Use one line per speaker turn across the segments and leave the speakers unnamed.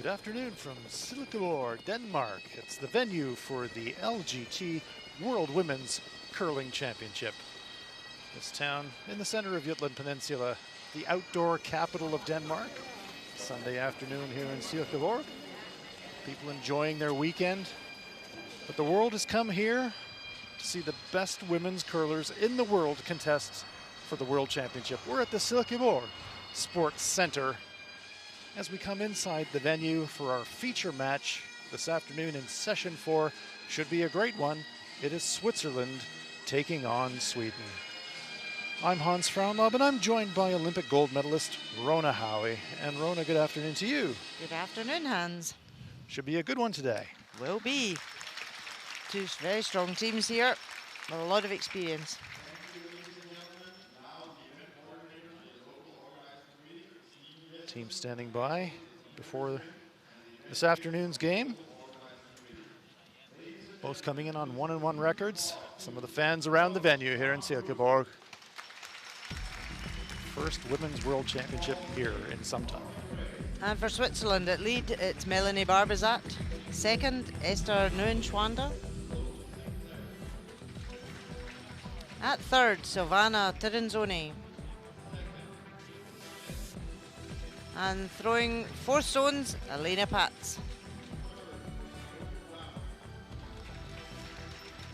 Good afternoon from Silkeborg, Denmark. It's the venue for the LGT World Women's Curling Championship. This town in the center of Jutland Peninsula, the outdoor capital of Denmark. Sunday afternoon here in Silkeborg. People enjoying their weekend. But the world has come here to see the best women's curlers in the world contest for the World Championship. We're at the Silkeborg Sports Center as we come inside the venue for our feature match this afternoon in session 4. Should be a great one. It is Switzerland taking on Sweden. I'm Hans Fraunlaub, and I'm joined by Olympic gold medalist Rona Howie. And Rona, good afternoon to you.
Good afternoon, Hans.
Should be a good one today.
Will be. Two very strong teams here with a lot of experience.
Team standing by before this afternoon's game. Both coming in on 1-1 records. Some of the fans around the venue here in Silkeborg. First Women's World Championship here in some time.
And for Switzerland at lead, it's Melanie Barbizat. Second, Esther Nuenschwander. At third, Silvana Tirenzoni. And throwing 4 stones, Elena Patz.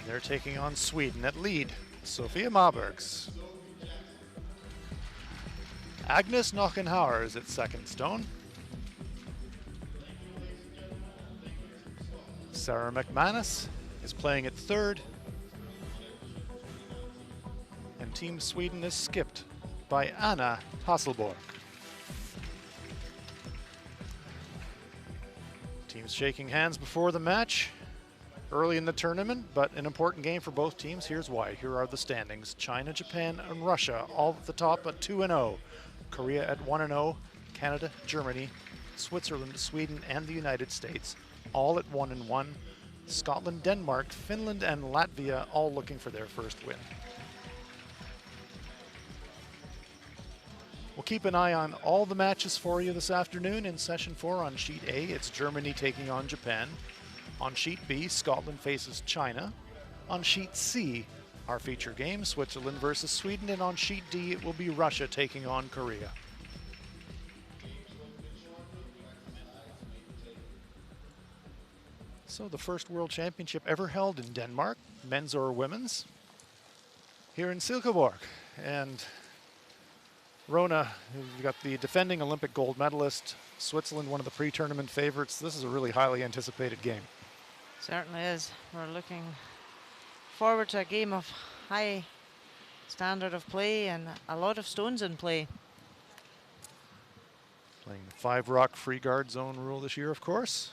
They're taking on Sweden at lead, Sofia Marbergs. Agnes Knochenhauer is at second stone. Sarah McManus is playing at third. And Team Sweden is skipped by Anna Hasselborg. Teams shaking hands before the match. Early in the tournament, but an important game for both teams. Here's why. Here are the standings. China, Japan, and Russia all at the top at 2-0. Korea at 1-0. Canada, Germany, Switzerland, Sweden, and the United States all at 1-1. Scotland, Denmark, Finland, and Latvia all looking for their first win. We'll keep an eye on all the matches for you this afternoon. In session 4 on sheet A, it's Germany taking on Japan. On sheet B, Scotland faces China. On sheet C, our feature game, Switzerland versus Sweden. And on sheet D, it will be Russia taking on Korea. So the first World Championship ever held in Denmark, men's or women's, here in Silkeborg. And Rona, you've got the defending Olympic gold medalist, Switzerland, one of the pre-tournament favorites. This is a really highly anticipated game.
Certainly is. We're looking forward to a game of high standard of play and a lot of stones in play.
Playing the 5-rock free guard zone rule this year, of course.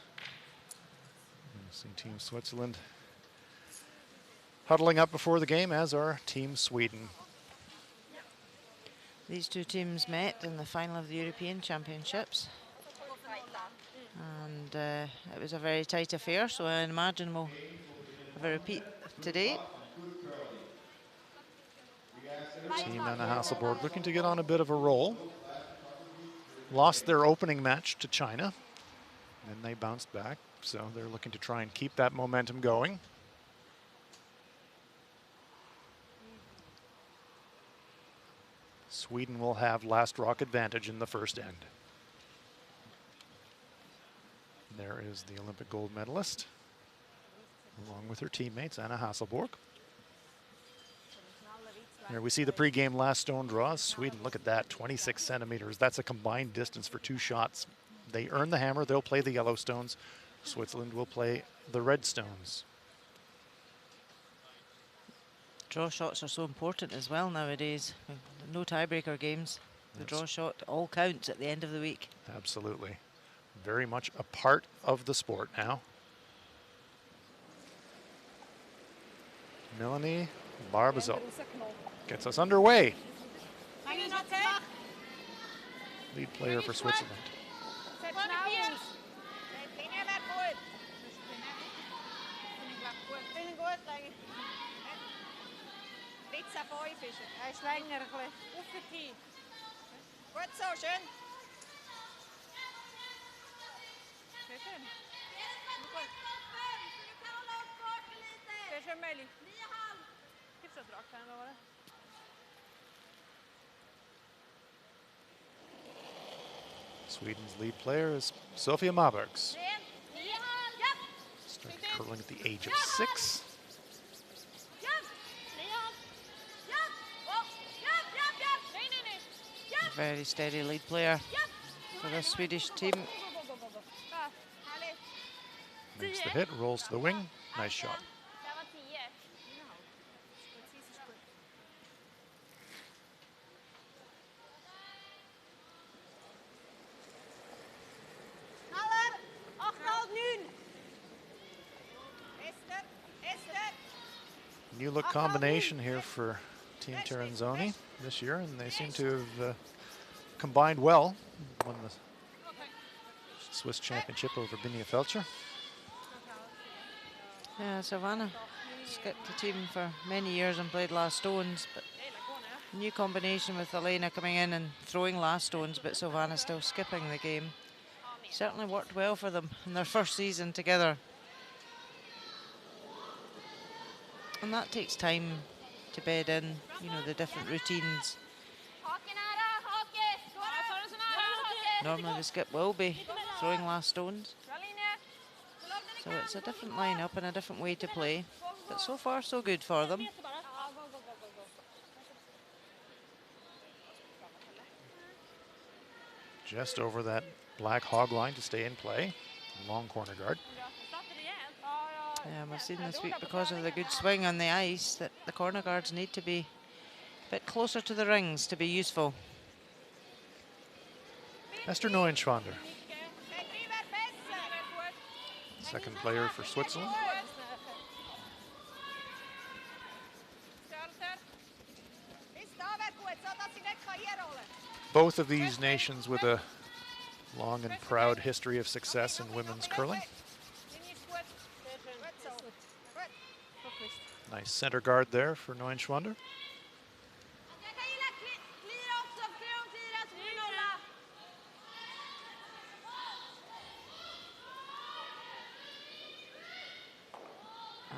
You see Team Switzerland huddling up before the game, as are Team Sweden.
These two teams met in the final of the European Championships. And it was a very tight affair, so I imagine we'll have a repeat today.
Team Anna Hasselborg looking to get on a bit of a roll. Lost their opening match to China, and they bounced back, so they're looking to try and keep that momentum going. Sweden will have last rock advantage in the first end. There is the Olympic gold medalist, along with her teammates, Anna Hasselborg. Here we see the pregame last stone draws. Sweden, look at that, 26 centimeters. That's a combined distance for 2 shots. They earn the hammer, they'll play the yellow stones. Switzerland will play the red stones.
Draw shots are so important as well nowadays. No tiebreaker games. The draw shot all counts at the end of the week.
Absolutely. Very much a part of the sport now. Melanie Barbizot gets us underway. Lead player for Switzerland.
Gut so, schön.
Sweden's lead player is Sofia Mabergs. Started curling at the age of 6.
Very steady lead player for the Swedish team.
Makes the hit, rolls to the wing. Nice shot. New look combination here for Team Teranzoni this year, and they seem to have combined well. Won the Swiss championship over Binia Felcher.
Yeah, Savannah skipped the team for many years and played last stones, but new combination with Elena coming in and throwing last stones, but Savannah still skipping the game. Certainly worked well for them in their first season together. And that takes time to bed in, you know, the different routines. Normally the skip will be throwing last stones. So it's a different lineup and a different way to play. But so far, so good for them.
Just over that black hog line to stay in play. Long corner guard.
Yeah, we've seen this week because of the good swing on the ice that the corner guards need to be a bit closer to the rings to be useful.
Esther Neuenschwander, second player for Switzerland. Both of these nations with a long and proud history of success in women's curling. Nice center guard there for Neuenschwander.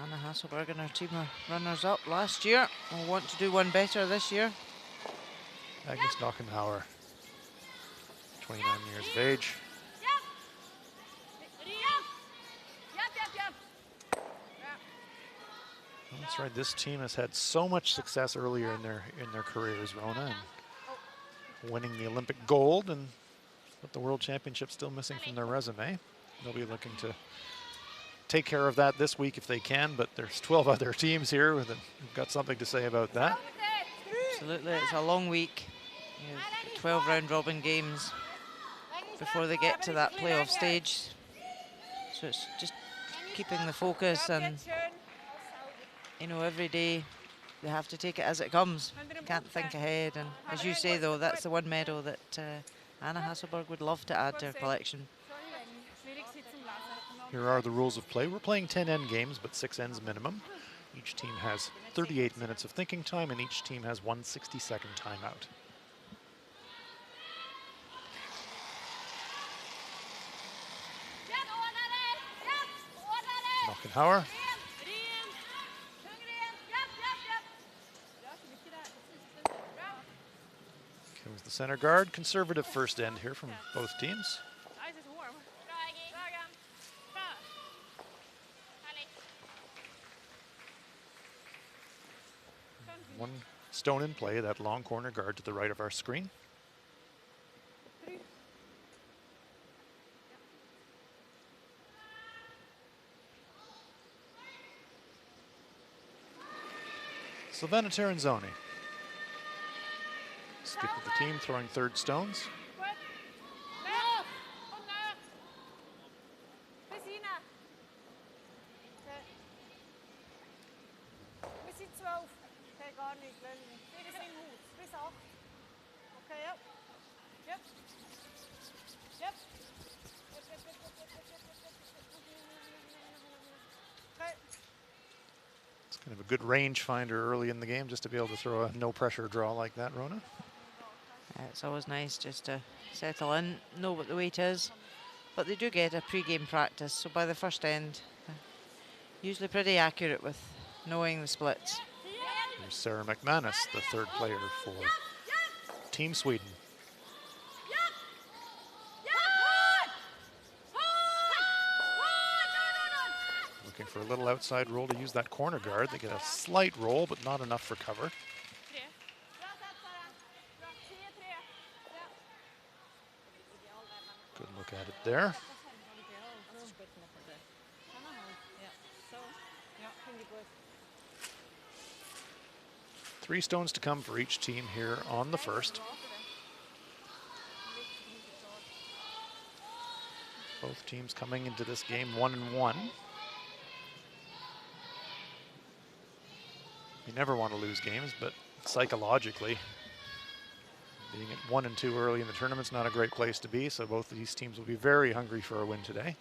Anna Hasselberg and her team are runners-up last year. Will want to do one better this year.
Agnes Knochenhauer, 29 years of age. That's right. This team has had so much success earlier in their careers, Rona, and winning the Olympic gold, and with the World Championship still missing from their resume. They'll be looking to take care of that this week if they can. But there's 12 other teams here who've got something to say about that.
Absolutely, it's a long week. 12 round-robin games before they get to that playoff stage. So it's just keeping the focus, and you know, every day they have to take it as it comes. Can't think ahead. And as you say, though, that's the one medal that Anna Hasselberg would love to add to her collection.
Here are the rules of play. We're playing 10 end games, but 6 ends minimum. Each team has 38 minutes of thinking time, and each team has 1 60-second timeout. Knochenhauer. Comes the center guard. Conservative first end here from both teams. One stone in play, that long corner guard to the right of our screen. Savannah Teranzoni. Skip with the team, throwing third stones. It's kind of a good range finder early in the game just to be able to throw a no pressure draw like that, Rona.
It's always nice just to settle in, know what the weight is, but they do get a pre-game practice, so by the first end, usually pretty accurate with knowing the splits.
Here's Sarah McManus, the third player for Team Sweden. Looking for a little outside roll to use that corner guard. They get a slight roll, but not enough for cover. Good look at it there. 3 stones to come for each team here on the first. Both teams coming into this game 1-1. You never want to lose games, but psychologically, being at 1-2 early in the tournament's not a great place to be, so both of these teams will be very hungry for a win today.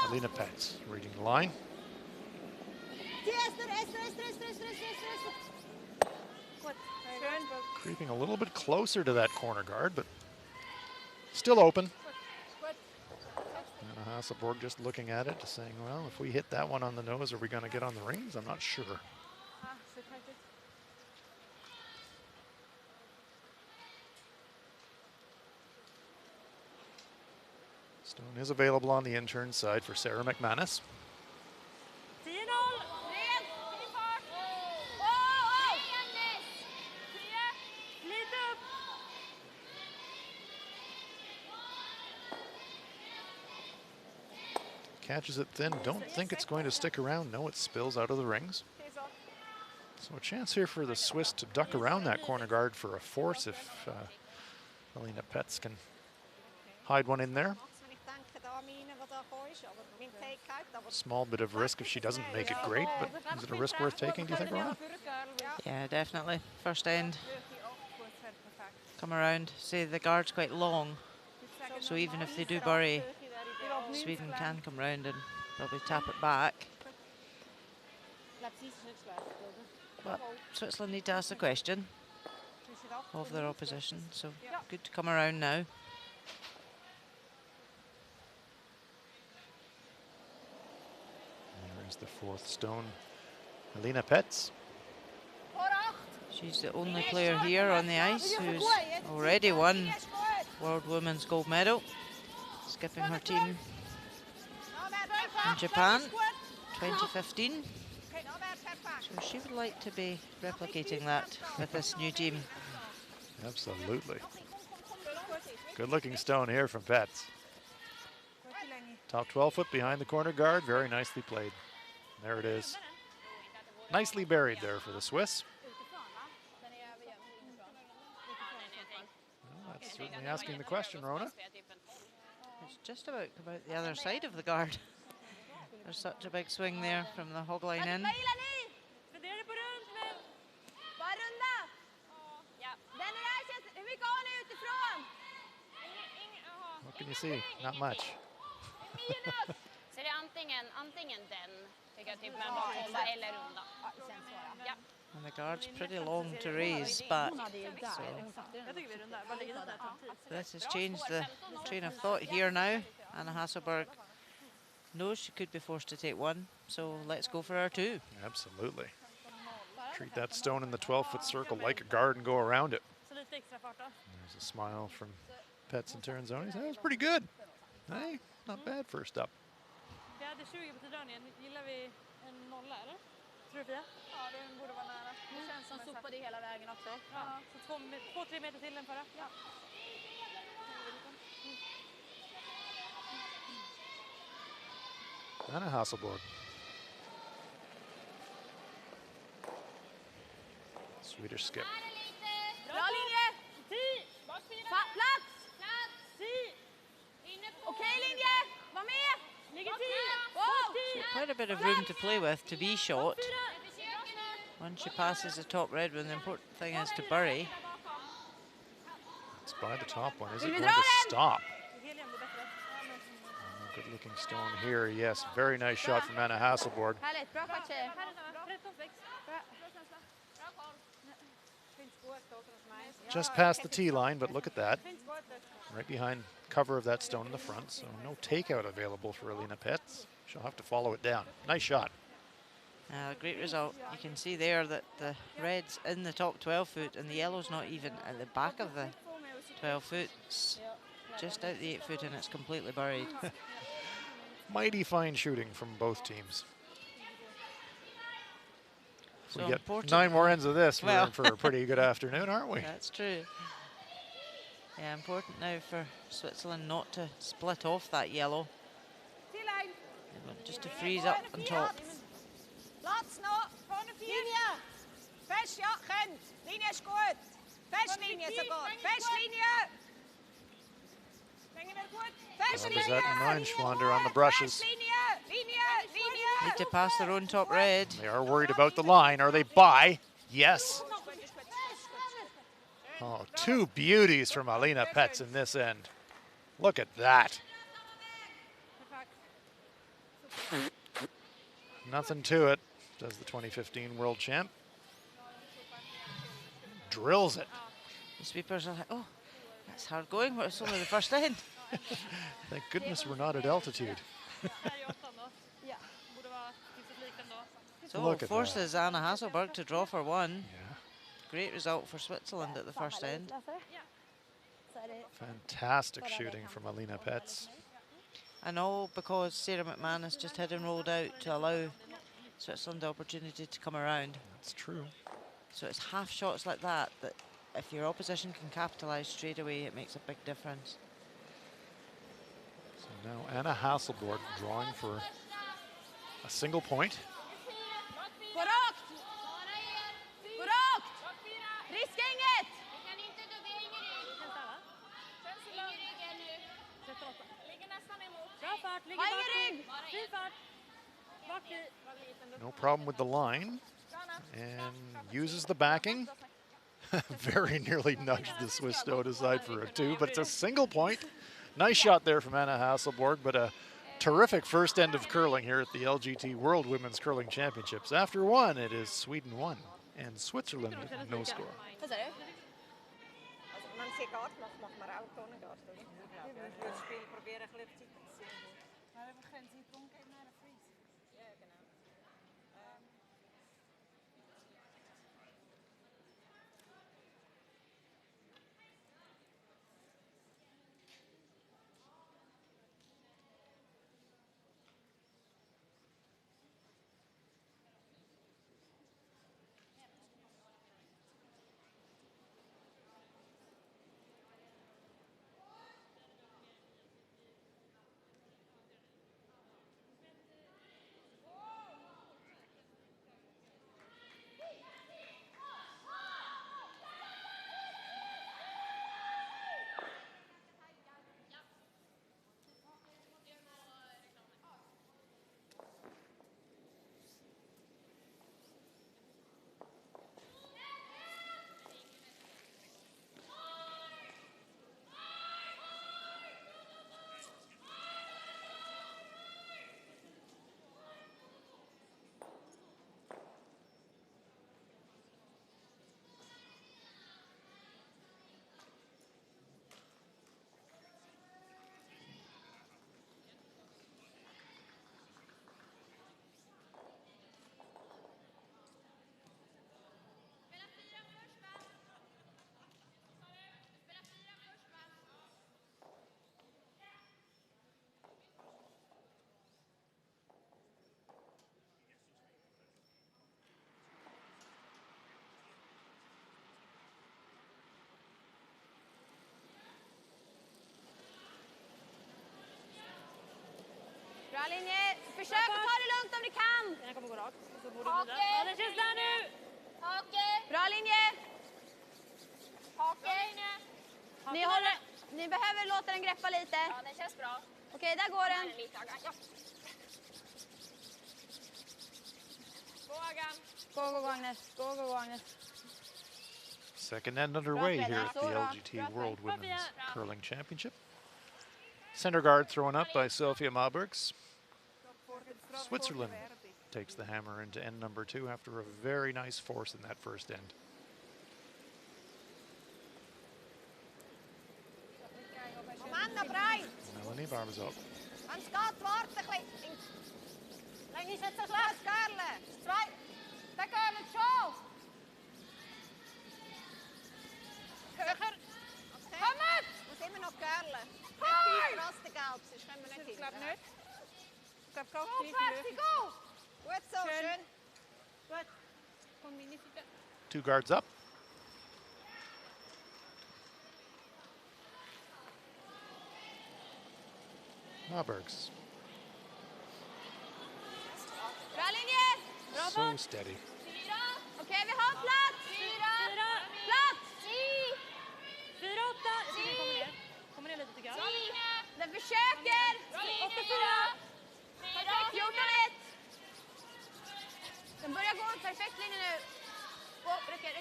Alina Pets reading the line. Creeping a little bit closer to that corner guard, but still open. And Hasselborg just looking at it, just saying, well, if we hit that one on the nose, are we going to get on the rings? I'm not sure. Stone is available on the intern side for Sarah McManus. Catches it thin, don't think it's going to stick around. No, it spills out of the rings. So a chance here for the Swiss to duck around that corner guard for a force if Alina Pets can hide one in there. Small bit of risk if she doesn't make it great, but is it a risk worth taking, do you think, Rona?
Yeah, definitely. First end. Come around. See, the guard's quite long, so even if they do bury, Sweden can come round and probably tap it back. But Switzerland need to ask the question of their opposition, so good to come around now.
There's the 4th stone, Alina Pets.
She's the only player here on the ice who's already won World Women's Gold Medal, skipping her team in Japan 2015. So she would like to be replicating that with this new team.
Absolutely. Good looking stone here from Pets. Top 12 foot behind the corner guard, very nicely played. There it is. Nicely buried there for the Swiss. Well, that's certainly asking the question, Rona.
It's just about come out the other side of the guard. There's such a big swing there from the hog line in.
What can you see? Not much.
And the guard's pretty long to raise back. So this has changed the train of thought here now. Anna Hasselborg knows she could be forced to take one, so let's go for our 2.
Absolutely. Treat that stone in the 12-foot circle like a guard and go around it. There's a smile from Pets and Terenzoni. That was pretty good. Hey, not bad first up. Anna Hasselborg. Swedish skip.
Quite a bit of room to play with to be shot. Once she passes the top red one, the important thing is to bury.
It's by the top one. Is it going to stop? Good looking stone here. Yes, very nice shot from Anna Hasselborg. Just past the tee line, but look at that. Right behind cover of that stone in the front, so no takeout available for Alina Petz. She'll have to follow it down. Nice shot.
Great result. You can see there that the red's in the top 12 foot and the yellow's not even at the back of the 12 foot. It's just out the 8 foot and it's completely buried.
Mighty fine shooting from both teams. If we get 9 more ends of this, we're in for a pretty good afternoon, aren't we?
That's true. Yeah, important now for Switzerland not to split off that yellow. They want just to freeze up on top.
Platz noch, vorne 4. Linie. Fest, ja, könnt. Linie ist gut. Festlinie sogar. Festlinie.
Is that nine Schwander on the brushes?
Need to pass their own top red.
They are worried about the line. Are they by? Yes. Oh, 2 beauties from Alina Petz in this end. Look at that. Nothing to it, does the 2015 world champ. Drills it.
The sweepers are like, oh, that's hard going, but it's only the first end.
Thank goodness we're not at altitude.
So it forces Anna Hasselborg to draw for 1.
Yeah.
Great result for Switzerland at the first end.
Fantastic shooting from Alina Petz.
And all because Sarah McManus just had and rolled out to allow Switzerland the opportunity to come around.
That's true.
So it's half shots like that that if your opposition can capitalise straight away, it makes a big difference.
So now Anna Hasselborg drawing for a single point. No problem with the line, and uses the backing. Very nearly nudged the Swiss stone aside for a 2, but it's a single point. Nice shot there from Anna Hasselborg, but a terrific first end of curling here at the LGT World Women's Curling Championships. After 1, it is Sweden 1 and Switzerland no score.
Bra linje. Försök att ta det lugnt om ni kan. Den kommer gå rakt. Hake. Ja, den känns där nu. Hake. Bra linje. Hake. Ni behöver låta den greppa lite. Ja, den känns bra. Okej, där går den. Gå, Agan. Gå, Agnes. Gå, Agnes.
Second end underway here at the LGT World Women's Curling Championship. Center guard thrown up by Sophia Malbergs. Switzerland takes the hammer into end number 2 after a very nice force in that first end. Melanie Barbazov.
Hans gaat warten, klein. Lang is het zo slecht, Karle. Strijk. Dat kan het zo. Höher. Kom het! Muss immer noch Karle. Hoi! Raste gelb, sonst können wir nicht hin. Ich glaube nicht. Ich glaube ganz tief. Go! Gut so, schön. Gut. Von meiner Seite.
2 guards up. Malbergs. So steady.
Okej, vi har plats! 4. Plats!
4, 8. Kommer ner lite grann.
Den försöker! 8-4. Perfekt, 14-1. Den börjar gå en perfekt linje nu. Räcker.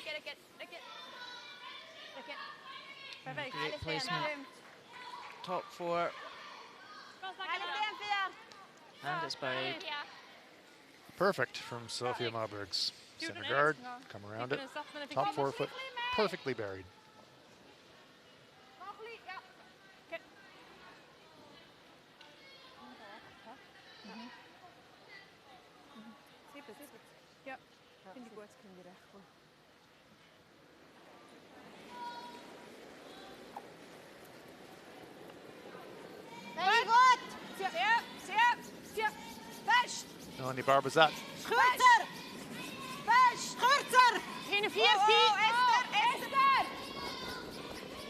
Perfekt.
Great placement. Top 4.
Härligt igen, Fia.
And it's buried.
Perfect from Sophia Malbergs. Center guard, come around it. Top 4 foot, perfectly buried.
Ja, finde ich gut, das können wir recht gut.
Very good! Sehr. Fest!
Melanie Barbazat.
Kürzer! Fest! Kürzer!
Hinten 4,
Esther!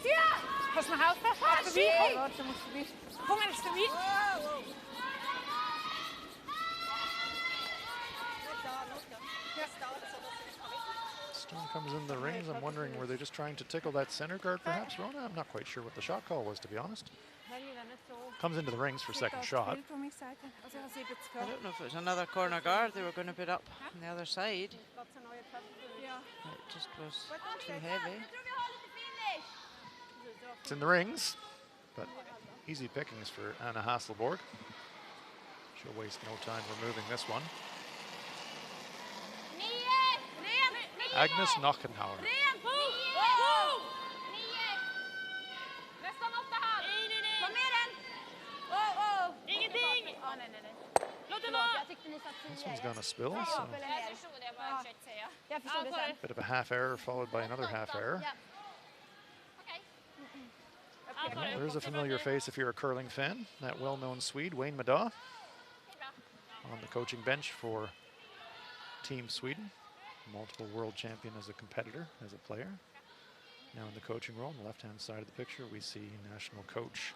Sia!
Kannst du mir helfen? Vorbei. Warte, musst vorbei. Komm, er ist vorbei.
Stone comes in the rings. I'm wondering, were they just trying to tickle that center guard perhaps, Rona? I'm not quite sure what the shot call was, to be honest. Comes into the rings for second shot.
I don't know if it was another corner guard they were going to put up on the other side. It just was too heavy.
It's in the rings, but easy pickings for Anna Hasselborg. She'll waste no time removing this one. Agnes Knochenhauer. This one's gonna spill, so bit of a half error followed by another half error. Well, there's a familiar face if you're a curling fan, that well-known Swede, Wayne Madaw, on the coaching bench for Team Sweden, multiple world champion as a competitor, as a player. Now in the coaching role, on the left-hand side of the picture, we see national coach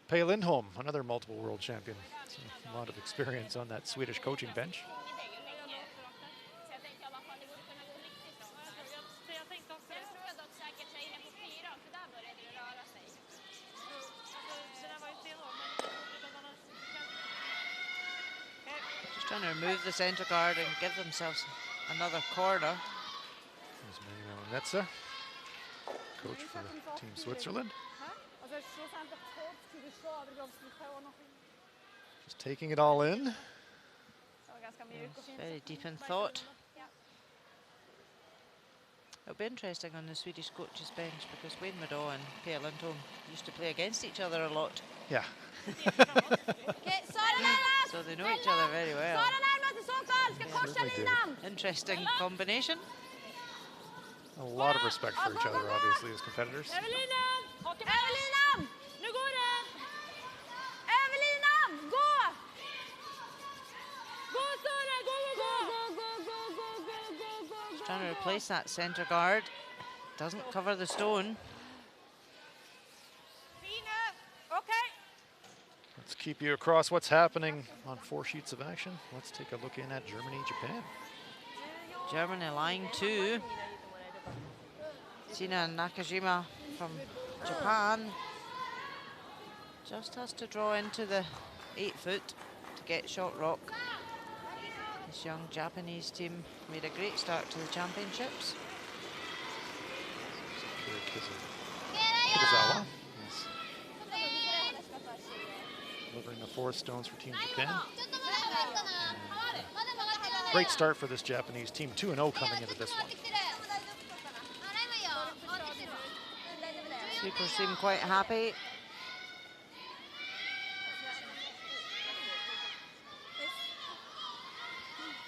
Pia Lindholm, another multiple world champion. So a lot of experience on that Swedish coaching bench.
Just trying to remove the centre guard and give themselves another corner.
There's Manuel Netzer, coach for Team Switzerland. Just taking it all in.
Yes, very deep in thought. It'll be interesting on the Swedish coaches bench because Wayne Madaw and Pia Lindholm used to play against each other a lot.
Yeah.
So they know each other very well. Interesting combination.
A lot of respect for each other, obviously, as competitors.
Trying to replace that centre guard. Doesn't cover the stone.
Let's keep you across what's happening on 4 sheets of action. Let's take a look in at Germany, Japan.
Germany line 2. Tina Nakajima from Japan just has to draw into the 8 foot to get shot rock. This young Japanese team made a great start to the championships.
Kirizawa is the 4 stones for Team Japan. Great start for this Japanese team, 2-0 coming into this one.
Sweepers seem quite happy.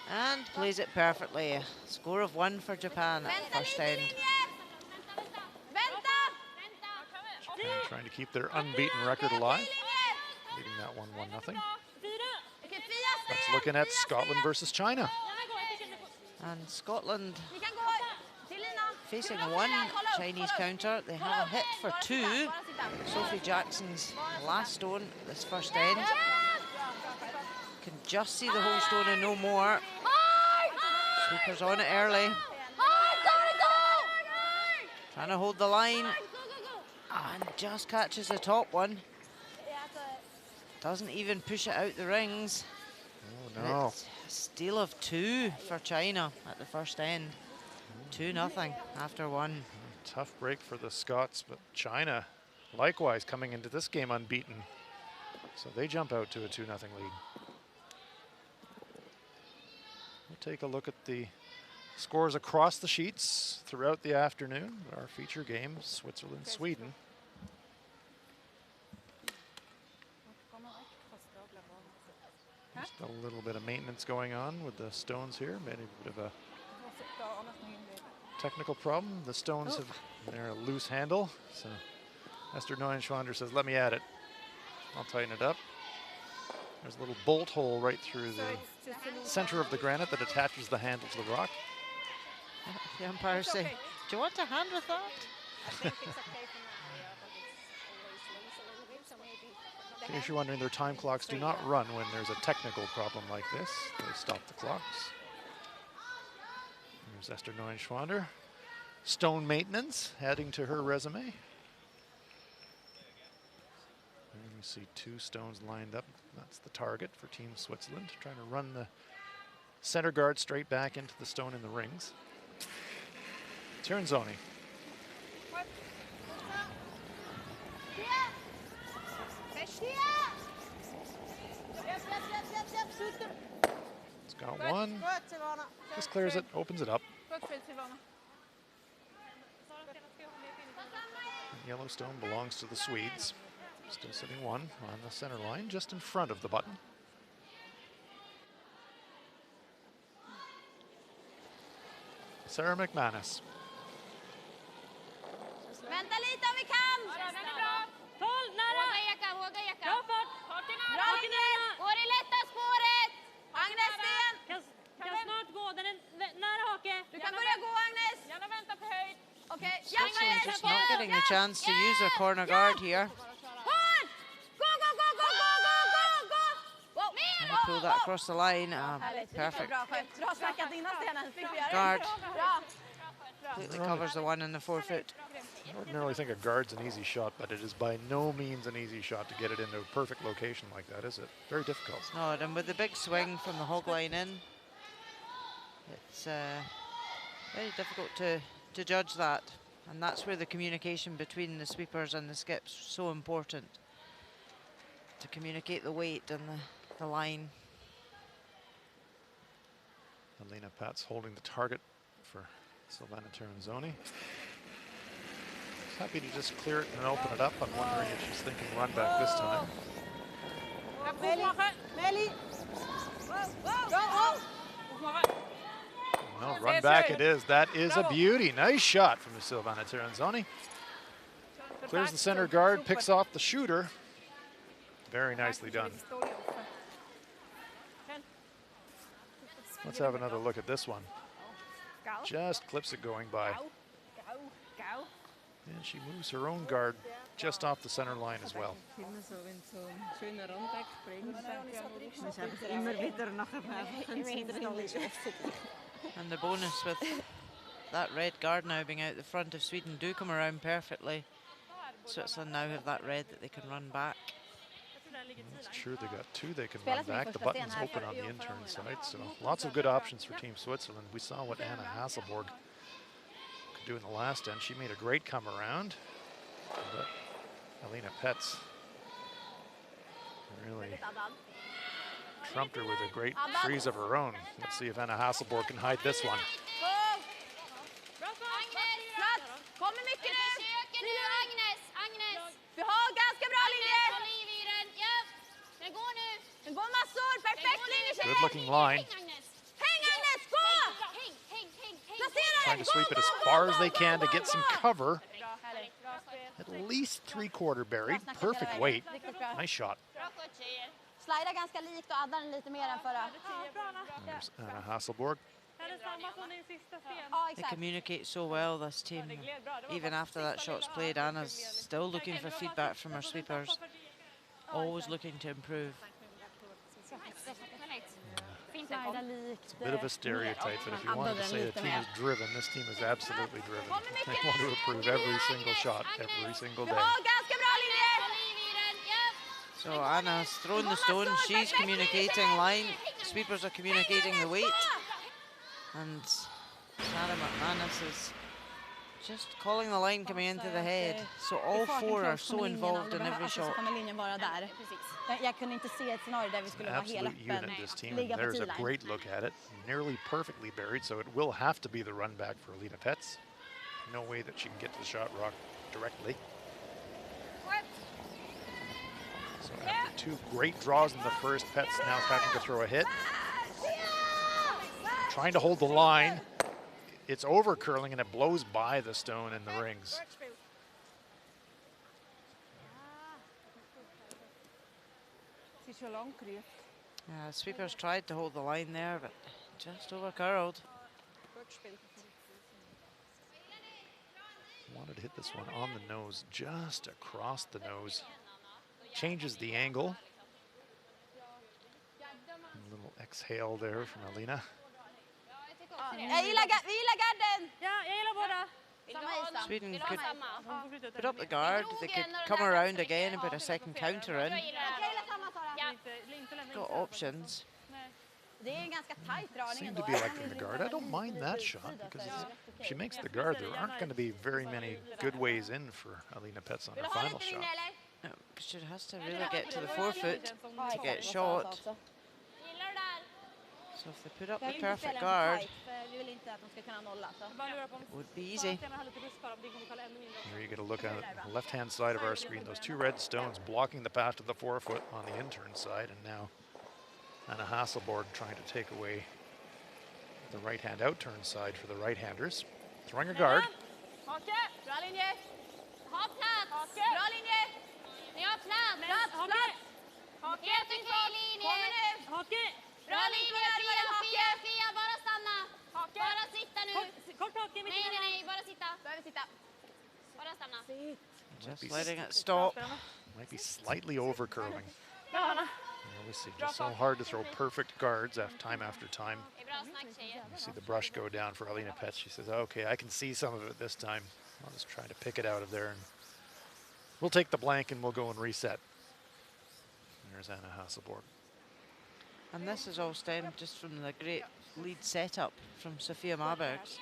And plays it perfectly. A score of 1 for Japan at the first end.
Japan trying to keep their unbeaten record alive, leading that 1-0. That's looking at Scotland versus China.
And Scotland facing 1 Chinese counter. They have a hit for 2. Sophie Jackson's last stone at this first end. Can just see the whole stone and no more. Sweepers on it early. Trying to hold the line. And just catches the top one. Doesn't even push it out the rings.
Oh no.
It's a steal of 2 for China at the first end. 2-0 after 1.
Tough break for the Scots, but China likewise coming into this game unbeaten. So they jump out to a 2-0 lead. We'll take a look at the scores across the sheets throughout the afternoon. Our feature game, Switzerland-Sweden. Just a little bit of maintenance going on with the stones here. Maybe a bit of a technical problem. The stones have they're a loose handle. So Esther Neuenschwander says, let me at it. I'll tighten it up. There's a little bolt hole right through the center of the granite that attaches the handle to the rock.
The umpire saying, do you want a hand with that?
In case you're wondering, their time clocks do not run when there's a technical problem like this. They stop the clocks. There's Esther Neuenschwander. Stone maintenance, adding to her resume. And we see 2 stones lined up. That's the target for Team Switzerland, trying to run the center guard straight back into the stone in the rings. Tiranzoni. It's got 1. Just clears it, opens it up. Yellow stone belongs to the Swedes. Still sitting 1 on the center line, just in front of the button. Sarah McManus.
Vänta lite om vi kan! Våga Eka, våga Eka. Bra Ingrid! Går i lätta spåret! Agnes Sten!
Kan snart gå, den är nära hake.
Du kan börja gå Agnes!
Gärna vänta på höjd.
Okej,
Switzerland just not getting the chance to use their corner guard here.
Hårt! Gå, gå, gå, gå, gå, gå, gå, gå!
And they pull that across the line. Perfect.
Bra snackat innan Stenen.
Guard.
Bra.
Completely covers the 1 in the forefoot.
I ordinarily think a guard's an easy shot, but it is by no means an easy shot to get it into a perfect location like that, is it? Very difficult.
It's not, and with the big swing from the hog line in, it's very difficult to judge that. And that's where the communication between the sweepers and the skips is so important. To communicate the weight and the line.
Alina Patz holding the target for Silvana Tiranzoni. Happy to just clear it and open it up. I'm wondering if she's thinking run back this time. No, run back it is. That is a beauty. Nice shot from Silvana Tiranzoni. Clears the center guard, picks off the shooter. Very nicely done. Let's have another look at this one. Just clips it going by. And she moves her own guard just off the center line as well.
And the bonus with that red guard now being out the front of Sweden do come around perfectly. Switzerland now have that red that they can run back.
It's true, they got 2 they can run back. The button's open on the intern side, so lots of good options for Team Switzerland. We saw what Anna Hasselborg could do in the last end. She made a great come around, but Alina Petz Really trumped her with a great freeze of her own. Let's see if Anna Hasselborg can hide this one.
Kommer mycket nu! Agnes! Vi har ganska bra linje! Den går nu! Den går massor! Perfekt linje tjejer!
Good looking line.
Häng Agnes! Gå! Placera
Trying
den!
to sweep it as far as they can to get some cover. At least 3/4 buried. Perfect weight. Nice shot.
Slida ganska likt och adda den lite mer än förra.
There's Anna Hasselborg.
They communicate so well, this team. Even after that shot's played, Anna's still looking for feedback from her sweepers. Always looking to improve.
It's a bit of a stereotype, but if you wanted to say a team is driven, this team is absolutely driven. They want to improve every single shot, every single day.
So Anna's thrown the stone, she's communicating line, sweepers are communicating the weight. And Sarah McManus is just calling the line coming into the head. So all four are so involved in every shot.
Jag kunde inte se ett scenario där vi skulle vara helt
Absolute unit,
öppen.
this team, and there's a great look at it. Nearly perfectly buried, so it will have to be the run back for Alina Petz. No way that she can get to the shot rock directly. So after two great draws in the first, Petz now having to throw a hit. Trying to hold the line. It's over curling and it blows by the stone in the rings.
Sweepers tried to hold the line there, but just over curled.
Wanted to hit this one on the nose, just across the nose. Changes the angle. A little exhale there from Alina.
Vi gillar garden!
Ja, jag gillar båda.
Sweden could put up the guard, they could come around again and put a second counter in. Got options.
Seemed to be liking the guard. I don't mind that shot because if she makes the guard, there aren't going to be very many good ways in for Alina Petz on her final shot.
No, she has to really get to the forefoot to get shot. So if they put up the perfect guard, it would be easy.
Here you get a look at the left-hand side of our screen. Those two red stones blocking the path to the forefoot on the intern side, and now Anna Hasselborg trying to take away the right-hand outturn side for the right-handers. Throwing a guard.
Bra linje, Fia, bara stanna. Bara sitta nu.
Kort hake,
Nej, bara sitta. Behöver sitta. Bara stanna.
Just letting it stop.
Might be slightly over curling. We see just so hard to throw perfect guards time after time. You see the brush go down for Alina Petz. She says, okay, I can see some of it this time. I'll just try to pick it out of there. And we'll take the blank and we'll go and reset. There's Anna Hasselborg.
And this is all stemmed just from the great lead setup from Sofia Marbergs.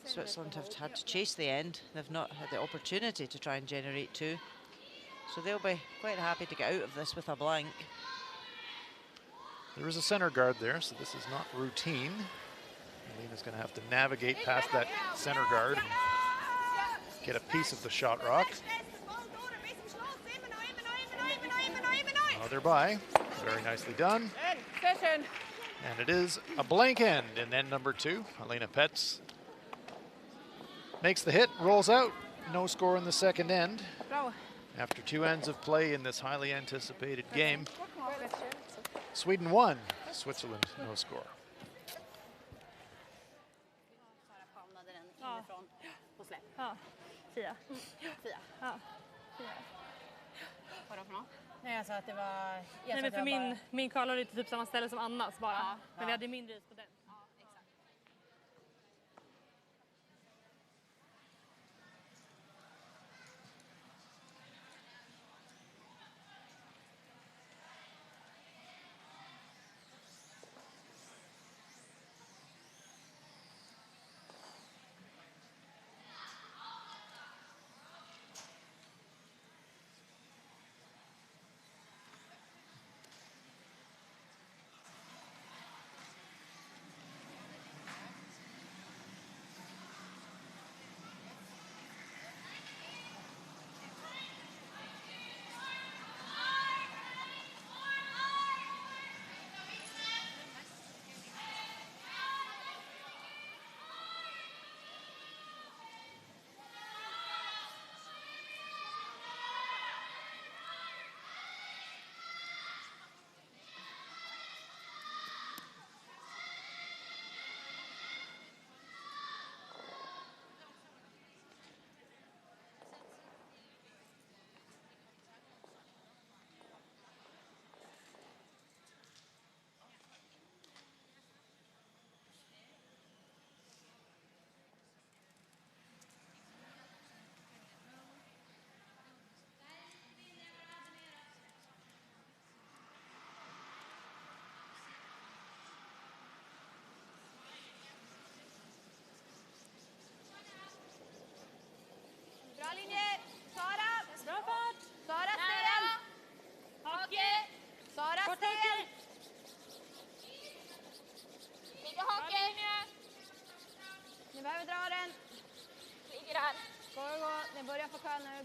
Switzerland have had to chase the end. They've not had the opportunity to try and generate two. So they'll be quite happy to get out of this with a blank.
There is a center guard there, so this is not routine. Alina's going to have to navigate past that center guard and get a piece of the shot rock. Oh, they're by. Very nicely done. And it is a blank end in end number 2. Alina Petz makes the hit, rolls out. No score in the second end. After 2 ends of play in this highly anticipated game, Sweden 1, Switzerland no score.
Ja, Fia. Ja.
Nej, alltså att det var...
Nej, men för min curl är typ samma ställe som Annas bara. Ja, men vi hade mindre is på den.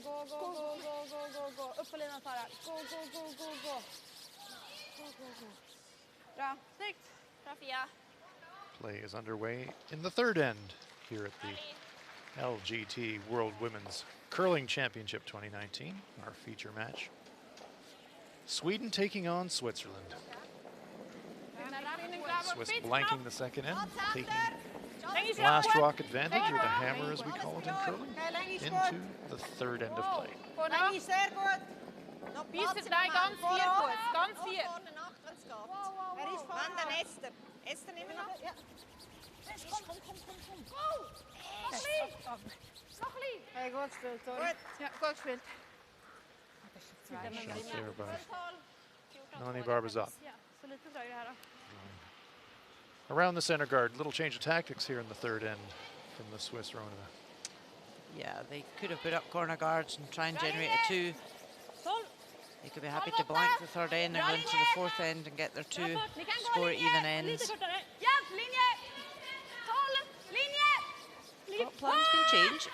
Gå, gå, gå, gå, gå, gå, gå. Upp på linan, Sara. Gå, gå, gå, gå, gå. Gå, gå, gå. Bra. Snyggt. Bra, Fia.
Play is underway in the third end here at the LGT World Women's Curling Championship 2019, our feature match. Sweden taking on Switzerland. Swiss blanking the second end, taking last rock advantage, or the hammer as we call it in curling, into the third end of play.
Sehr gut. Noch
Bis
Platz
drei,
im
ganz
Mann.
vier,
Vorne,
gut, ganz
noch
vier.
vorne nach, wenn's geht. Wer ist vorne? Wann denn Esther? Esther nehmen wir noch? Ja. Komm. Go!
Noch lieb.
Hey, gut gespielt, Tori. Gut.
Ja, gut gespielt.
Shot there by Nani Barbazov.
Ja, så lite dröjer det här då.
Around the center guard, little change of tactics here in the third end from the Swiss Rona.
Yeah, they could have put up corner guards and try and generate a 2. They could be happy to blank the third end and run to the fourth end and get their 2 score even ends.
Ja, linje! Håll! Linje!
But plans can change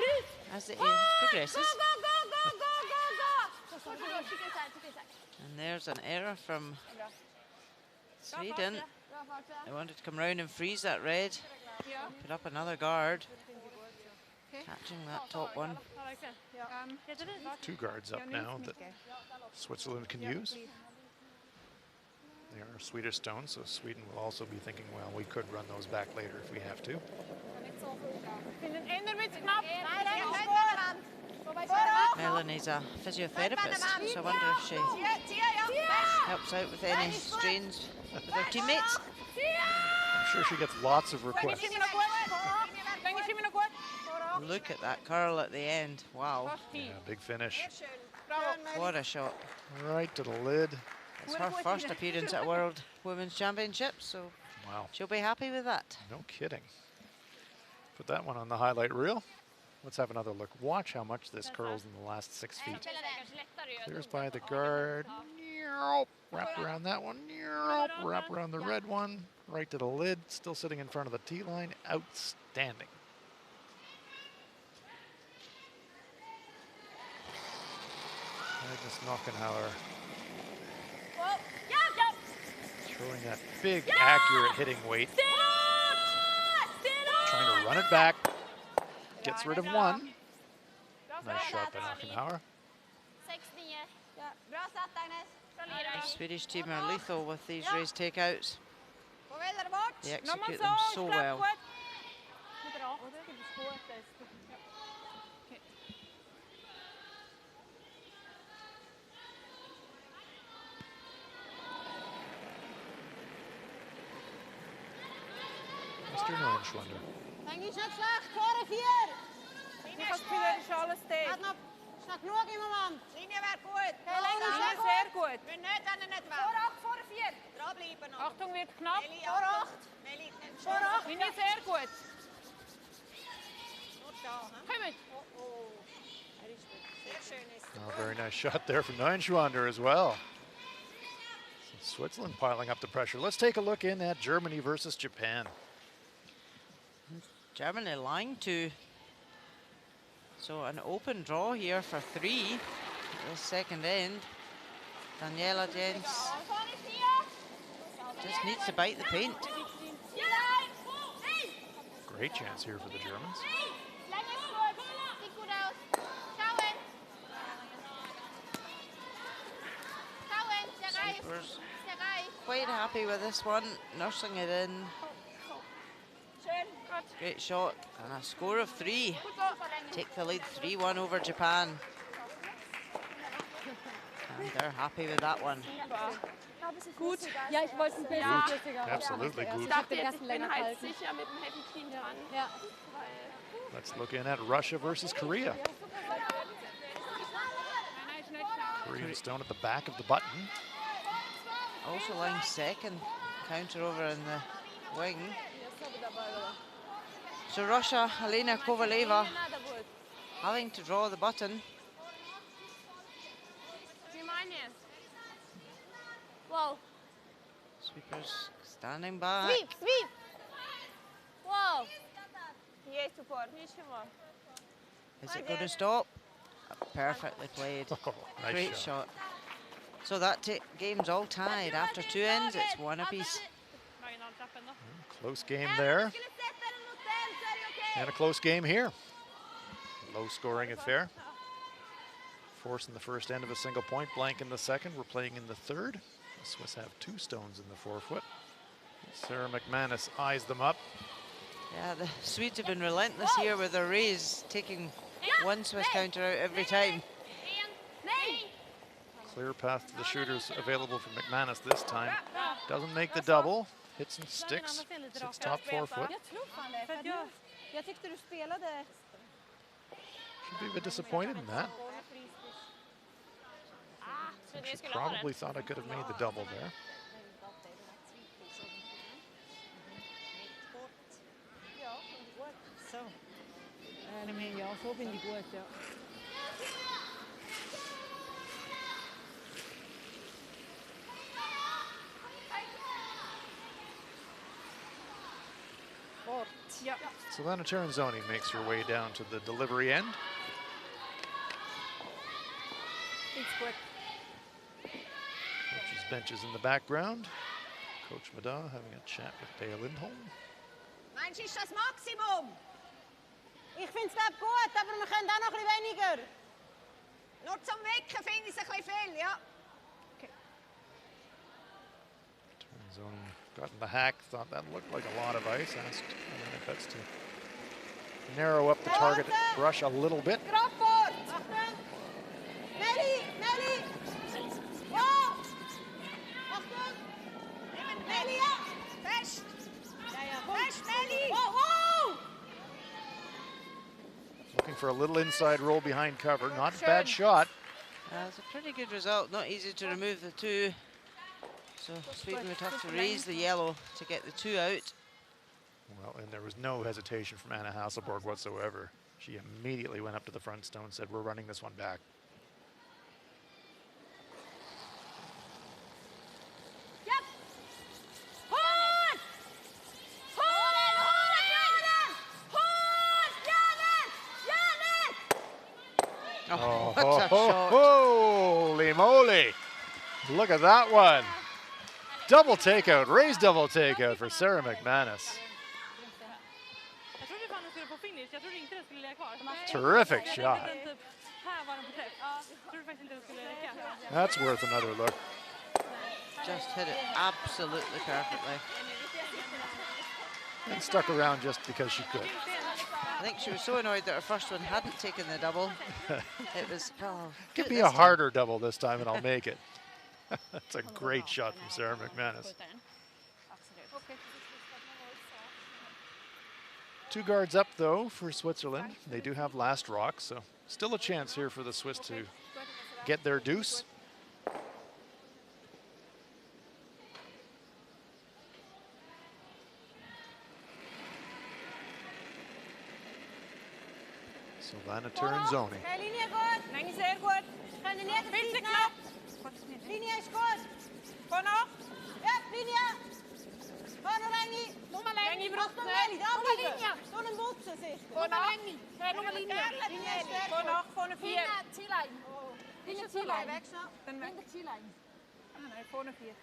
as the end progresses. And there's an error from Sweden. They wanted to come round and freeze that red. Put up another guard. Catching that top one.
2 guards up now that Switzerland can use. They are Swedish stones, so Sweden will also be thinking, well, we could run those back later if we have to.
Melanie's a physiotherapist, so I wonder if she helps out with any strains with her teammates.
I'm sure she gets lots of requests.
Look at that curl at the end. Wow.
Yeah, big finish.
What a shot.
Right to the lid.
It's her first appearance at World Women's Championships, so
Wow.
she'll be happy with that.
No kidding. Put that one on the highlight reel. Let's have another look. Watch how much this curls in the last 6 feet. Clears by the guard. Wrap around that one. Wrap around the red one. Right to the lid. Still sitting in front of the tee line. Outstanding. Agnes Knockenhauer throwing that big, accurate hitting weight. Trying to run it back. Gets rid of one. Nice shot by Knockenhauer.
The Swedish team are lethal with these raised takeouts. They execute them so well.
Mr. Neuenschwander.
Denk is niet slecht, vorige 4. Snap genug im Moment. Linie wäre gut.
Linie sehr gut.
Wir nicht, wenn er nicht will.
Vor 8, vor 4.
Dranbleiben noch.
Achtung, wird knapp.
Meli, vor 8. Meli, nimm schon.
Linie sehr gut.
Nur da, hä?
Komm mit.
Sehr schön ist
Oh, very nice shot there from Neuenschwander as well. Switzerland piling up the pressure. Let's take a look in at Germany versus Japan.
Germany line 2. So an open draw here for 3 at the second end. Daniela Jens just needs to bite the paint.
Great chance here for the Germans.
Sweepers quite happy with this one, nursing it in. Great shot and a score of 3. Take the lead 3-1 over Japan. And they're happy with that one.
Gut. Ja, ich wollte ein bisschen flüssiger.
Absolutely good.
Ich dachte jetzt, ich bin halt sicher mit dem Heavy Clean dran. Ja.
Let's look in at Russia versus Korea. Korean stone at the back of the button.
Also lying second, counter over in the wing. So Russia, Elena Kovaleva, having to draw the button.
Wow.
Sweepers standing back.
Sweep, sweep. Wow. Есть упор. Ничего.
Is it going to stop? Perfectly played.
Oh, nice
Great shot. So that game's all tied. After 2 ends, it's 1 apiece.
Close game there. And a close game here. Low scoring affair. Force in the first end of a single point, blank in the second. We're playing in the third. The Swiss have 2 stones in the forefoot. Sarah McManus eyes them up.
Yeah, the Swedes have been relentless here with their raise, taking 1 Swiss counter out every time.
Clear path to the shooters available for McManus this time. Doesn't make the double. Hits and sticks. Sits top forefoot. Should be a bit disappointed in that. She probably thought I could have made the double there. Savannah Terenzoni makes her way down to the delivery end. Coach's bench is in the background. Coach Mada having a chat with Dale Lindholm.
Meinst du, ist das Maximum? Ich finde es nicht gut, aber wir können auch noch ein bisschen weniger. Nur zum Wecken finde ich es ein bisschen viel, ja.
Terenzoni got in the hack, thought that looked like a lot of ice. Asked Benefits to narrow up the target brush a little bit. Looking for a little inside roll behind cover. Not a bad shot.
It's a pretty good result. Not easy to remove the 2. So Sweden would have to raise the yellow to get the 2 out.
Well, and there was no hesitation from Anna Hasselborg whatsoever. She immediately went up to the front stone and said, we're running this one back.
Oh, what a shot.
Holy moly. Look at that one. Double takeout, raised double takeout for Sarah McManus. Terrific shot. That's worth another look.
Just hit it absolutely perfectly.
And stuck around just because she could.
I think she was so annoyed that her first one hadn't taken the double. It was, oh,
could be a harder double this time and I'll make it. That's a great shot from Sarah McManus. 2 guards up though for Switzerland. They do have last rock, so still a chance here for the Swiss to get their deuce. Silvana Terenzoni.
Länge sehr gut. Können Bitte knapp. Linie ist gut. Vorne. Ja, Linie. Vorne Länge. Nummer Länge. Nummer Linie. So einen Buchsen sicher. Vorne Länge. Nummer Linie. Linie ist sehr gut. Vorne 4. Zielline. Linie Zielline. Dann weg. Zielline. Nein, vorne 4.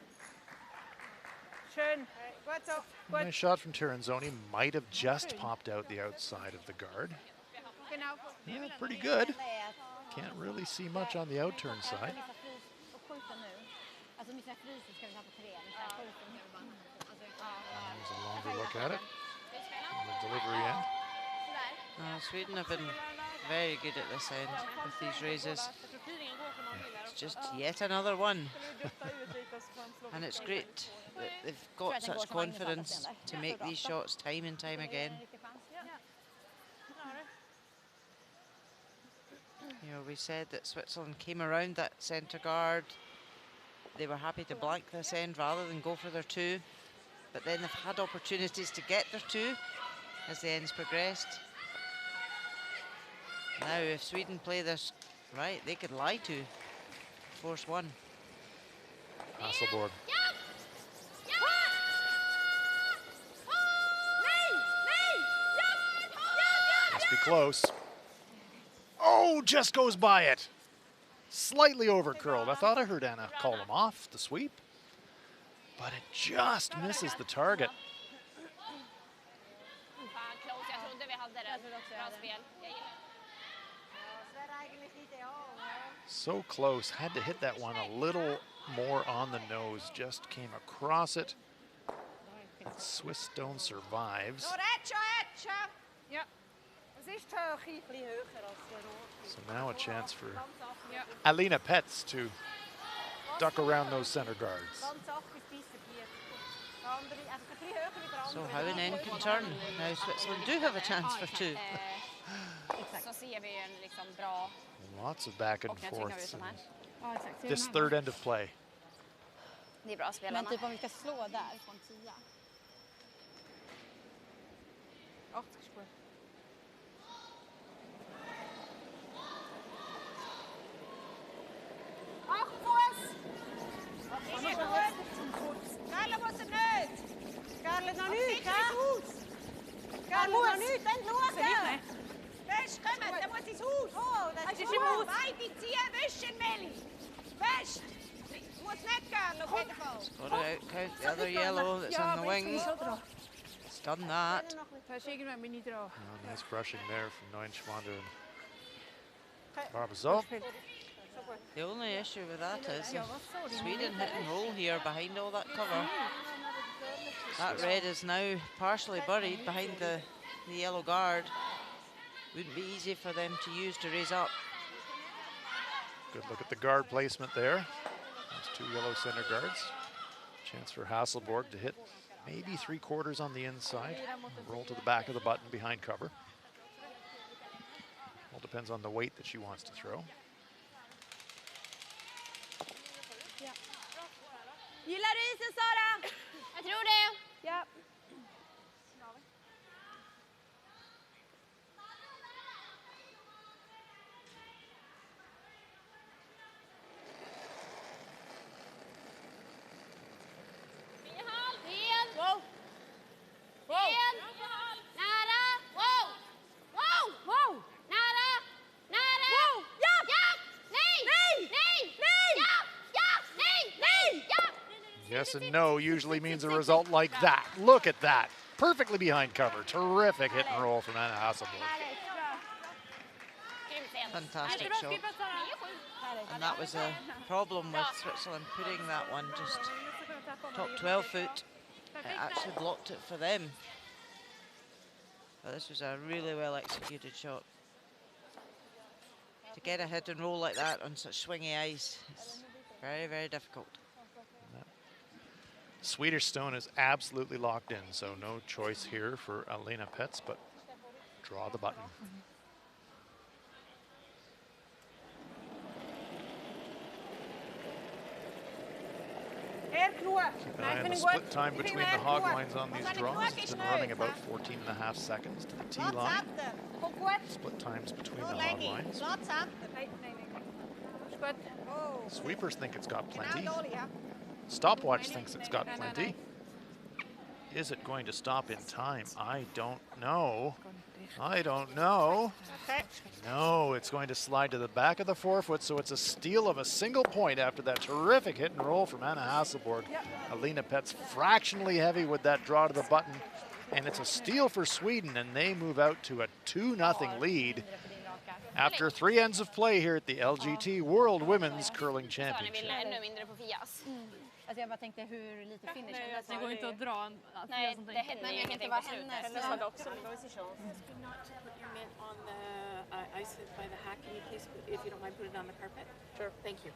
Schön. Gut so.
Nice shot from Terenzoni. Might have just popped out the outside of the guard. Yeah, pretty good. Can't really see much on the outturn side. There's a longer look at it. On the delivery end.
Sweden have been very good at this end with these raises. It's just yet another one. And it's great that they've got such confidence to make these shots time and time again. You know, we said that Switzerland came around that centre guard. They were happy to blank this end rather than go for their 2. But then they've had opportunities to get their 2 as the ends progressed. Now, if Sweden play this right, they could lie to force 1.
Hasselborg. Must be close. Oh, just goes by it. Slightly over curled. I thought I heard Anna call him off the sweep, but it just misses the target. So close. Had to hit that one a little more on the nose. Just came across it. That Swiss stone survives. So now a chance for Alina Petz to duck around those center guards.
So how an end can turn. Now Switzerland do have a chance for two.
Lots of back and forth in this third end of play.
Got it out, count the other yellow that's on the wing. It's done that.
Oh, nice brushing there from Neuenschwander and Barbazov.
The only issue with that is if Sweden hit and roll here behind all that cover. That red is now partially buried behind the yellow guard. Wouldn't be easy for them to use to raise up.
Good look at the guard placement there. Those two yellow center guards. Chance for Hasselborg to hit maybe 3/4 on the inside. Roll to the back of the button behind cover. All depends on the weight that she wants to throw.
Gillar du isen, Sara?
Jag tror det.
Ja.
Wow. Wow. Nära. Wow. Wow.
Wow.
Nära. Nära.
Wow. Ja.
Ja. Nej.
Nej.
Nej.
Nej.
Ja. Ja. Nej.
Nej.
Ja.
Yes and no usually means a result like that. Look at that. Perfectly behind cover. Terrific hit and roll from Anna Hasselborg.
Fantastic shot. And that was a problem with Switzerland putting that one just top 12 foot. It actually blocked it for them. But this was a really well executed shot. To get a hit and roll like that on such swingy ice, it's very, very difficult.
Swedish stone is absolutely locked in, so no choice here for Alina Petz, but draw the button. Keep an eye on the split time between the hog lines on these draws. It's been running about 14.5 seconds to the tee line. Split times between the hog lines. Sweepers think it's got plenty. Stopwatch thinks it's got plenty. Is it going to stop in time? I don't know. I don't know. No, it's going to slide to the back of the forefoot, so it's a steal of a single point after that terrific hit and roll from Anna Hasselborg. Alina Petz fractionally heavy with that draw to the button, and it's a steal for Sweden, and they move out to a 2-0 lead after 3 ends of play here at the LGT World Women's Curling Championship.
Alltså jag bara tänkte hur lite finish.
Nej, det går inte att dra.
Nej, det händer ju ingenting på slutet.
Det sa också. Ice by the hack, can you please, if you don't mind, put it on the carpet? Sure. Thank you.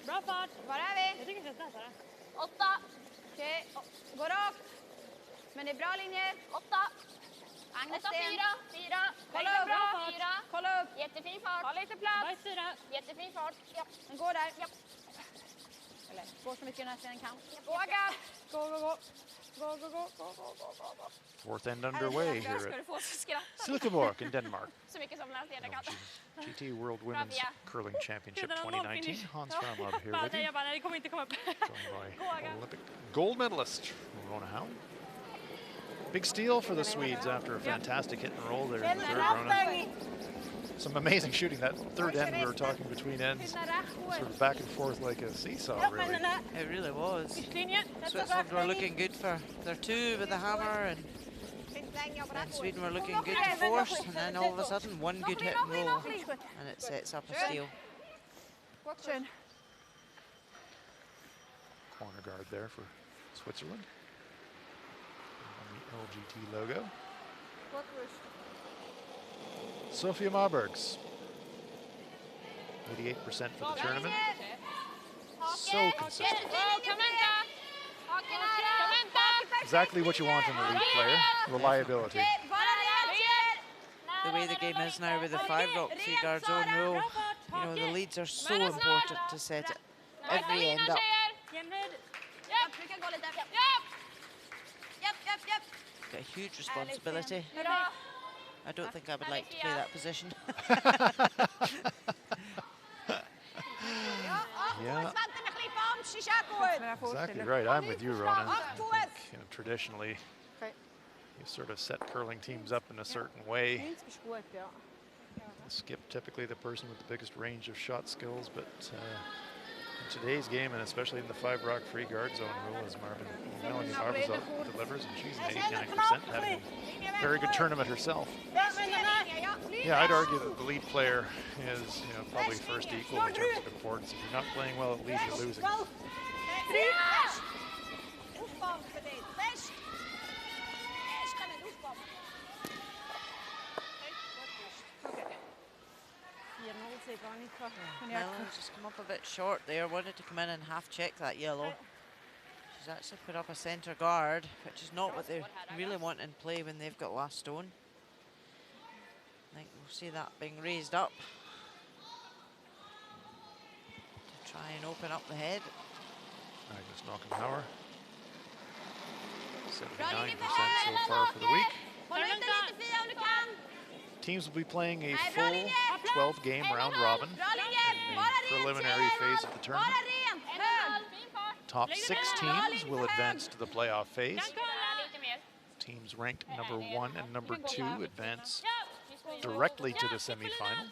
Bra fart.
Var är vi?
Jag tycker det känns lättare.
8. Okej, gå rakt. Men det är bra linjer. 8. Agnes
8, 4.
Kolla upp.
Bra fart.
4.
Kolla upp.
Jättefin fart.
Ta lite plats.
Bajs 4.
Jättefin fart. Ja.
Den går där.
Ja.
Eller går så mycket den kan.
Gå, Aga.
Gå.
Fourth end underway here
Ska du
at
få skratta
Silkeborg in Denmark.
så mycket som helst jag kan.
LGT World Women's Curling Championship 2019. Hans Ramlov here with you,
Jag bara, nej, det kommer inte komma upp.
joined by Olympic gold medalist Rona Howe. Big steal for the Swedes after a fantastic hit and roll there in the third, Rona. Some amazing shooting. That third end we were talking between ends, sort of back and forth like a seesaw, really.
It really was. Switzerland were looking good for their 2 with the hammer, and then Sweden were looking good to force, and then all of a sudden one good hit and roll, and it sets up a steal.
Corner guard there for Switzerland. On the LGT logo. Sofia Marbergs. 88% for the tournament. So consistent. Exactly what you want in a lead player. Reliability.
The way the game is now with the 5-rock 3-guard zone rule, you know, the leads are so important to set every end up. Got a huge responsibility. I don't think I would like to play that position.
Yeah, exactly right. I'm with you, Rona. I think, you know, traditionally, you sort of set curling teams up in a certain way. Skip typically the person with the biggest range of shot skills, but in today's game, and especially in the 5-rock free guard zone rule, as Melanie Barbazot delivers, and she's an 89%, having a very good tournament herself. Yeah, I'd argue that the lead player is, you know, probably first equal in terms of importance. If you're not playing well at lead, you're losing.
Melon's just come up a bit short there. Wanted to come in and half-check that yellow. She's actually put up a centre guard, which is not what they really want in play when they've got last stone. I think we'll see that being raised up to try and open up the head.
Agnes Knockenhauer. 79% so far for the week. Teams will be playing a full 12-game round robin in the preliminary phase of the tournament. Top 6 teams will advance to the playoff phase. Teams ranked number 1 and number 2 advance directly to the semifinal.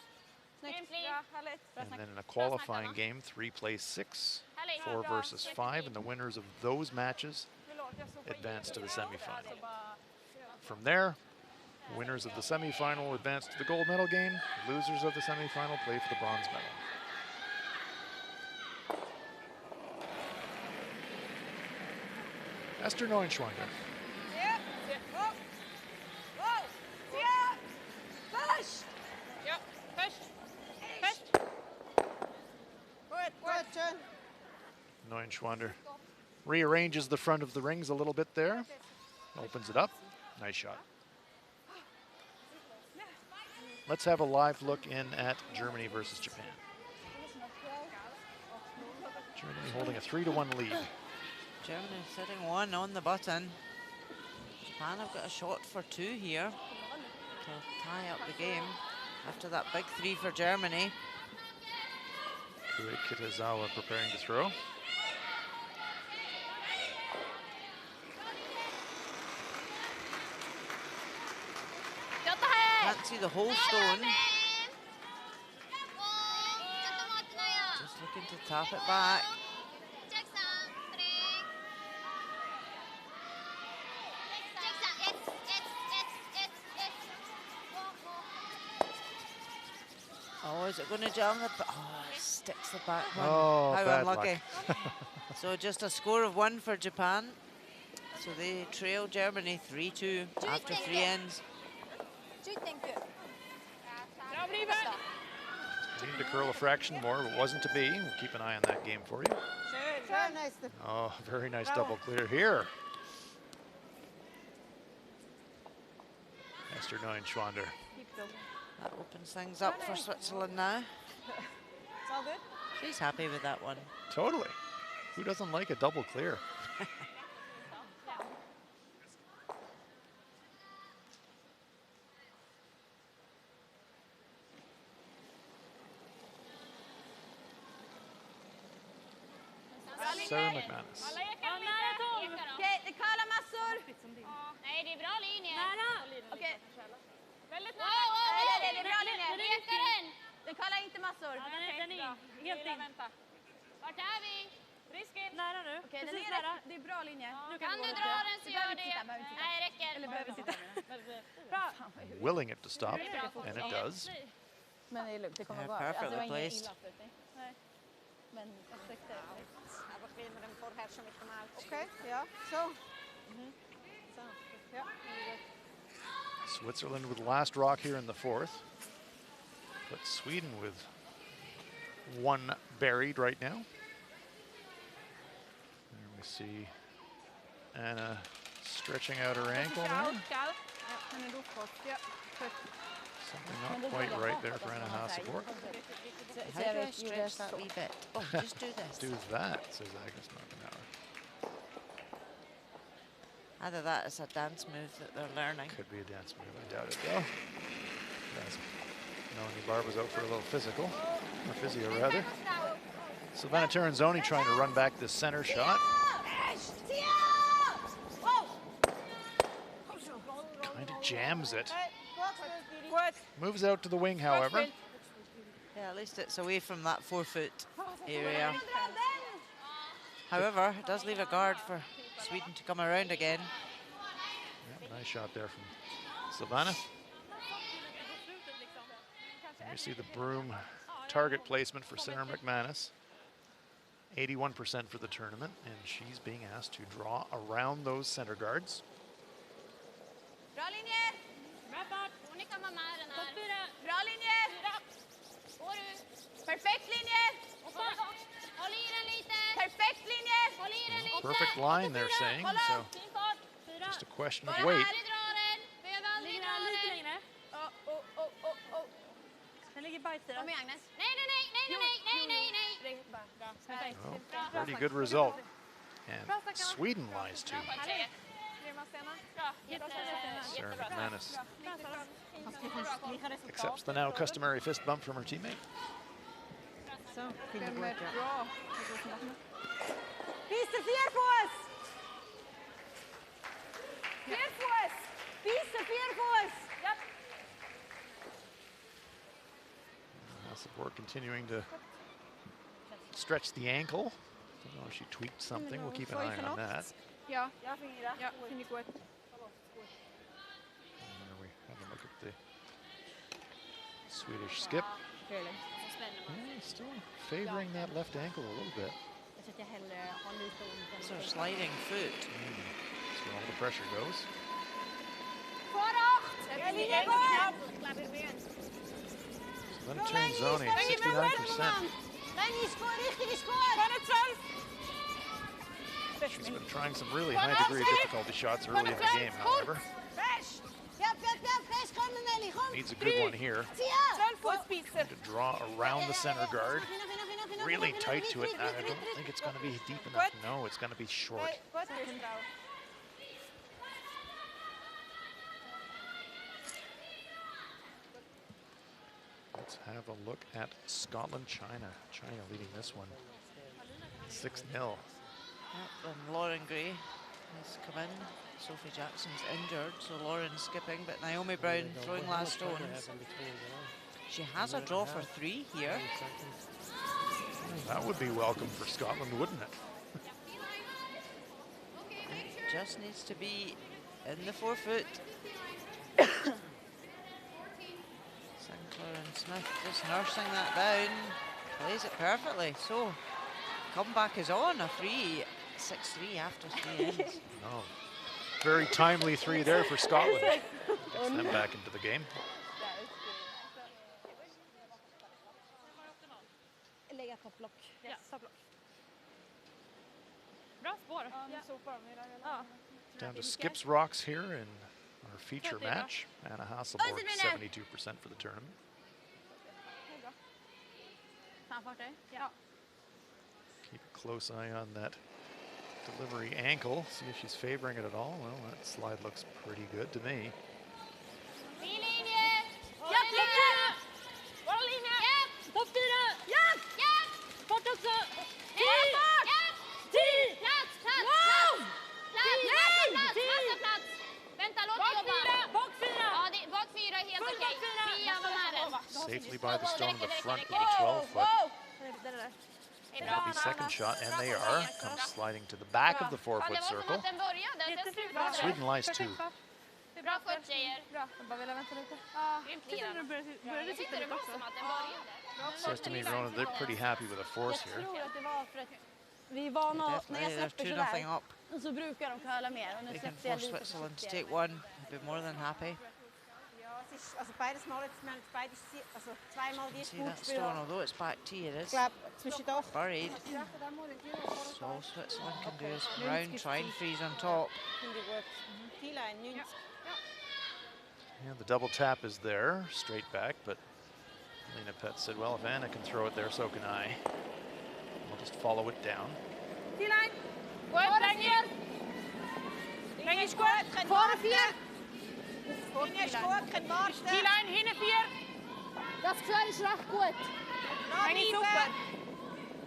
And then in a qualifying game, 3 plays 6, 4 versus 5, and the winners of those matches advance to the semifinal. From there, winners of the semifinal advance to the gold medal game. Losers of the semifinal play for the bronze medal. Esther Neuenschwander. Neuenschwander rearranges the front of the rings a little bit there. Opens it up. Nice shot. Let's have a live look in at Germany versus Japan. Germany holding a 3-1 lead.
Germany sitting 1 on the button. Japan have got a shot for 2 here to tie up the game after that big 3 for Germany.
Kue Kitazawa preparing to throw.
Can't see the whole stone. Just looking to tap it back. Oh, is it going to jam the... Oh, it sticks the back one.
Oh,
how
bad
unlucky.
luck.
So just a score of 1 for Japan. So they trail Germany 3-2 after 3 ends.
Needed to curl a fraction more, but wasn't to be. We'll keep an eye on that game for you.
Very nice.
Oh, very nice double clear here. Esther Neuenschwander.
That opens things up for Switzerland now.
It's all good.
She's happy with that one.
Totally. Who doesn't like a double clear? Sarah McManus.
Okej, det kallar massor.
Nej, det är bra linje.
Okej.
Väldigt
Nej, det är bra linje.
Reka den.
Den kallar inte massor.
Den är helt in.
Vart är vi?
Risken. Nära nu.
Okej, den är rätt. Det är bra linje.
Kan du dra den så gör det. Nej, räcker.
Eller behöver sitta.
Bra.
Willing it to stop, and it does.
Men det är lugnt, det kommer
Yeah,
gå. Alltså, det var
perfectly
ingen
placed.
illa avslutning. Nej. Men jag försökte.
Vad skillnaden den får här så mycket mal. Okej, ja. Så. Så. Ja.
Switzerland with the last rock here in the fourth. But Sweden with one buried right now. There we see Anna stretching out her ankle there.
Ja, den är rotfast. Ja.
Something not quite right there for Anna Hasselborg.
How do I stretch that wee bit? Oh, just do this.
Do that, says Agnes McNauer.
Either that is a dance move that they're learning.
Could be a dance move, I doubt it though. Melanie Barba's out for a little physical, or physio rather. Savannah Terranzoni trying to run back this center shot. Kind of jams it. Moves out to the wing, however.
Yeah, at least it's away from that 4-foot area. However, it does leave a guard for Sweden to come around again.
Yeah, nice shot there from Savannah. And you see the broom target placement for Sarah McManus. 81% for the tournament, and she's being asked to draw around those center guards.
Bra linje!
Hon kan vara med den här.
Bra linje!
Går du?
Perfekt linje!
Håll i den lite.
Perfekt linje!
Håll i den lite.
Perfect line, they're saying, so
Fin fart.
just a question of
Bara
weight.
aldrig dra den. Behöver aldrig dra
Lite
den.
längre. Den ligger bajt i
Kom
den.
igen Agnes.
Nej, nej, nej, nej, nej, nej, nej, nej.
Oh, pretty good result. And Sweden lies to Sarah McManus. Accepts the now customary fist bump from her teammate.
Bra. Pisse, fler på oss! Fler på oss! Pisse, fler på oss!
Hasselborg continuing to stretch the ankle. I don't know if she tweaked something. We'll keep an eye on that.
Ja, vind ik goed.
And there we have a look at the Swedish skip. Yeah, still favoring that left ankle a little bit.
It's her sliding foot.
That's where all the pressure goes. Then Terranzoni, 69%. She's been trying some really high degree of difficulty shots early in the game, however. Needs a good one here. Trying to draw around the center guard. Really tight to it. I don't think it's going to be deep enough. No, it's going to be short. Let's have a look at Scotland-China. China leading this one 6-0.
Yep, and Lauren Gray has come in. Sophie Jackson's injured, so Lauren's skipping, but Naomi Brown throwing last stones. She has a draw for 3 here.
That would be welcome for Scotland, wouldn't it?
Just needs to be in the 4-foot. Sinclair and Smith just nursing that down. Plays it perfectly. So, comeback is on. A 3-6-3 after 3 ends.
No. Very timely 3 there for Scotland. Gets them back into the game.
Block.
Ja.
Ta block.
Bra spår.
Ja, nu sopar de hela
Ja.
Down to skips rocks here in our feature match. Anna Hasselborg, 72% for the tournament.
Framfart dig.
Ja.
Keep a close eye on that delivery ankle. See if she's favoring it at all. Well, that slide looks pretty good to me.
Fin linje!
Ja, linje! Bara linje! Topp 4!
Japp! Japp!
Fart också!
Tid! Japp!
Tid!
Plats! Plats!
Wow!
Plats!
Nej!
Plats!
Tid!
Massa plats! Vänta, låt
Bak
jobba!
4! Bak 4!
Ja, bak 4 är helt
Full
okej.
bak 4!
Fia var med den.
Safely by the stone in the front with the 12 foot.
Det är bra.
That'll be second shot, and they are. Comes sliding to the back of the 4
Ja,
foot
det var som
circle.
att den började. Sen slutade
Sweden lies 2.
Bra skott tjejer.
Bra. Jag bara vill vänta lite.
Grymt
Tyckte du
lirarna.
började
Jag tyckte det var som att den började.
Says to me, Rona, they're pretty happy with the force
Jag
here.
tror att det var för att vi är vana när jag
Definitely, they're
släpper
2-0
sådär.
up.
Och så brukar de curla mer. Och nu
They can
släppte jag
force
lite
Switzerland to take
försiktigare.
one. Be more than happy.
Ja, es ist, also beides Mal jetzt, wir haben beide, also zweimal die
See
gut
that
gespielt.
stone, although it's back T, it
Ich
is
glaube, zwischendurch.
buried. So all Switzerland can do is round, try and freeze on top.
Finde ich gut. T-Line, 90.
And the double tap is there, straight back, but Lena Pett said, well, if Anna can throw it there, so can I. We'll just follow it down.
T-line! Gå upp längre! Längre skott! Kvar 4!
Linje Skorken, warten.
T-line, hinne 4!
Das Gefühl ist recht gut.
Noch
Längre
tiefer.
super!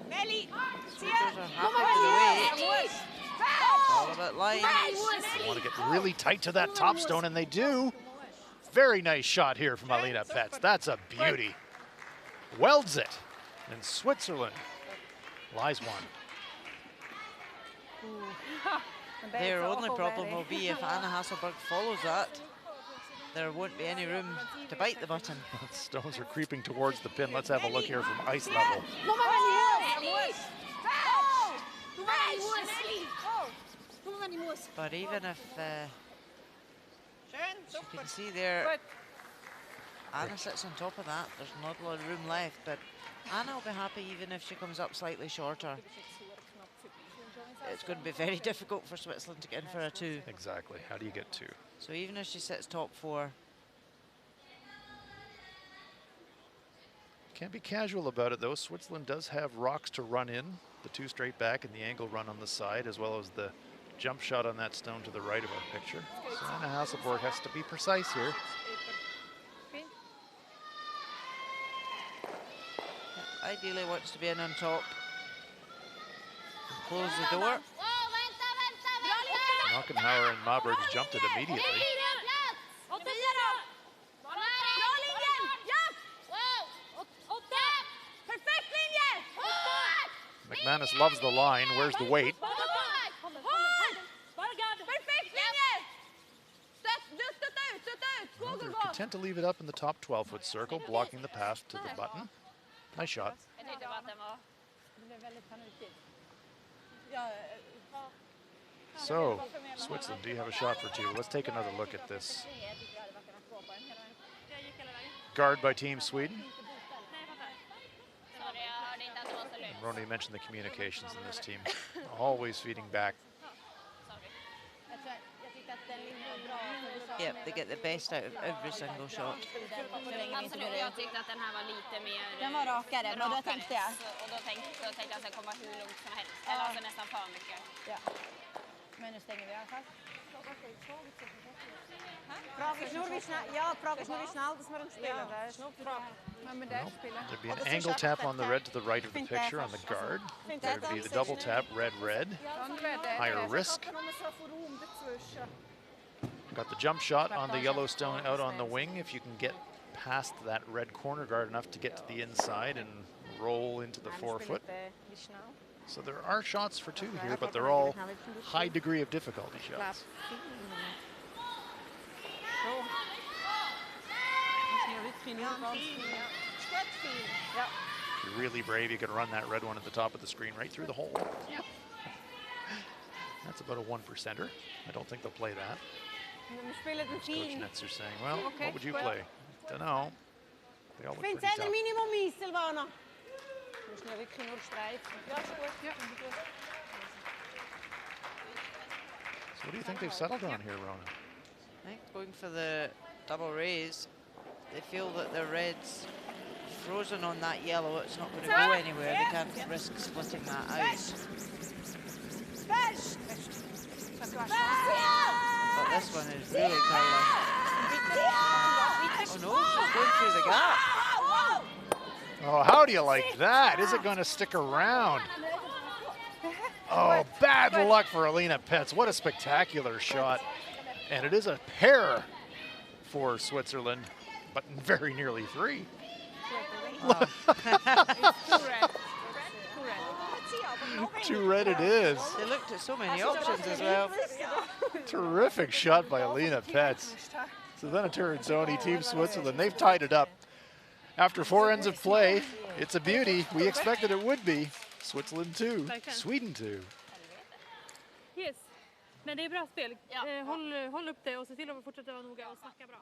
Melli,
Sweepers
zieh.
are happy with the weight.
Muss.
It's all about line.
They want to get really tight to that top stone, and they do. Very nice shot here from Alina Petz. That's a beauty. Welds it. And Switzerland lies 1.
Their only problem will be if Anna Hasselborg follows that, there won't be any room to bite the button.
Stones are creeping towards the pin. Let's have a look here from ice level.
But even if
Schön,
you
super.
can see there,
Good.
Anna sits on top of that. There's not a lot of room left, but Anna will be happy even if she comes up slightly shorter. It's going to be very difficult for Switzerland to get in for a 2.
Exactly. How do you get 2?
So even if she sits top 4,
Can't be casual about it, though. Switzerland does have rocks to run in, the 2 straight back and the angle run on the side, as well as the jump shot on that stone to the right of our picture. So Anna Hasselborg has to be precise here.
ideally wants to be in on top. Close the door.
Nockenhauer and Maberg jumped it immediately. McManus loves the line. Where's the weight? Well, they're content to leave it up in the top 12-foot circle, blocking the path to the button. Nice shot. So, Switzerland, do you have a shot for two? Let's take another look at this. Guard by Team Sweden. Ronny mentioned the communications in this team. Always feeding back.
Yep, they get the best out of every single shot.
Absolut, jag tyckte att den här var lite mer
Den var rakare, men då tänkte jag.
Och då tänkte jag att det ska komma hur långt som helst. Eller alltså nästan för mycket.
Ja. Men nu stänger vi i alla fall.
Vraag is nur wie schnell, ja, vraag is nur wie schnell dass wir ihn spielen. Das ist nur die Frage.
There'd be an angle tap on the red to the right of the picture on the guard. There'd be the double tap, red, red. Higher risk. Got the jump shot on the yellow stone out on the wing. If you can get past that red corner guard enough to get to the inside and roll into the 4-foot. So there are shots for two here, but they're all high degree of difficulty shots. If you're really brave, you can run that red one at the top of the screen right through the hole. That's about a 1%er. I don't think they'll play that. Coach Nets are saying, well, what would you play? Don't know. They all look pretty tough.
Schnell wirklich nur streifen. Ja, ist gut. Ja.
So what do you think they've settled on here, Rona?
I think going for the double raise, they feel that the red's frozen on that yellow, it's not going to go anywhere, they can't risk splitting that out. But this one is really curling. Oh no, she's going through the gap.
Oh, how do you like that? Is it going to stick around? Oh, bad luck for Alina Petz. What a spectacular shot. And it is a pair for Switzerland, but very nearly 3.
Oh.
2 red it is.
They looked at so many options as well.
Terrific shot by Alina Petz. So then it turns Zoni, Team Switzerland. They've tied it up. After 4 ends of play, it's a beauty. We expected it would be. Switzerland 2, Sweden 2.
Yes. Men det är bra spel. Håll upp det och se till att fortsätta vara noga och snacka bra.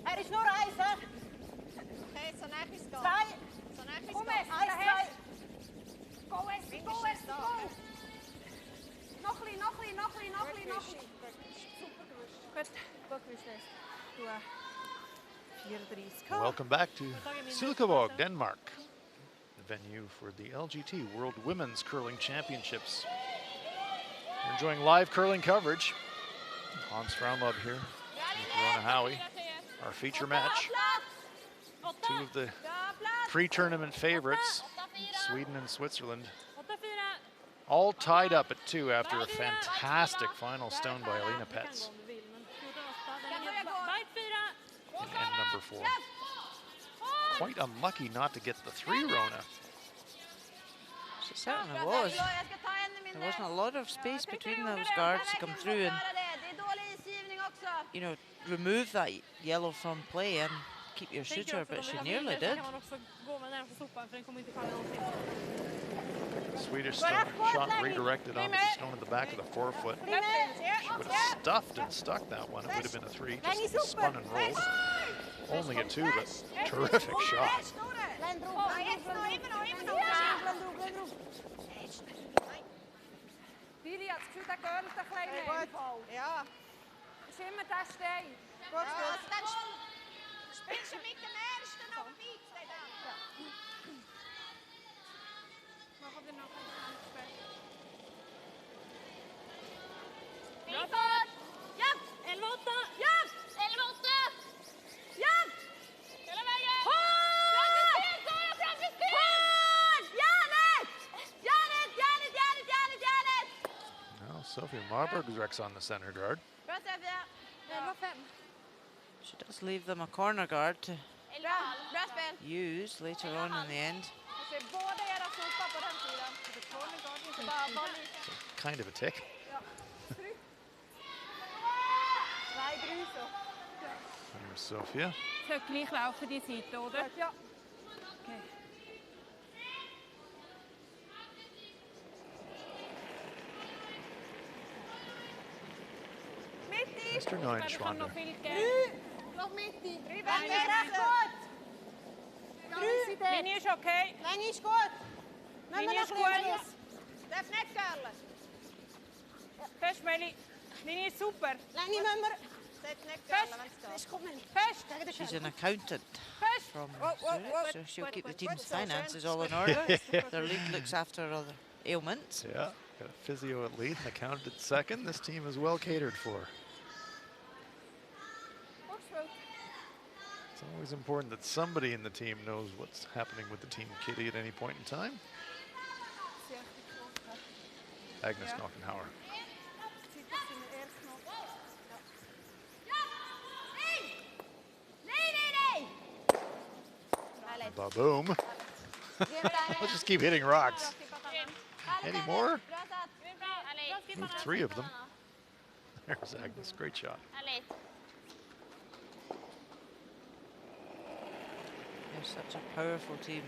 Er is nur 1, hè? Okay, so nach ist da. 2. So nach ist da. 1, 2. Go, Wesley, go, Wesley, go. Noch ein bisschen. Super gewusst. Gut gewusst.
Welcome back to Silkeborg, Denmark, the venue for the LGT World Women's Curling Championships. We're enjoying live curling coverage. Hans Fraunlub here with Rona Howie. Our feature match. 2 of the pre-tournament favorites, Sweden and Switzerland, all tied up at 2 after a fantastic final stone by Alina Petz in end number 4. Quite unlucky not to get the 3, Rona.
She certainly was. There wasn't a lot of space between those guards to come through and, you know, remove that yellow from play and keep your shooter, but she nearly did.
Swedish shot redirected onto the stone at the back of the forefoot. She would have stuffed and stuck that one. It would have been a 3, just spun and rolled. Only a 2, but terrific shot.
Ja.
Schimmer das Stein.
Ja, dann spielst du mit dem ersten noch weit.
Machen wir noch ein Spiel.
Ja! 11-8! Ja! 11-8! Ja! Hela vägen! Framför sten, Sara! Framför sten!
Janet!
Now Sophie Marburg's on the center guard.
She does leave them a corner guard to
Bra spel.
used later on in the end.
Så båda era sopar på den sidan. Inte bara lite.
Kind of a tick.
Nej, grus då.
There's Sophia.
Zou ik gleich laufen, die Seite, oder?
Ja.
Okay.
Mr. Neuenschwander.
Nog mitt i.
Linje is oké.
Länge skott.
Linje is goed.
Det är knäckgarle.
Fest, Melly. Linje is super.
Länge nummer. Det är knäckgarle. Fest, kom in. Fest.
She's an accountant from Zurich, so she'll keep the team's finances all in
Yeah.
order. Their league looks after other ailments.
Yeah, got a physio at lead, an accountant at second. This team is well catered for. It's always important that somebody in the team knows what's happening with the team kitty at any point in time. Agnes Knockenhauer. Ba-boom. Let's just keep hitting rocks. Any more? Move 3 of them. There's Agnes, great shot.
They're such a powerful team.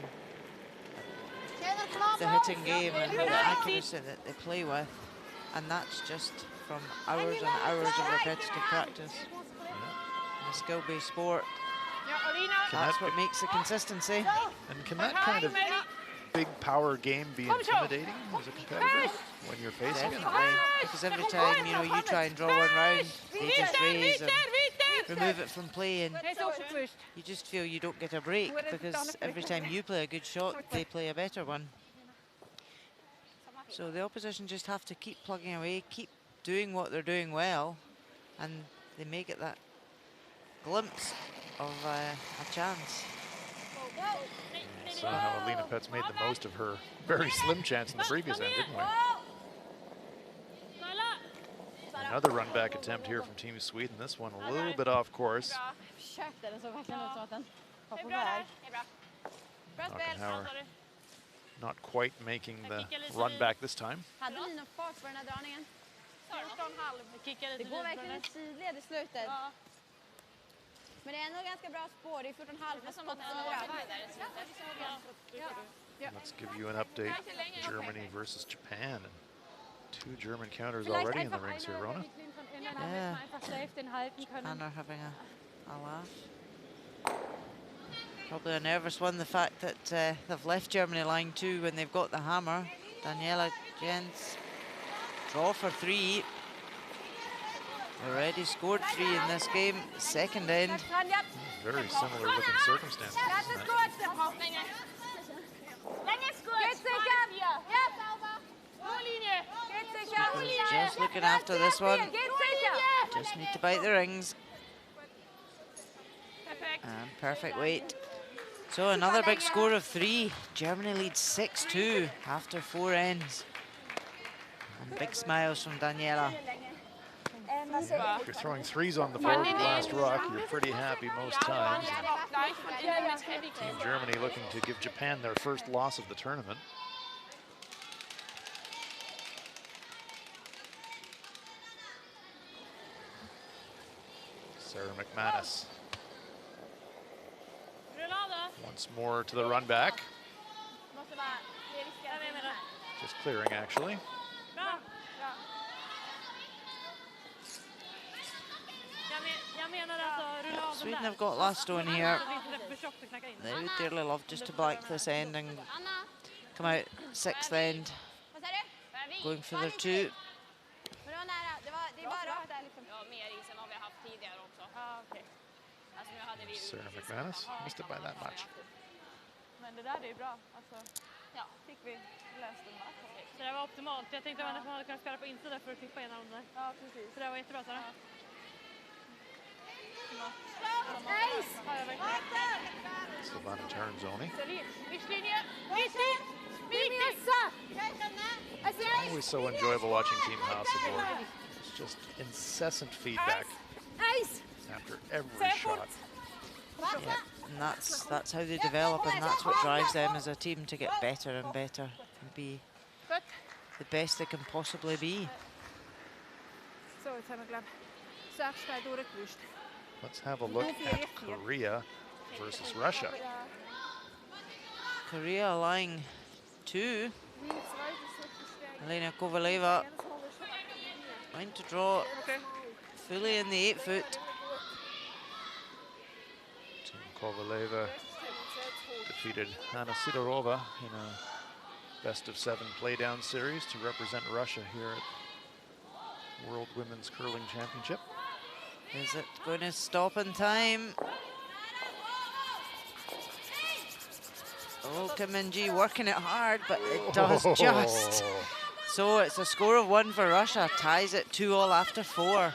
The hitting game and the accuracy that they play with, and that's just from hours and hours of repetitive practice. In a skill-based sport, that's what makes the consistency.
And can that kind of big power game be intimidating as a competitor when you're facing it?
Definitely, because every time you try and draw one round, they just raise and remove it from play, and you just feel you don't get a break because every time you play a good shot, they play a better one. So the opposition just have to keep plugging away, keep doing what they're doing well, and they may get that glimpse of a chance.
Saw how Alina Petz made the most of her very slim chance in the previous end, didn't we? Another run back attempt here from Team Sweden. This one a little bit off course. Knockenhauer not quite making the run back this time.
Hade ni någon fart på den här dragningen? 14,5. Det går verkligen en sidled i slutet. Men det är ändå ganska bra spår. Det är 14,5 med skott.
Let's give you an update. Germany versus Japan. And 2 German counters already in the rings here, Rona.
Yeah, Japan are having a laugh. Probably a nervous one, the fact that they've left Germany line 2 when they've got the hammer. Daniela Jens, draw for 3. Already scored 3 in this game, second end.
Very similar looking circumstances.
Just looking after this one. Just need to bite the rings. And perfect weight. So another big score of 3. Germany leads 6-2 after 4 ends. And big smiles from Daniela.
If you're throwing 3s on the board with last rock, you're pretty happy most times. Team Germany looking to give Japan their first loss of the tournament. Sarah McManus. Once more to the run back. Just clearing, actually.
Sweden have got last stone here. They would dearly love just to blank this end and come out 6th end, going for their 2.
Sarah McManus missed it by that much.
Så det var optimalt. Jag tänkte att man hade kunnat spela på insida för att klippa en av dem där. Ja, precis. Så det var jättebra, Sara.
Silvana Taranzoni. It's always so enjoyable watching Team House aboard. It's just incessant feedback after every shot.
Yeah, And that's how they develop, and that's what drives them as a team to get better and better and be the best they can possibly be.
Let's have a look at Korea versus Russia.
Korea lying 2. Elena Kovaleva trying to draw fully in the 8-foot.
Team Kovaleva defeated Anna Sidorova in a best-of-7 playdown series to represent Russia here at World Women's Curling Championship.
Is it going to stop in time? Oh, Kim Min-ji working it hard, but it does just. So it's a score of 1 for Russia, ties it 2-all after 4.
Well,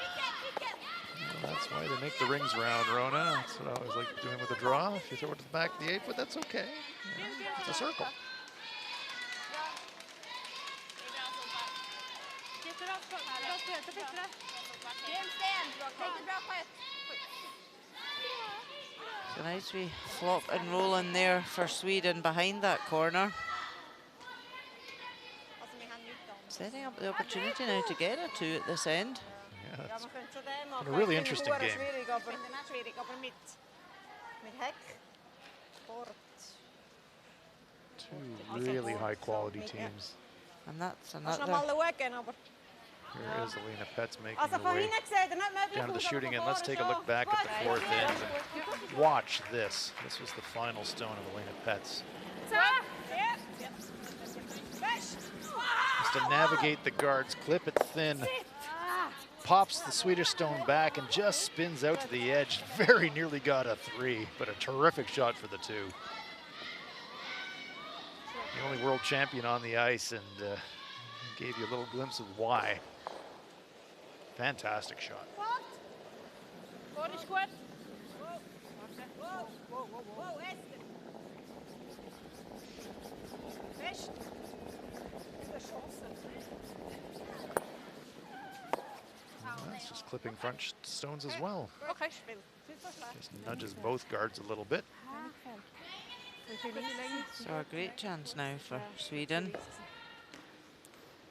that's why they make the rings round, Rona. That's what I always like doing with a draw. If you throw it to the back of the 8-foot, that's okay. Yeah, it's a circle.
So nice wee flop and roll in there for Sweden behind that corner. Setting up the opportunity now to get a 2 at this end.
Yeah, it's been a really interesting game. Two really high quality teams.
And that's another.
Here is Elena Petz making her way down to the shooting end. Let's take a look back at the 4th end and watch this. This was the final stone of Elena Petz. Just to navigate the guards, clip it thin, pops the Swedish stone back and just spins out to the edge. Very nearly got a 3, but a terrific shot for the 2. The only world champion on the ice, and gave you a little glimpse of why. Fantastic shot. That's just clipping front stones as well. Just nudges both guards a little bit.
So a great chance now for Sweden.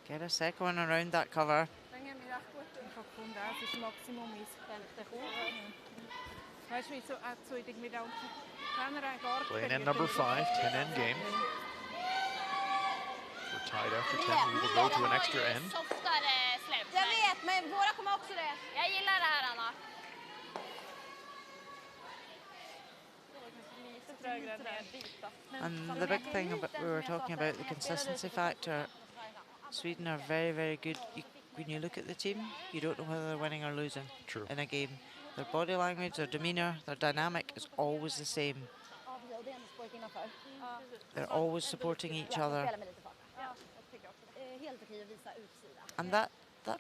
Get a second one around that cover.
Playing in number 5, 10-end game. We're tied after 10. We will go to an extra end.
And the big thing about we were talking about, the consistency factor. Sweden are very, very good. When you look at the team, you don't know whether they're winning or losing.
True.
In a game. Their body language, their demeanour, their dynamic is always the same. They're always supporting each other. And that's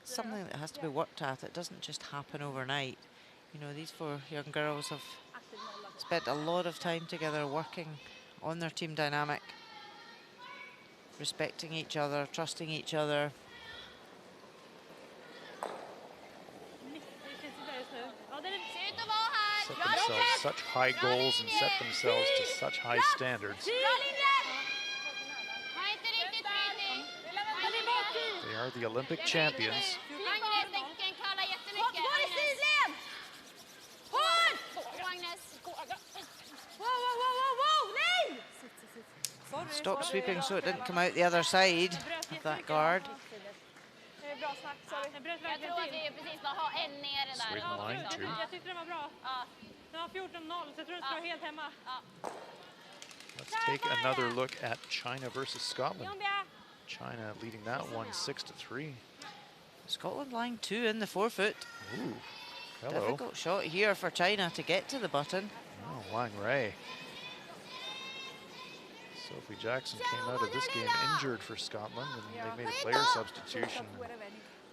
something that has to be worked at. It doesn't just happen overnight. You know, these 4 young girls have spent a lot of time together working on their team dynamic, respecting each other, trusting each other.
Set themselves such high goals and set themselves to such high standards. They are the Olympic champions.
Stop sweeping so it didn't come out the other side of that guard.
Sweden line 2. Let's take another look at China versus Scotland. China leading that one 6-3.
Scotland line 2 in the 4-foot.
Ooh, hello.
Difficult shot here for China to get to the button.
Oh, Wang Ray. Sophie Jackson came out of this game injured for Scotland, and they made a player substitution.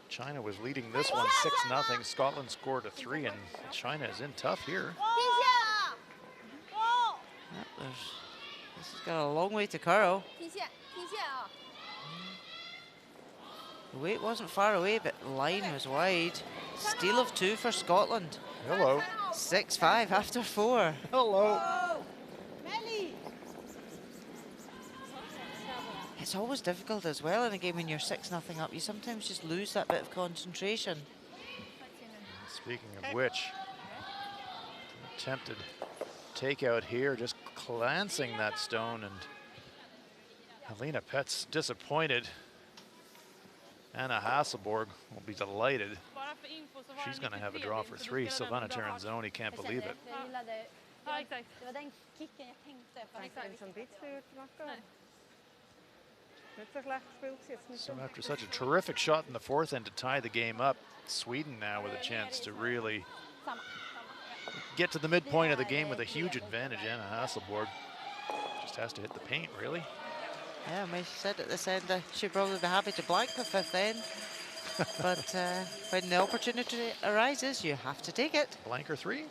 China was leading this one 6-0. Scotland scored a 3, and China is in tough here.
Yep, this has got a long way to curl. The weight wasn't far away, but the line was wide. Steal of 2 for Scotland.
Hello.
6-5 after 4.
Hello.
it's always difficult as well in a game when you're 6-0 up. You sometimes just lose that bit of concentration.
Speaking of which, attempted takeout here, just glancing that stone, and Alina Pet's disappointed. Anna Hasselborg will be delighted. She's going to have a draw for 3. Silvana Terenzoni can't believe it. So after such a terrific shot in the 4th end to tie the game up, Sweden now with a chance to really get to the midpoint of the game with a huge advantage. Anna Hasselborg just has to hit the paint, really.
Yeah, I said at this end she'd probably be happy to blank the 5th end. But when the opportunity arises, you have to take it.
Blank or 3?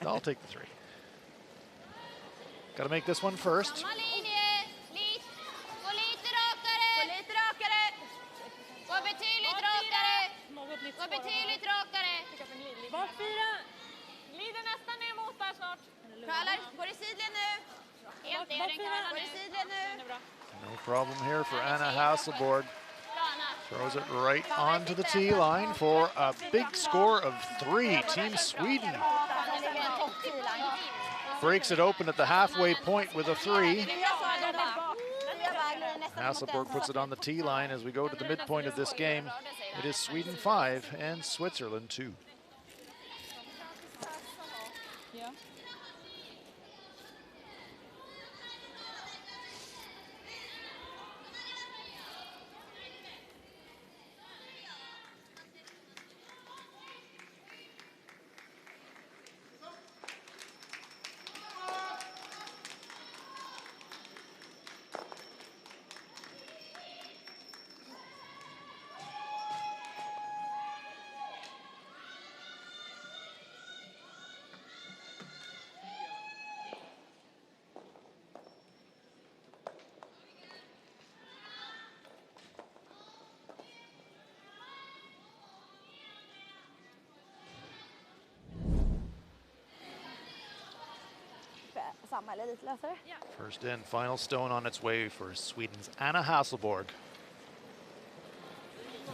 I'll take the 3. Got to make this one first. No problem here for Anna Hasselborg. Throws it right onto the tee line for a big score of 3. Team Sweden breaks it open at the halfway point with a 3. Hasselborg puts it on the tee line as we go to the midpoint of this game. It is Sweden 5 and Switzerland 2. First in, final stone on its way for Sweden's Anna Hasselborg.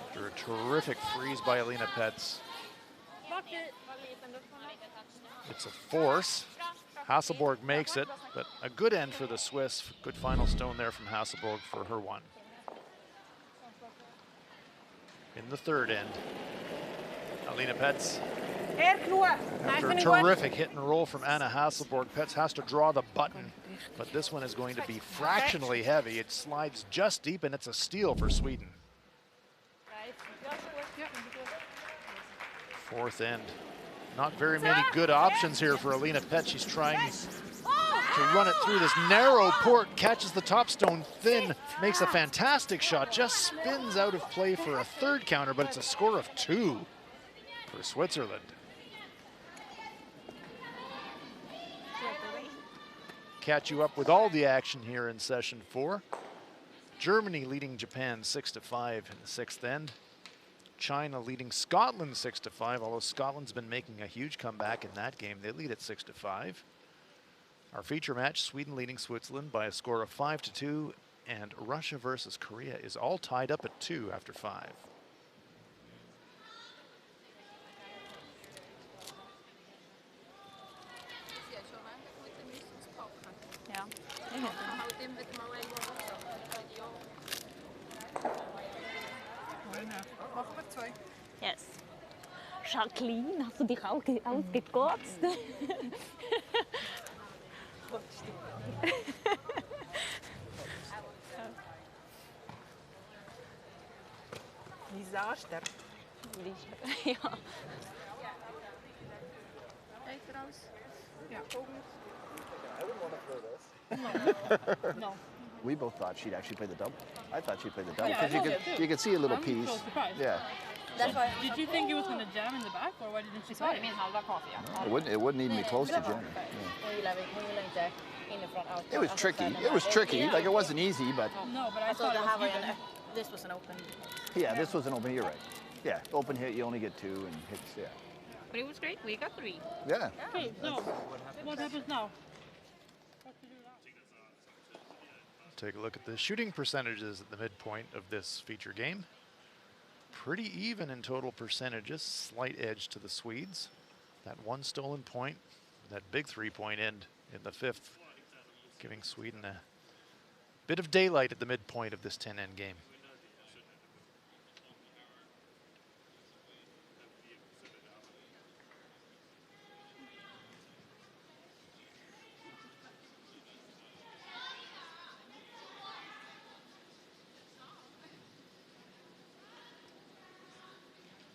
After a terrific freeze by Alina Pets. It's a force. Hasselborg makes it, but a good end for the Swiss. Good final stone there from Hasselborg for her 1. In the 3rd end, Alina Pets. After a terrific hit and roll from Anna Hasselborg, Pets has to draw the button, but this one is going to be fractionally heavy. It slides just deep, and it's a steal for Sweden. 4th end. Not very many good options here for Alina Pets. She's trying to run it through this narrow port, catches the top stone thin, makes a fantastic shot, just spins out of play for a 3rd counter, but it's a score of 2 for Switzerland. Catch you up with all the action here in session 4. Germany leading Japan 6-5 in the 6th end. China leading Scotland 6-5, although Scotland's been making a huge comeback in that game. They lead at 6-5. Our feature match, Sweden leading Switzerland by a score of 5-2, and Russia versus Korea is all tied up at 2 after 5.
Yes. Jacqueline, hast du dich auch ausgekotzt?
Disaster.
Ja.
Yeah.
I wouldn't want to throw this.
No.
We both thought she'd actually play the double. I thought she'd play the double
Yeah, I
because
thought so too.
you could see a little
I'm
piece.
so surprised.
Yeah,
That's why.
Did you think it was going to jam in the back, or why didn't she
Så var
play
det
it?
min halva kvar för jag.
it wouldn't even be close to Jenny.
Hon gillar inte inifrån out.
It was tricky. It was tricky. Like it wasn't easy, but
No, but I
So
thought
the
it
här
was
var
even.
this was an open.
yeah, this was an open. You're right. Yeah, open hit you only get 2 and hits. Yeah,
But it was great. We got 3.
yeah.
Okay, so what happens now? What to do now?
Take a look at the shooting percentages at the midpoint of this feature game. Pretty even in total percentages, slight edge to the Swedes. That one stolen point, that big three-point end in the fifth, giving Sweden a bit of daylight at the midpoint of this 10-end game.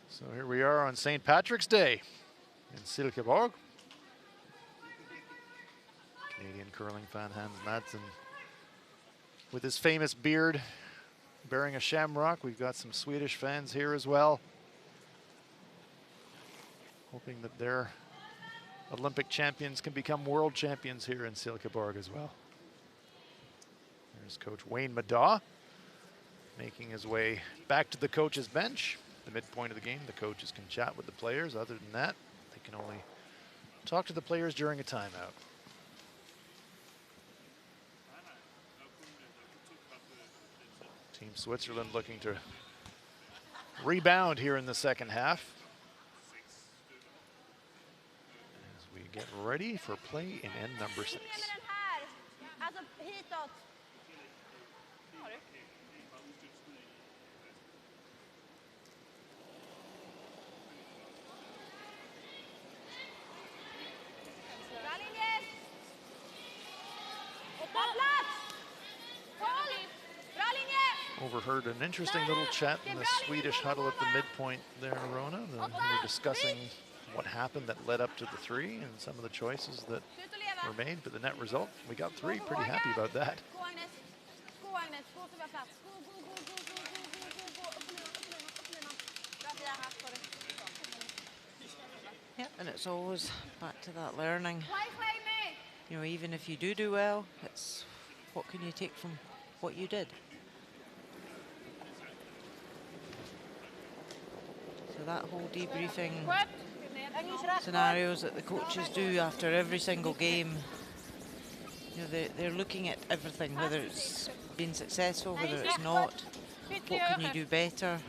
So here we are on St. Patrick's Day in Silkeborg. Canadian curling fan Hans Madsen with his famous beard bearing a shamrock. We've got some Swedish fans here as well, hoping that their Olympic champions can become world champions here in Silkeborg as well. There's Coach Wayne Madaw making his way back to the coach's bench. The midpoint of the game, the coaches can chat with the players. Other than that, they can only talk to the players during a timeout. Team Switzerland looking to rebound here in the second half as we get ready for play in end number 6. Overheard an interesting little chat in the Swedish huddle at the midpoint there, Rona. They were discussing what happened that led up to the three and some of the choices that were made, but the net result, we got three. Pretty happy about that.
Yeah, and it's always back to that learning. You know, even if you do well, it's what can you take from what you did. So that whole debriefing scenarios that the coaches do after every single game, you know, they're looking at everything, whether it's been successful, whether it's not, what can you do better,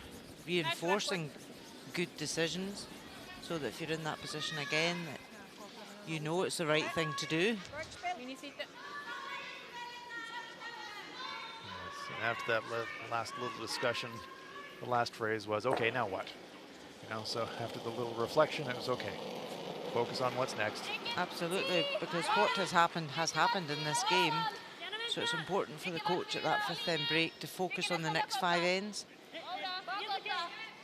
reinforcing good decisions so that if you're in that position again, that you know it's the right thing to do.
Yes, and after that last little discussion, the last phrase was, okay, now what? You know, so after the little reflection, it was okay. Focus on what's next.
Absolutely, because what has happened in this game. So it's important for the coach at that fifth end break to focus on the next 5 ends.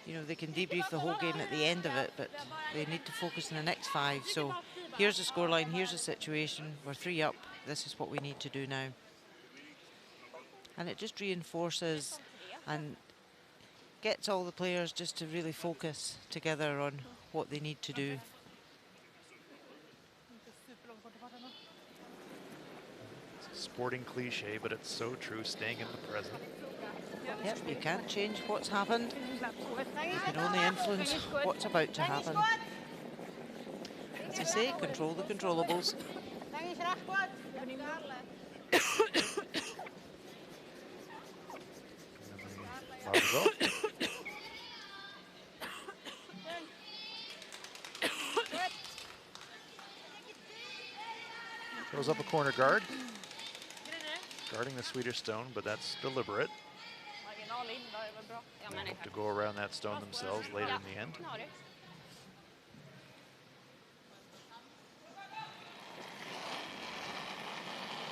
You know, they can debrief the whole game at the end of it, but they need to focus on the next 5. So here's the scoreline, here's the situation, we're 3 up, this is what we need to do now. And it just reinforces and gets all the players just to really focus together on what they need to do.
It's a sporting cliche, but it's so true, staying in the present.
Yep, you can't change what's happened. You can only influence what's about to happen. As I say, control the controllables.
Throws up a corner guard, guarding the Swedish stone, but that's deliberate. They hope to go around that stone themselves later in the end.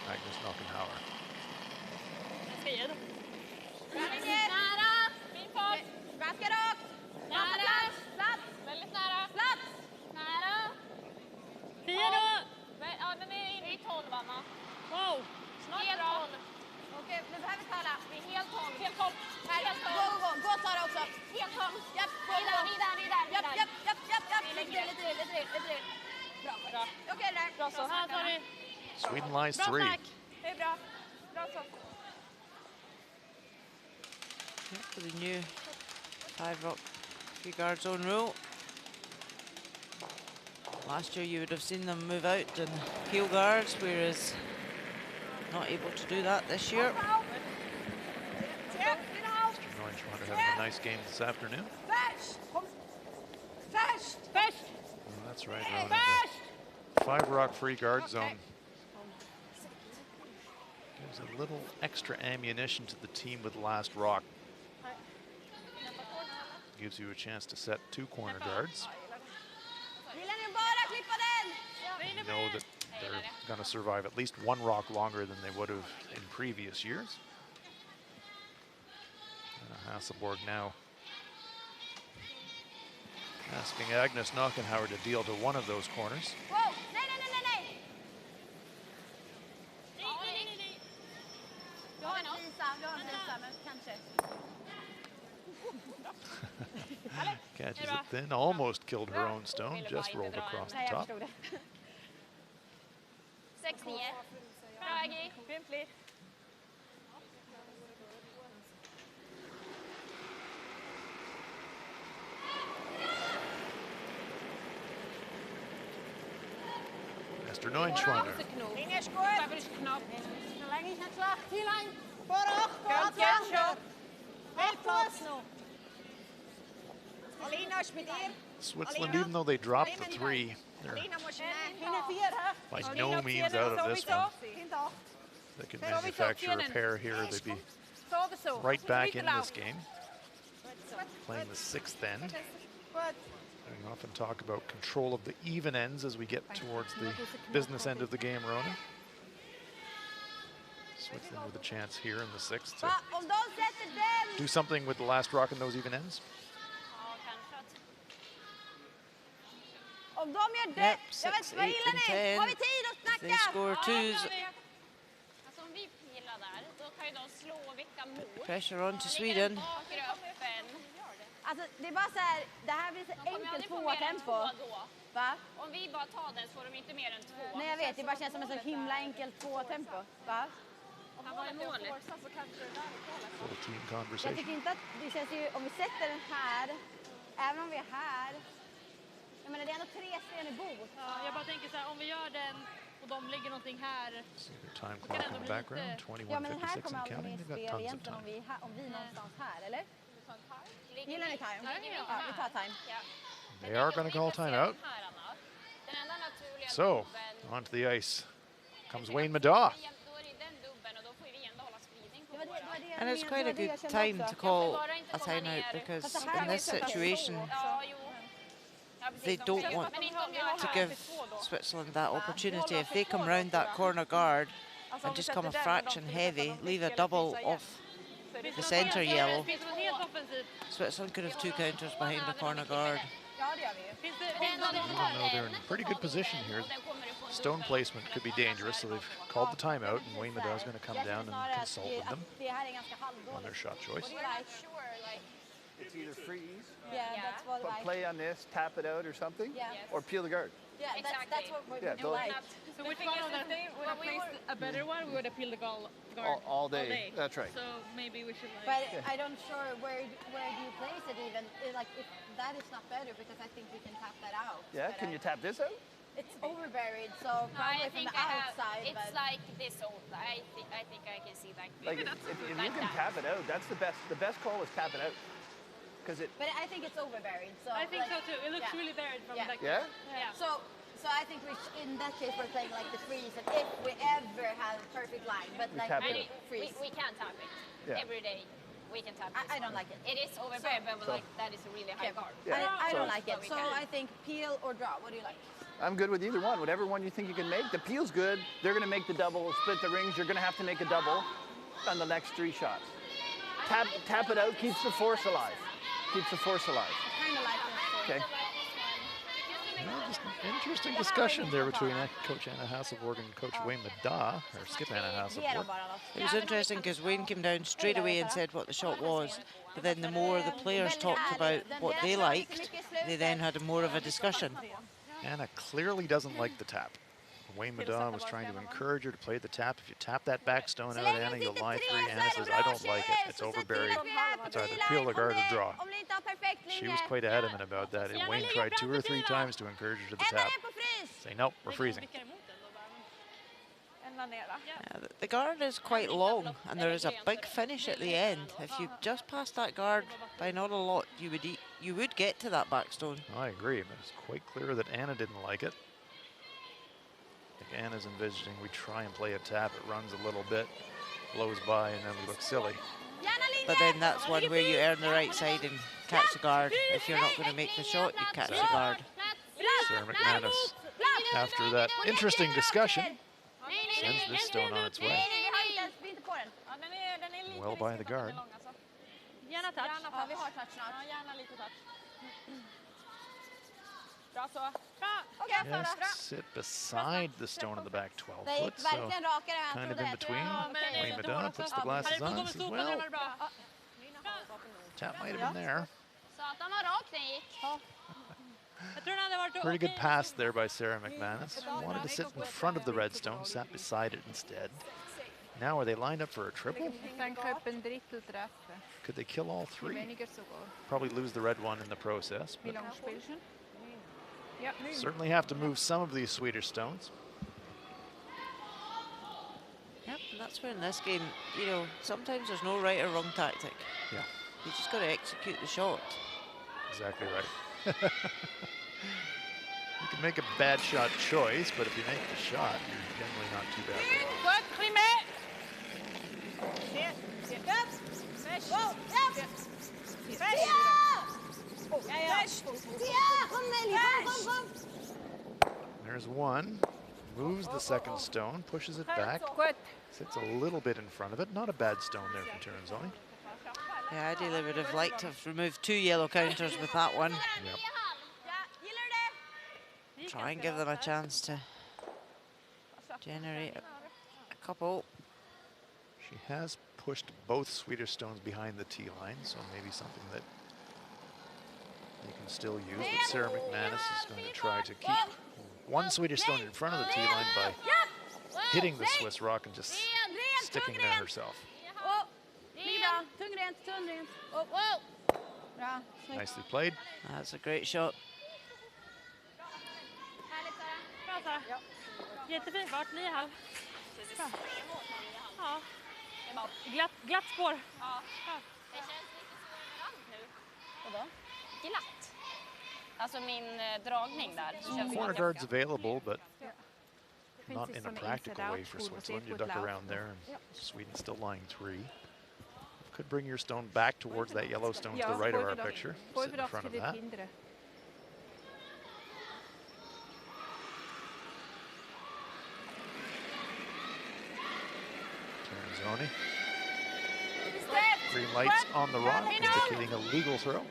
Magnus Nockenhauer.
Wow!
Helt 12. Okej, nu behöver vi tala. Vi är helt 12. Helt 12. Här, gå Sara också. Helt 12. Japp, gå. Det är där. Japp. Lite. Bra. Okej, där.
Bra så. Här tar vi.
Sweden lies 3.
Bra snack. Det är bra. Bra så.
Yep, for the new 5-rock 3-guard zone rule. Last year you would have seen them move out and heel guards, whereas Not able to do that this year.
Mr. Neuenschwander having a nice game this afternoon. That's right, Rona. The 5-rock free guard zone gives a little extra ammunition to the team with last rock. Gives you a chance to set 2 corner guards. You know that they're going to survive at least 1 rock longer than they would have in previous years. Hasselborg now asking Agnes Knockenhauer to deal to one of those corners. Catches it thin, almost killed her own stone, just rolled across the top.
6-9. Bra, Aggie.
Mr. Neuenschwander. Switzerland, even though they dropped the 3, they're by no means out of this one. They could manufacture a pair here, they'd be right back in this game. Playing the 6th end. We often talk about control of the even ends as we get towards the business end of the game, Rona. Switzerland with a chance here in the 6th to do something with the last rock in those even ends.
Yep, 6, 8, and 10. They score 2s. Pressure on to Sweden.
Alltså, det är bara så här, det här blir så enkelt 2-tempo. Va? Om vi bara tar den så får de inte mer än 2. Nej, jag vet, det bara känns som en så himla enkelt 2-tempo. Va?
Full team conversation.
Jag tycker inte att det känns ju, om vi sätter den här, även om vi är här, jag menar det är ändå 3 sten i bot.
Ja, jag bara tänker så här, om vi gör den och de lägger någonting här.
Time clock in the background, 21:56
ja, men den här kommer
and
aldrig
counting.
med
They've
spel
got tons of
egentligen
time.
om vi någonstans här, eller? Gillar ni time? Ja, vi tar time.
They are going to call timeout. So, onto the ice comes Wayne Maddaw.
And it's quite a good time to call a timeout because in this situation, they don't want to give Switzerland that opportunity. If they come round that corner guard and just come a fraction heavy, leave a double off the centre yellow, Switzerland could have 2 counters behind the corner guard.
Even though they're in pretty good position here, stone placement could be dangerous, so they've called the timeout, and Wayne Maddaw is going to come down and consult with them on their shot choice.
It's either freeze,
That's what
but play on this, tap it out or something, or peel the guard.
Yeah, that's what we
Yeah,
like.
So which one of them would have placed a better one? We would have peeled the guard
All day. That's right.
So maybe we should
But I don't sure where do you place it even. Like if that is not better because I think we can tap that out.
Yeah, can you tap this out?
It's over buried, so probably from the outside.
It's like this old. I think I can see like.
Like if you can tap it out, that's the best. The best call is tap it out, because it.
But I think it's over buried. So
I think
like,
so too. It looks really buried from like.
Yeah.
So I think in that case we're playing like the freeze, and if we ever have a perfect line, but like freeze.
We can't tap it every day. We can tap it.
I don't like it.
It is over buried, but like that is a really high guard.
I don't like it. So I think peel or draw. What do you like?
I'm good with either one. Whatever one you think you can make. The peel's good. They're going to make the double, split the rings. You're going to have to make a double on the next 3 shots. Tap it out. Keeps the force alive. Keeps the force alive.
I kind of like it.
Okay.
Just an interesting discussion there between Coach Anna Hasselborg and Coach Wayne Maddaw, or Skip Anna Hasselborg.
It was interesting because Wayne came down straight away and said what the shot was, but then the more the players talked about what they liked, they then had more of a discussion.
Anna clearly doesn't like the tap. Wayne Maddaw was trying to encourage her to play the tap. If you tap that back stone out, Anna, you'll lie 3. Anna says, I don't like it. It's overburied. It's either peel the guard or draw. She was quite adamant about that. And Wayne tried 2 or 3 times to encourage her to the tap. Say, nope, we're freezing.
The guard is quite long, and there is a big finish at the end. If you just passed that guard by not a lot, you would get to that backstone.
I agree, but it's quite clear that Anna didn't like it. I think Anna's envisioning we try and play a tap. It runs a little bit, blows by, and then we look silly.
But then that's one where you earn the right side and catch the guard. If you're not going to make the shot, you catch the guard.
Sarah McManus, after that interesting discussion, sends this stone on its way. Well by the guard.
Gärna touch.
Ja, vi har touch snart.
Ja, gärna lite touch.
Just sit beside the stone in the back 12 foot, so kind of in between. Wayne Madonna puts the glasses on and says, well, tap might have been there. Pretty good pass there by Sarah McManus. Wanted to sit in front of the red stone, sat beside it instead. Now are they lined up for a triple? Could they kill all three? Probably lose the red one in the process. But certainly have to move some of these Swedish stones.
Yep, and that's where in this game, you know, sometimes there's no right or wrong tactic.
Yeah.
You just got to execute the shot.
Exactly right. You can make a bad shot choice, but if you make the shot, you're generally not too bad. There's one. Moves the second stone, pushes it back. Sits a little bit in front of it. Not a bad stone there from Tiranzoni.
Yeah, ideally would have liked to have removed 2 yellow counters with that one.
Yep.
Try and give them a chance to generate a couple.
She has pushed both Swedish stones behind the tee line, so maybe something that they can still use. But Sarah McManus is going to try to keep one Swedish stone in front of the tee line by hitting the Swiss rock and just sticking there herself. Nicely played.
That's a great shot.
Jättefin fart, 9,5. Ja. Glatt spår.
Ja. Det känns lite som nu. Vadå? Glatt. Alltså min dragning där.
Corner guards available, but not in a practical way for Switzerland. You duck around there, and Sweden's still lying 3. Could bring your stone back towards that yellow stone to the right of our picture. Sit in front of that. Tiranzoni. Green lights on the rock, indicating a legal throw.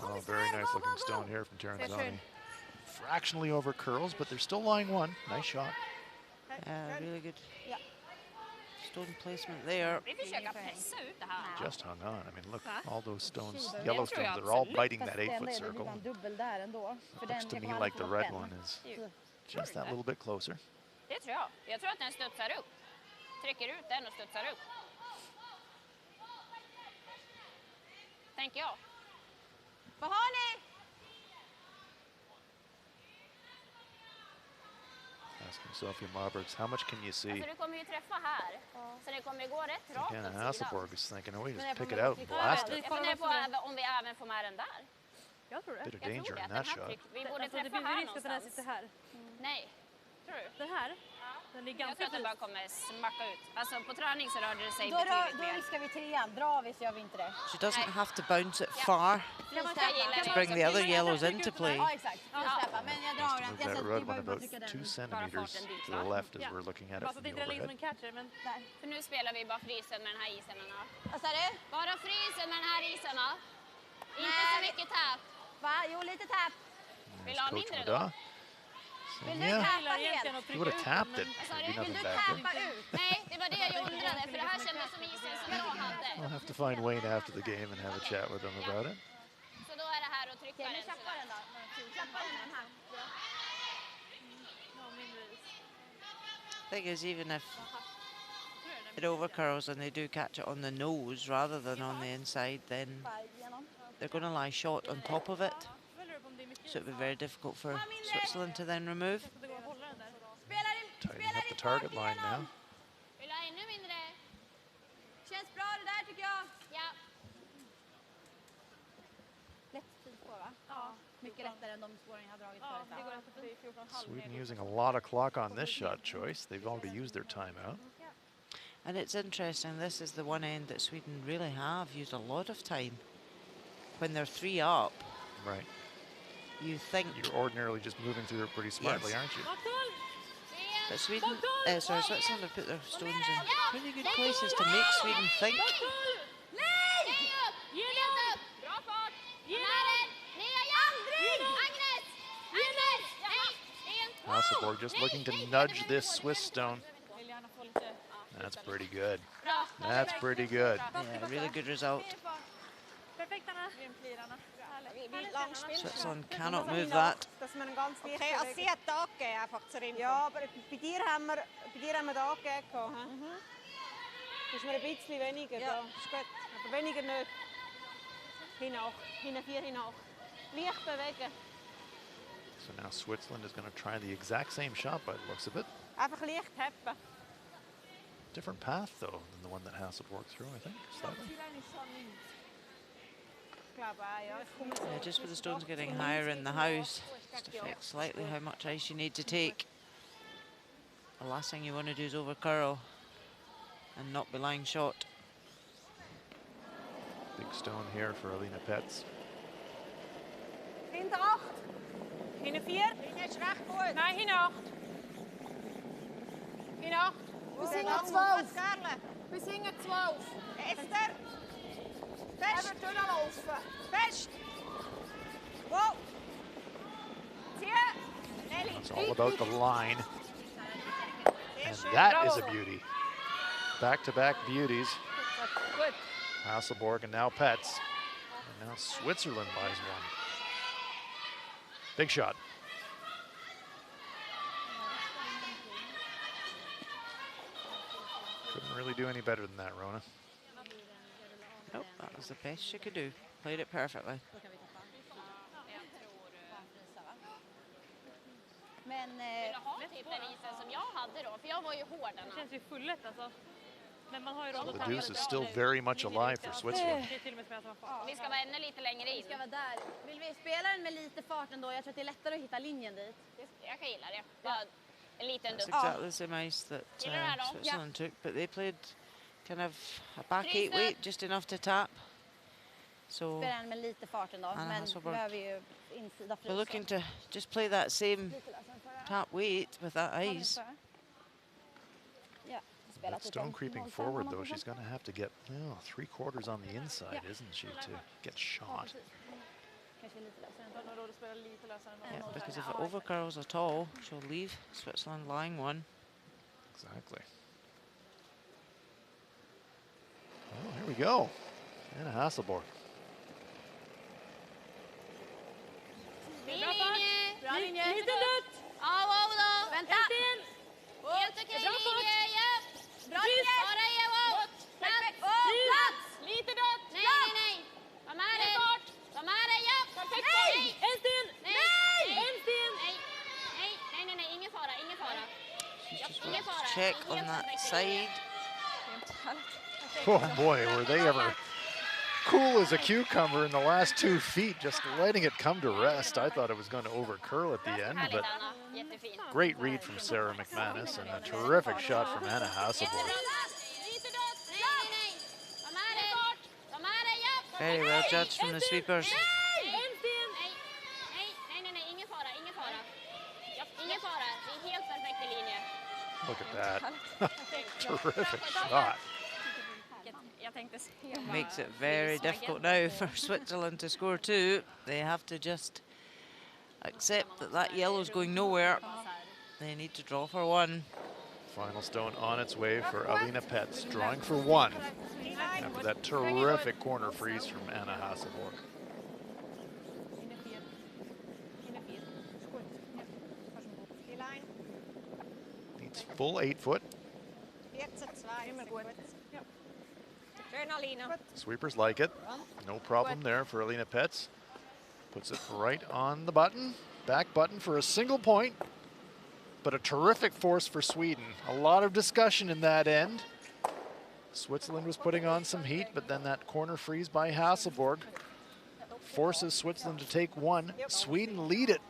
Oh, very nice looking stone here from Tiranzoni. Fractionally over curls, but they're still lying 1. Nice shot.
Really good stone placement there.
Just hung on. I mean, look, all those stones, yellow stones, they're all biting that 8-foot circle. It looks to me like the red one is just that little bit closer.
Det tror jag. Jag tror att den studsar upp. Trycker ut den och studsar upp. Tänker jag.
Vad har ni?
Asking Sophia Marbergs, how much can you see?
Alltså du kommer ju träffa här. Så det kommer gå rätt rakt.
Hannah Hasselborg is thinking, oh, we just pick it out and blast it.
Jag funderar på om vi även får med den där.
Jag tror det.
Bit of danger in that shot.
Vi borde
Alltså, det
träffa
finns
här
risk att den här
någonstans.
sitter här.
Nej. Tror du?
Den här? Den är
Jag
ganska
tror att den
fin.
bara kommer smacka ut. Alltså på träning så rörde det sig
Då
betydligt mer.
riskar vi 3an. Drar vi så gör vi inte det.
She doesn't have to bounce it far to bring the other yellows into play.
Ja, exakt. Frisläppa. Men jag drar den.
Move that red one about 2 centimeters to the left as we're looking at it
Bara så
from
att
the
inte den ligger som en
overhead.
catcher, men...
För nu spelar vi bara frisen med den här isen. Anna.
Vad sa du?
Bara frisen med den här isen. Anna. Inte så mycket tap.
Va? Jo, lite tapp.
Vill du ha
Coach
mindre då?
Mada.
Vill du
Yeah,
tappa helt?
he would have tapped it. There'd be nothing back there.
Tappa ut.
Nej, det var det jag undrade. För det här kändes som isen som jag hade.
I'll have to find Wayne after the game and have a chat with him about it.
Så då är det här att trycka
Okej,
den
nu klappar
sådär.
den då. Klappa den här.
Thing is, even if it overcurls and they do catch it on the nose rather than on the inside, then they're going to lie short on top of it. So it would be very difficult for Switzerland to then remove.
Tightening up the target line now.
Känns bra det där tycker jag. Ja. Lätt spår va? Ja. Mycket lättare än de spåren jag har dragit förut.
Sweden using a lot of clock on this shot choice. They've already used their timeout.
And it's interesting, this is the one end that Sweden really have used a lot of time. When they're 3 up,
right?
You think
you're ordinarily just moving through it pretty smartly, aren't you?
But Sweden, sorry, Switzerland have put their stones in pretty good places to make Sweden think.
Hasselborg just looking to nudge this Swiss stone. That's pretty good. That's pretty good.
Yeah, really good result. Switzerland cannot move that.
Okay, jag ser att taket är faktiskt. Ja, bei dir haben wir Tage gehabt. Das ist mir ein bisschen weniger da. Ist gut, aber weniger nicht. Hinach, hinten 4 hinach. Leicht bewegen.
So now Switzerland is going to try the exact same shot by the looks of it.
Einfach leicht heppen.
Different path though than the one that Hasselborg threw, I think, slightly.
Yeah, just with the stones getting higher in the house, just affects slightly how much ice you need to take. The last thing you want to do is overcurl and not be lying short.
Big stone here for Alina Petz.
Hinten 8. Hinten 4. Hinten ist recht gut. Nein, hinten 8. Hinten 8. Bis hinten 12. Bis hinten 12. Esther. Fest. Durchlaufen. Fest. Wow.
It's all about the line. And that is a beauty. Back-to-back beauties. Hasselborg and now Petz. And now Switzerland buys one. Big shot. Couldn't really do any better than that, Rona.
Nope, that was the best she could do. Played it perfectly.
Men
vill du ha typ den isen som jag hade då? För jag var ju hårdarna. Det känns ju fullätt alltså. Men man har ju
so the deuce is still very much alive for Switzerland.
Vi ska vara ännu lite längre in.
Vi ska vara där. Vill vi spela den med lite fart ändå? Jag tror att det är lättare att hitta linjen dit.
Jag kan gilla det. Bara en liten
dutt. That's exactly the same ice that Switzerland took, but they played kind of a back 8 weight, just enough to tap. So
spela den med lite fart ändå, men behöver ju insida frysa.
We're looking to just play that same tap weight with that ice.
That stone creeping forward, though, she's going to have to get 3/4 on the inside, isn't she, to get shot?
Yeah, because if it overcurls at all, she'll leave Switzerland lying one.
Exactly. Well, here we go. Anna Hasselborg.
Bra linje. Lite lutt. Av då. Vänta. Helt okej linje, ja. Bra linje. Bara ge wow. Plats. Lite dutt. Nej. Var med dig. Var med dig, ja. Perfekt. Nej. En sten. Nej. En sten. Nej. Ingen fara. Ingen fara.
Check on that side.
Oh boy, were they ever cool as a cucumber in the last 2 feet, just letting it come to rest. I thought it was going to overcurl at the end, but great read from Sarah McManus and a terrific shot from Anna Hasselborg.
Very well judged from the sweepers.
Look at that. Terrific shot.
Makes it very difficult now for Switzerland to score 2. They have to just accept that that yellow's going nowhere. They need to draw for 1.
Final stone on its way for Alina Petz, drawing for 1 after that terrific corner freeze from Anna Hasselborg. Needs full 8 foot.
14-2. Immer gut. Schön, Alina.
Sweepers like it. No problem there for Alina Petz. Puts it right on the button. Back button for a single point. But a terrific force for Sweden. A lot of discussion in that end. Switzerland was putting on some heat, but then that corner freeze by Hasselborg forces Switzerland to take one. Sweden lead it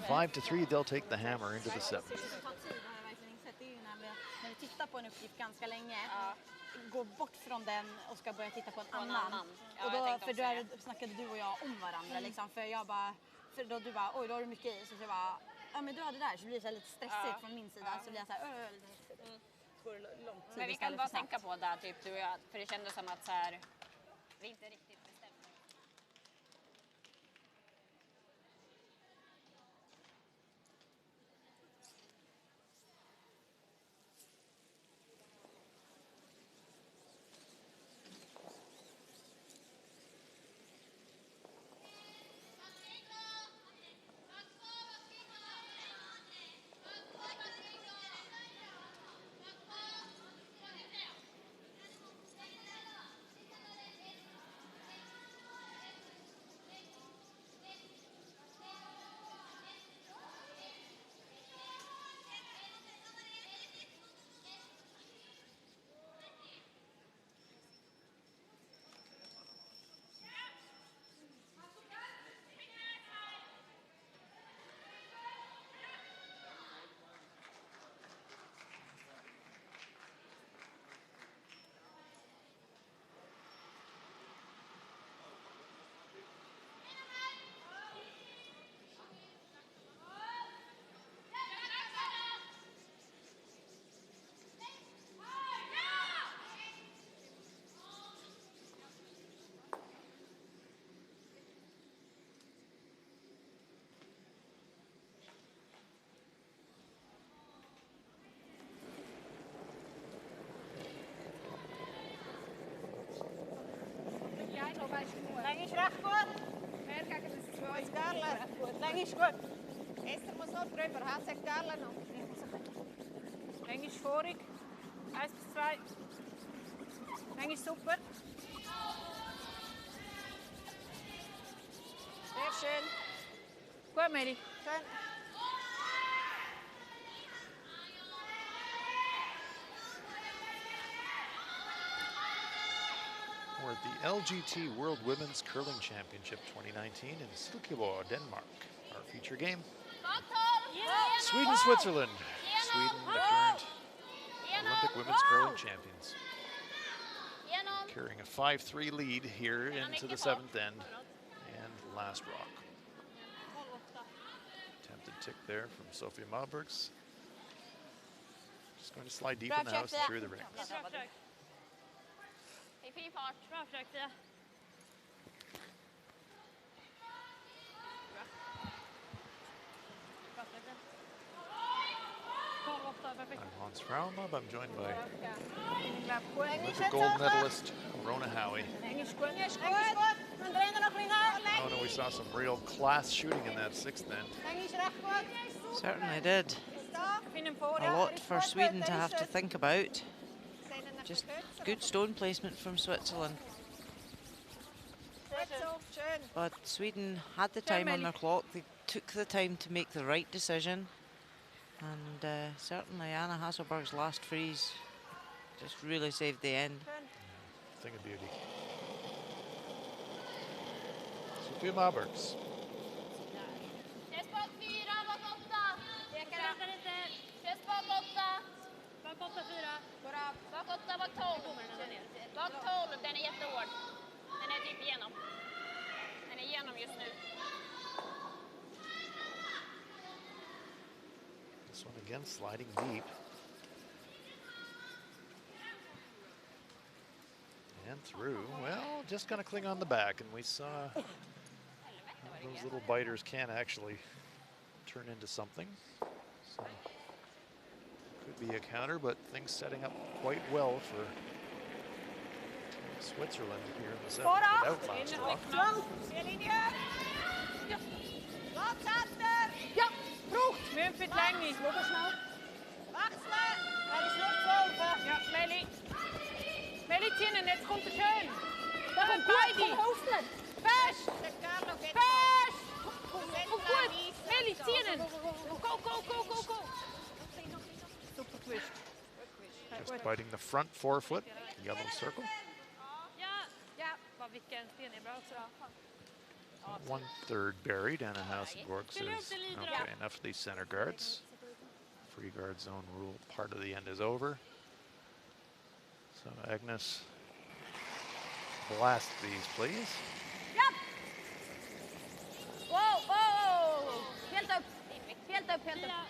5-3. They'll take the hammer into the seventh.
Gå bort från den och ska börja titta på en annan. Och då, för då snackade du och jag om varandra liksom, för jag bara, för då du bara, oj då har du mycket i, så jag bara, ja men du hade där, så blir det så här lite stressigt från min sida, så blir jag så här, lång tid.
Men vi kan bara tänka på det typ du och jag, för det kändes som att så här, vi inte riktigt bestämde.
Länge recht gut. Mehr gegen das 2. Gerle. Länge ist gut. Esther muss noch drüber. Hat sich Gerle noch. Länge ist vorig. 1-2. Länge ist super. Sehr schön. Gut, Mary. Schön.
We're at the LGT World Women's Curling Championship 2019 in Silkeborg, Denmark. Our feature game, Sweden-Switzerland. Sweden, the current Olympic women's curling champions. Carrying a 5-3 lead here into the 7th end and last rock. Attempted tick there from Sophie Malbergs. Just going to slide deep in the house and through the rings.
Fri fart. Bra försök, Fia.
I'm Hans Fraumab. I'm joined by Olympic gold medalist Rona Howie. Oh no, we saw some real class shooting in that 6th end.
Certainly did. A lot for Sweden to have to think about. Just good stone placement from Switzerland. But Sweden had the time on their clock. They took the time to make the right decision. And certainly Anna Hasselborg's last freeze just really saved the end.
Thing of beauty. Sophia Malbergs.
Bak 12, den är jättehård. Den är typ igenom. Den är igenom just nu.
This one again sliding deep. And through. Well, just going to cling on the back, and we saw those little biters can actually turn into something. So could be a counter, but things setting up quite well for Switzerland here in the 7th without last rock.
Ja, vroeg. Mumpet Länge. Schau schnell. Wechseln.
kommt der schön. Da kommt beide. Fest. Fest. Und gut. Meli, ziehen ihn. Go, go, go, go, go.
Super twist.
Just biting the front forefoot, yellow circle.
Ja, vad vilken sten är bra också.
1/3 buried, and Silkeborg says, okay, enough of these center guards. Free guard zone rule, part of the end is over. So Agnes, blast these, please.
Ja! Wow, wow! Helt upp. Helt upp, helt upp.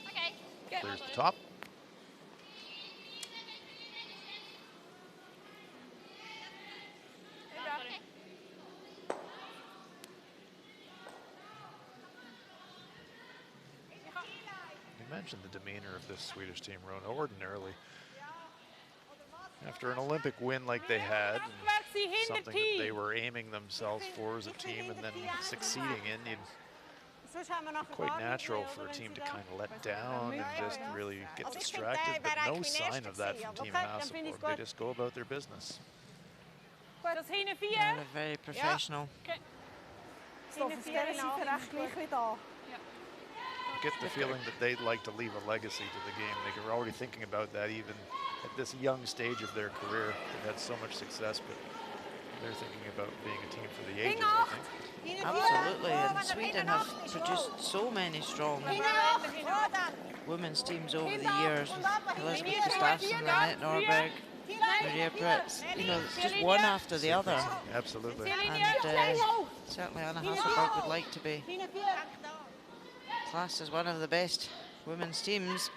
Okej.
Clears the top. You mentioned the demeanor of this Swedish team, Rona. Ordinarily, after an Olympic win like they had, and something that they were aiming themselves for as a team and then succeeding in, quite natural for a team to kind of let down and just really get distracted, but no sign of that from Team Silkeborg. They just go about their business.
They're very professional.
Get the feeling that they'd like to leave a legacy to the game. They were already thinking about that even at this young stage of their career. They've had so much success, but they're thinking about being a team for the ages, I think.
Absolutely, and Sweden have produced so many strong women's teams over the years. Elizabeth Gustafsson, Annette Norberg, Maria Pritz, you know, just one after the other.
Absolutely.
And certainly Anna Hasselberg would like to be classed as one of the best women's teams.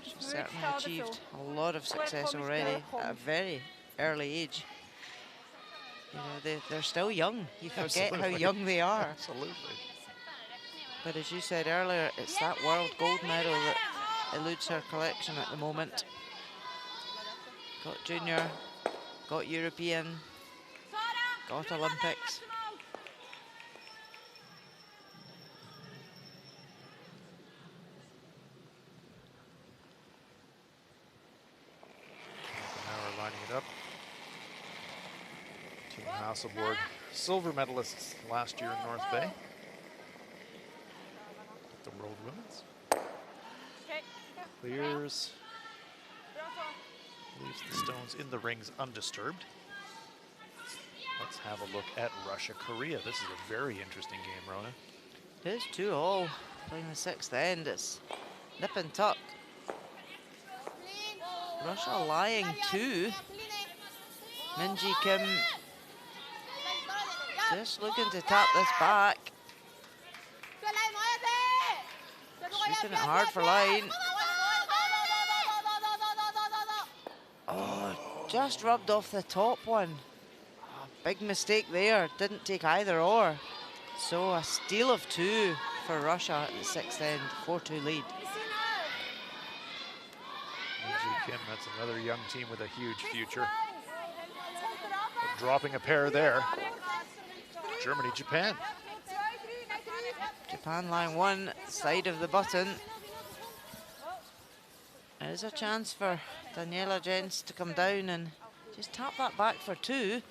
She's certainly achieved a lot of success already at a very early age. You know, they're still young. You forget how young they are.
Absolutely.
But as you said earlier, it's that world gold medal that eludes her collection at the moment. Got junior, got European, got Olympics.
Now we're lining it up. Team Hasselborg, silver medalists last year in North Bay. The World Women's. Clears. Leaves the stones in the rings undisturbed. Let's have a look at Russia-Korea. This is a very interesting game, Rona.
It is 2-all. Playing the sixth end. It's nip and tuck. Russia lying 2. Minji Kim just looking to tap this back. Sweeping it hard for line. Oh, just rubbed off the top one. Oh, big mistake there. Didn't take either or. So a steal of 2 for Russia at the sixth end. 4-2 lead.
Minji Kim, that's another young team with a huge future. But dropping a pair there. Germany, Japan.
Japan line 1, side of the button. There's a chance for Daniela Jens to come down and just tap that back for 2.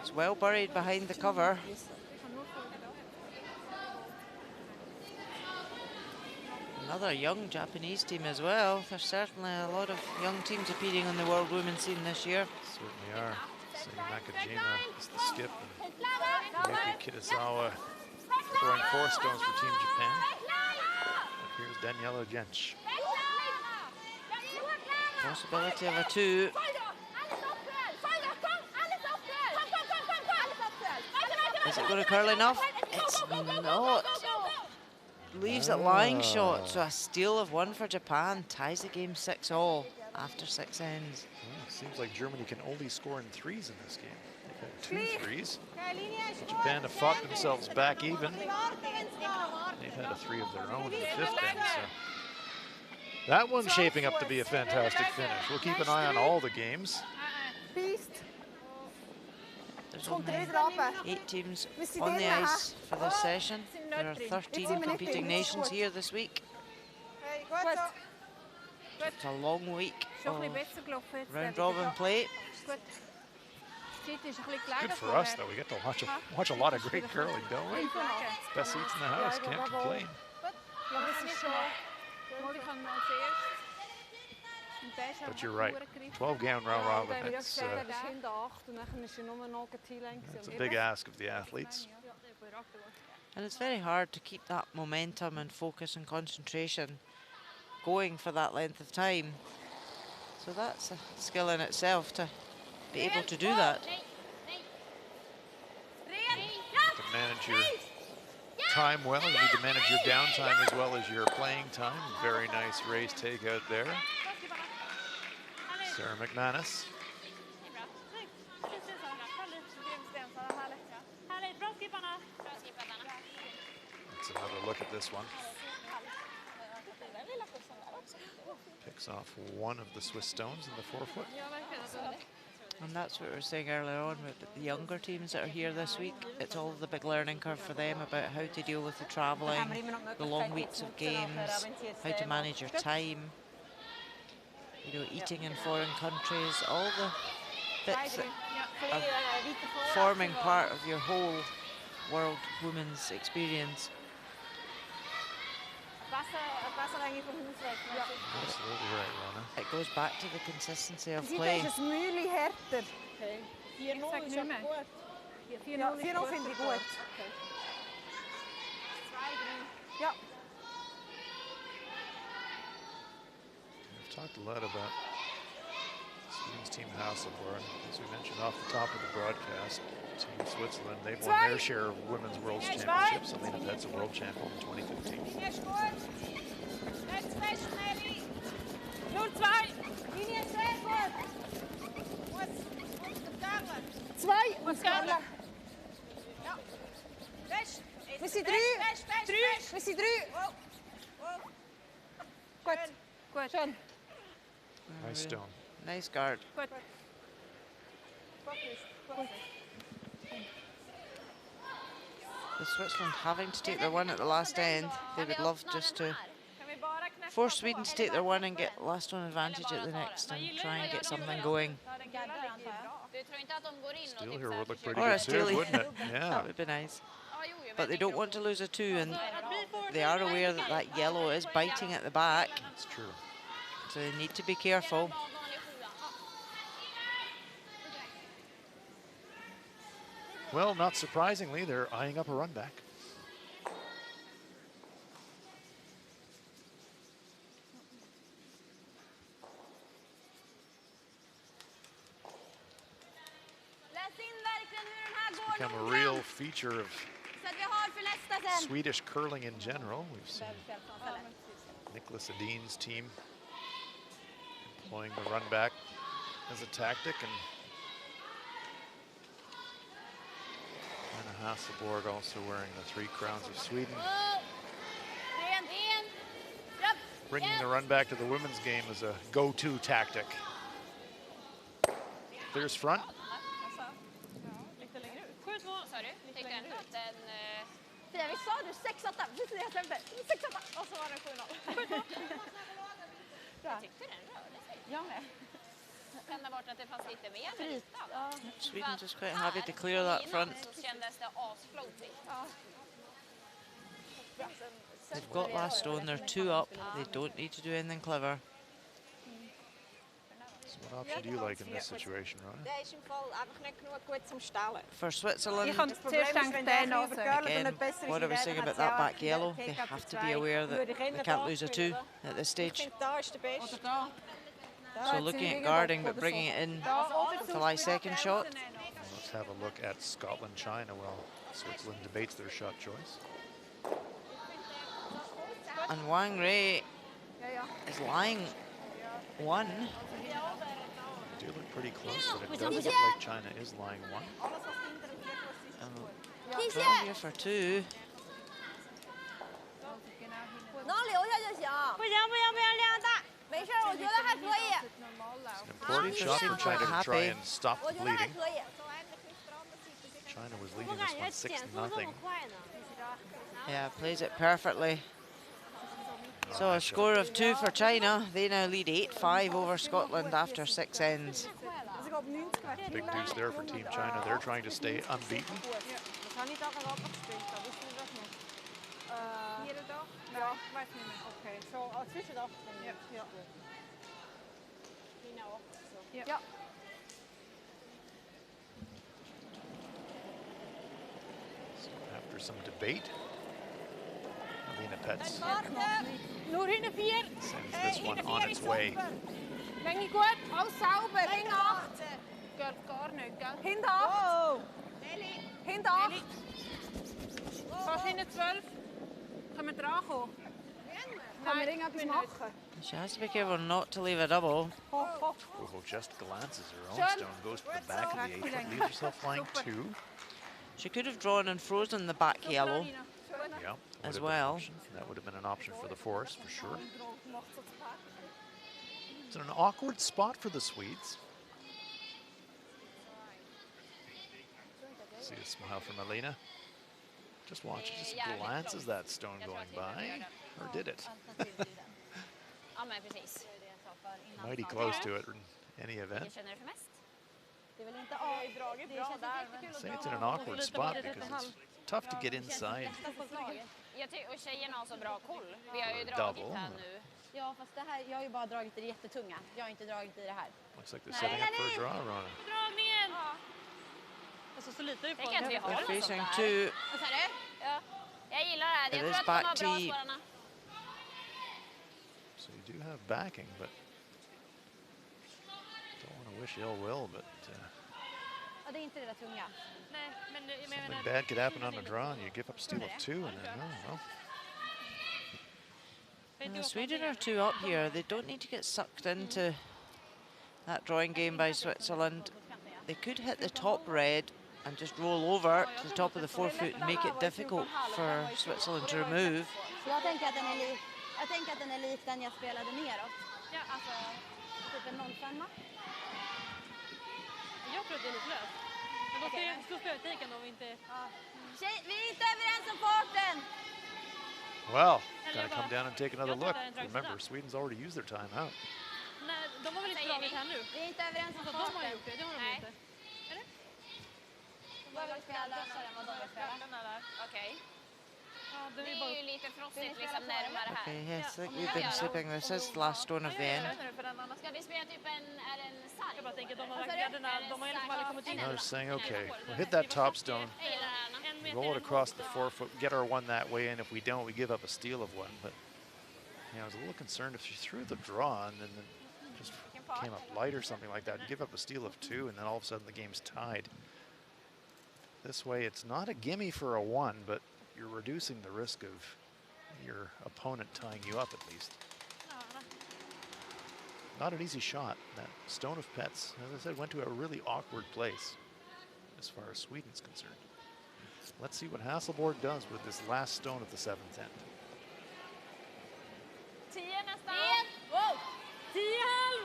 It's well buried behind the cover. Another young Japanese team as well. There's certainly a lot of young teams appearing on the World Women's scene this year.
Certainly are. Seiya Nakajima is the skip, and Yuki Kitazawa throwing 4 stones for Team Japan. And here's Daniela Jentsch.
Possibility of a 2. Is it going to curl enough? It's not. Leaves it lying shot, so a steal of 1 for Japan. Ties the game 6-all after 6 ends.
Well, seems like Germany can only score in 3s in this game. They've had 2 3s. Japan have fought themselves back even. They've had a 3 of their own in the 5th end, so that one's shaping up to be a fantastic finish. We'll keep an eye on all the games.
There's
Kommt
only
wieder runter.
8 teams
Wir sind
on the
drinnen,
ice for this session.
sind
There are
nicht drin.
13
sind wir nicht
competing
drin, das ist
nations
gut.
here this week.
Hey, gut so.
It's a long week
Schon ein
of
bisschen besser gelaufen jetzt.
round robin play.
Gut. Die Zeit ist ein bisschen gelegen
Good for us, though. We get to watch a lot of great curling, don't we? Best seats in the house. Can't complain.
Ja, das ist schon. Mal, ich kann als erstes. Und der ist
But you're right. 12-gallon round robin. It's
Das ist hinter 8 und dann ist nur noch T-Lane.
it's a big ask of the athletes.
And it's very hard to keep that momentum and focus and concentration going for that length of time. So that's a skill in itself to be able to do that.
To manage your time well, you need to manage your downtime as well as your playing time. Very nice race takeout there. Sarah McManus. That's another look at this one. Picks off one of the Swiss stones in the forefoot.
And that's what we were saying earlier on with the younger teams that are here this week. It's all the big learning curve for them about how to deal with the travelling, the long weeks of games, how to manage your time, you know, eating in foreign countries, all the bits that are forming part of your whole world women's experience.
Absolutely right, Rona.
It goes back to the consistency of
Ziet,
play.
is het Mühle härter.
4-0 ist nicht mehr. 4-0
4-0 finde ich gut. Ja.
We've talked a lot about Sweden's team Hasselborg. As we mentioned off the top of the broadcast, Team Switzerland, they've won their share of Women's World Championships. Alina Pet's a world champion in 2015.
Nur 2. Linie sehr gut. Muss Carla.
2 und Carla.
Ja. Best.
Wir sind 3. Wir sind 3. Gut.
Gut.
Schön.
Nice stone.
Nice guard.
Gut.
With Switzerland having to take their one at the last end, they would love just to force Sweden to take their one and get last one advantage at the next and try and get something going.
Steal here would look pretty
Or a
good too,
stealie.
wouldn't it? Yeah.
That would be nice. But they don't want to lose a 2, and they are aware that that yellow is biting at the back,
That's true.
so they need to be careful.
Well, not surprisingly, they're eyeing up a run back. Become a real feature of Swedish curling in general. We've seen Nicholas Edin's team employing the run back as a tactic, and Anna Hasselborg also wearing the 3 crowns of Sweden. Bringing the run back to the women's game is a go-to tactic. Clears front.
Visst sa du 6-8? Precis det jag stämde. 6-8. Och så var det 7-0. Jag tyckte den rörde sig.
Jag med.
Kände bort att det fanns lite mer med listan.
Sweden just quite happy to clear that front.
Så kändes det asfloatigt.
They've got last stone, they're 2 up. They don't need to do anything clever.
So what option do you like in this situation, Rona?
Det är i sin fall einfach nicht genug gut zum Stellen.
For Switzerland,
Ich kann zuerst denken, den
again, what are we saying about that back yellow? They have to be aware that they can't lose a 2 at this
Ich
stage.
finde, da ist der Beste.
So looking at guarding, but bringing it in to lie second shot.
Let's have a look at Scotland-China while Switzerland debates their shot choice.
And Wang Rei is lying 1.
They do look pretty close, but it does look like China is lying 1.
Draw here for 2.
能留下就行。不行不行不行，量大。没事，我觉得还可以。
It's an important shot for China to try and stop the
我觉得还
bleeding.
可以。
China was leading this one 6-0.
Yeah, plays it perfectly.
Oh,
So a
nice
score
shot.
of 2 for China. They now lead 8-5 over Scotland after 6 ends.
Big deuce there for Team China. They're trying to stay unbeaten. So after some debate, Alina Pets sends this one on its way.
Länge gut, alles sauber, Ring 8. Geht gar nicht, gell? Hinter 8. Hinter 8. Fast hinter 12. Können wir drankommen? Können wir irgendetwas machen?
She has to be careful not to leave a double.
Uho just glances her own stone, goes to the back of the 8 foot, leaves herself flying 2.
She could have drawn and frozen the back yellow
Yeah,
as well.
that would have been an option for the force, for sure. It's an awkward spot for the Swedes. See a smile from Alina. Just watch, just glances that stone going by. Or did it?
Ja, men precis.
Mighty close to it in any event.
Vad känner du för mest?
Say it's in an awkward spot because it's tough to get inside.
Och tjejerna har så bra koll. Vi har ju
Or a
dragit
double.
här nu.
Ja, fast det här, jag har ju bara dragit i det jättetunga. Jag har inte dragit i det här.
Looks like they're setting up for a draw, Rona.
Dragningen! Alltså så litar vi på
Tänk att vi har
They're
något sånt
facing
där.
two.
Vad sa du? Ja. Jag gillar det här.
It
Jag
is
tror att de
back
har bra
tee.
spelarna.
So you do have backing, but don't want to wish ill will, but
Ja, det är inte det där tunga.
Nej, men jag
something
menar...
bad could happen on the draw and you give up a steal of 2 and then, oh, well.
And the Sweden are 2 up here. They don't need to get sucked into that drawing game by Switzerland. They could hit the top red and just roll over to the top of the 4 foot and make it difficult for Switzerland to remove.
Så jag tänker att den är lik den jag spelade neråt.
Ja, alltså...
Typ en 0-5.
Jag tror att det är lite löst. Men då ska spela taken om vi inte...
Vi är inte överens om farten!
Well, gotta come down and take another look. Remember, Sweden's already used their timeout.
Nej, de har väl inte dragit här nu?
Vi är inte överens om
Alltså, de har
farten.
gjort det, det har de inte. Eller?
De behöver spela lösare än vad de vill spela.
Okej.
Ja,
Det är ju lite frostigt liksom närmare här.
Okay, yes, I think we've been sleeping. This is the last stone of the end.
Ska vi spela typ en sarg?
Jag bara tänker, de har liksom aldrig kommit in.
No, they're saying, okay, we'll hit that top stone,
Jag gillar det här.
roll it across the 4 foot, get our 1 that way, and if we don't, we give up a steal of 1. But I was a little concerned if she threw the draw and then just came up light or something like that, give up a steal of 2, and then all of a sudden the game's tied. This way, it's not a gimme for a 1, but you're reducing the risk of your opponent tying you up at least. Not an easy shot. That stone of pets, as I said, went to a really awkward place as far as Sweden's concerned. Let's see what Hasselborg does with this last stone of the 7th end.
10 nästan. Wow!
10 halv!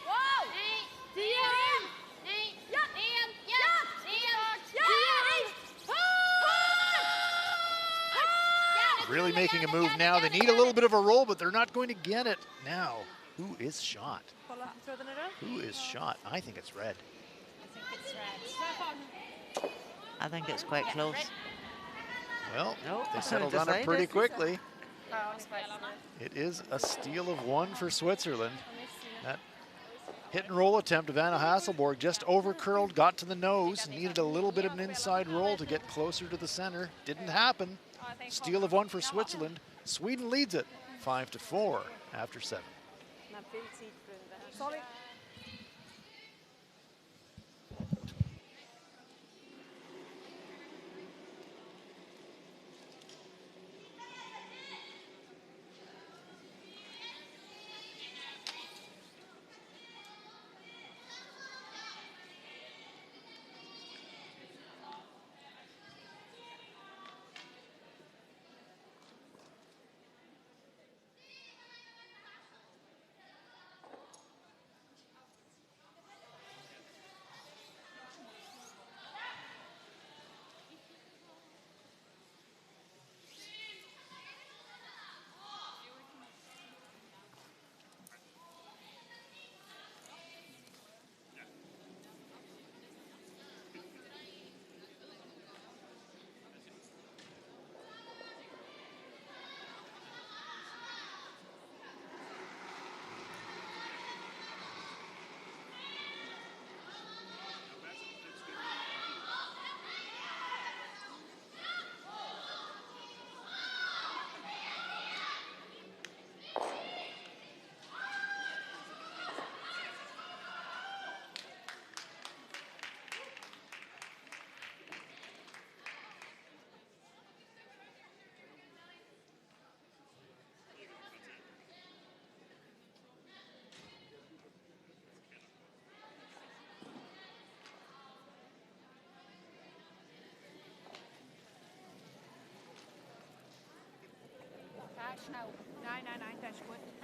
Wow! Nej!
10 halv!
Nej! Ja! En! Ja! En! Ja!
Really making a move now. They need a little bit of a roll, but they're not going to get it. Now, who is shot?
Kolla, tror du den är röd?
Who is shot? I think it's red.
I think it's quite close.
Well,
Nope.
they settled on it pretty
Decided.
quickly. It is a steal of 1 for Switzerland. That hit and roll attempt of Anna Hasselborg just over curled, got to the nose, needed a little bit of an inside roll to get closer to the center. Didn't happen. Steal of 1 for Switzerland. Sweden leads it 5-4 after 7.
Sorry.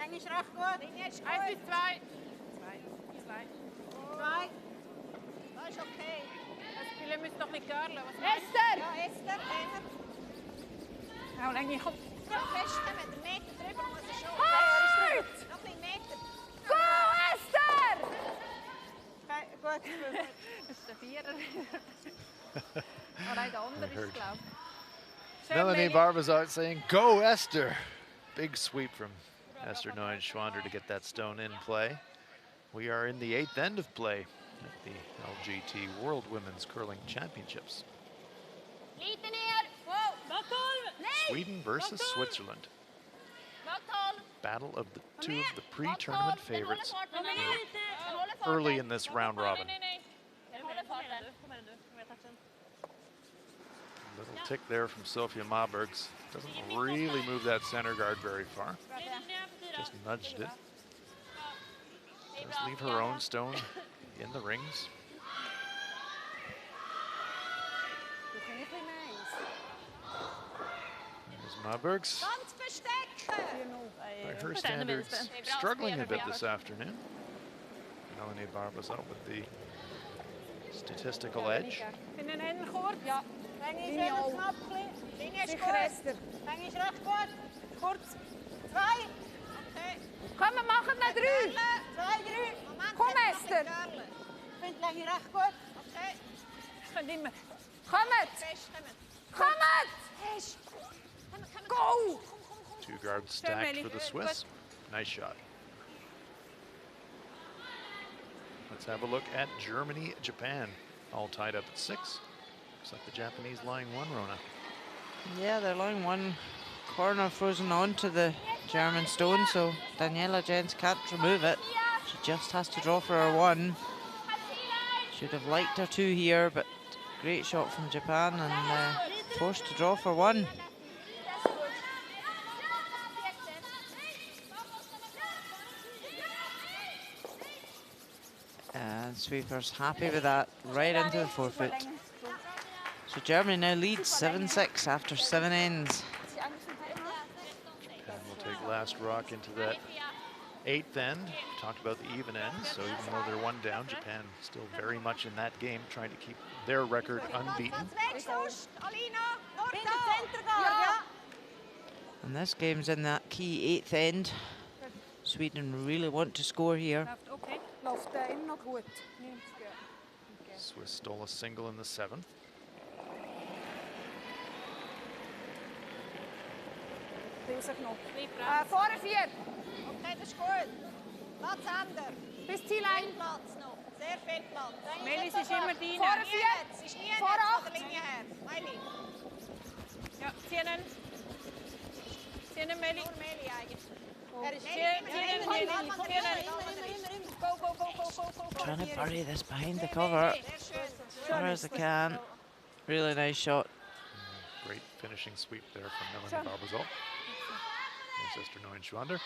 Länge ist recht gut. Linie ist gut.
1 bis 2. 2.
Das ist okay.
Das Spiel müsste doch nicht görlen. Was
Esther! Ja, Esther, einer.
Auch Länge kommt.
Ja, festkommen. Der Meter drüber muss er schon.
Halt!
Noch ein Meter.
Go, Esther!
Gut.
Das ist der Vierer. Oh nein, der andere ist, glaube ich.
Melanie Barbazot saying, "Go Esther!" Big sweep from Esther Neuenschwander to get that stone in play. We are in the 8th end of play at the LGT World Women's Curling Championships.
Lite ner!
Sweden versus Switzerland. Battle of the two of the pre-tournament favorites early in this round robin. Little tick there from Sofia Mabergs. Doesn't really move that center guard very far. Just nudged it. Does leave her own stone in the rings. There's Mabergs.
Ganz verstecken!
By her standards, struggling a bit this afternoon. Melanie Barbazot with the statistical edge.
In een en kort.
Ja. Länge ist wieder knapp. Linie ist gut. Länge ist recht gut.
Kurz.
2. Okay.
Komm, wir machen eine 3.
2, 3. Moment.
Komm, Esther.
Ich finde Länge recht gut. Okay.
Das könnt immer. Kommt!
Festkommen.
Kommt!
Fest.
Go!
Two guards stacked for the Swiss. Nice shot. Let's have a look at Germany, Japan, all tied up at 6. Looks like the Japanese line 1, Rona.
Yeah, they're line 1. Corner frozen onto the German stone, so Daniela Jens can't remove it. She just has to draw for her 1. Should have liked her 2 here, but great shot from Japan and forced to draw for 1. And sweepers happy with that, right into the forefoot. So Germany now leads 7-6 after 7 ends.
Japan will take last rock into that 8th end. Talked about the even ends, so even though they're 1 down, Japan still very much in that game, trying to keep their record unbeaten.
And this game's in that key 8th end. Sweden really want to score here.
Swiss stole a single in the 7th.
Vorne 4.
Okay, das ist gut. Platz ändern.
Bis Zielline.
Platz noch. Sehr viel Platz.
Melis ist immer deine.
Vorne 4. Es ist nie
Vor
von
8.
der Linie her. Meili.
Ja, ziehen. Ziehen, Meli.
Nur Meli eigentlich.
Er ist ziehen. Go, go, go, go, go, go.
Trying to bury this behind the cover. As far as they can. Really nice shot.
Great finishing sweep there from Melanie Barbazot. And Sister Neuenschwander.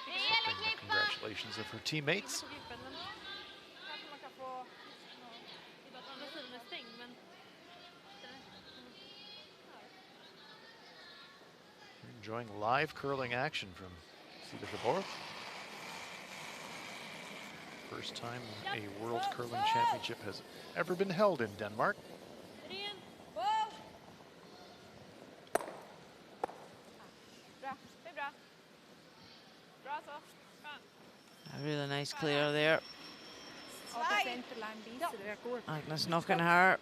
Accepting the congratulations of her teammates. You're enjoying live curling action from Silkeborg. First time a World Curling Championship has ever been held in Denmark.
A really nice clear there. Agnes knocking her.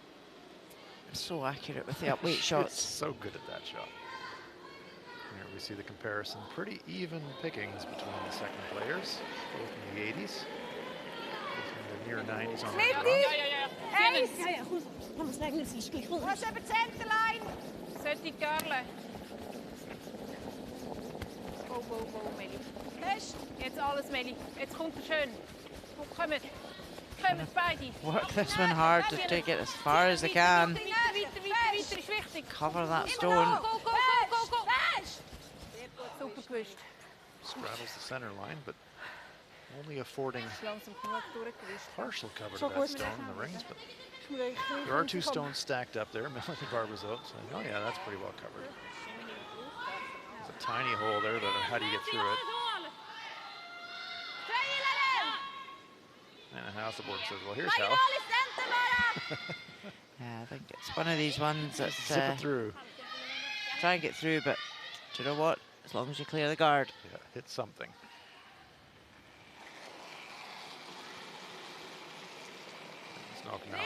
So accurate with the upweight shots.
So good at that shot. Here we see the comparison. Pretty even pickings between the second players, both in the 80s. Both in the near 90s on the draw.
Was über Centerline.
Sollte die Görle. Go, go, go, Meli. Jetzt alles, Meli. Jetzt kommt er schön. Kommt. Kommt beide.
Work this one hard to take it as far as they can.
Weiter ist wichtig.
Cover that stone.
Go, go, go, go, go. Super gewischt.
Straddles the center line, but only affording partial cover to that stone in the rings. But there are 2 stones stacked up there. Melanie Barbazot saying, "Oh yeah, that's pretty well covered." There's a Tiny hole there, but how do you get through it? And Hasselborg says, well, here's how.
Yeah, I think it's one of these ones that
Zip it through.
try and get through, but do you know what? As long as you clear the guard.
Yeah, hit something. It's knocking out.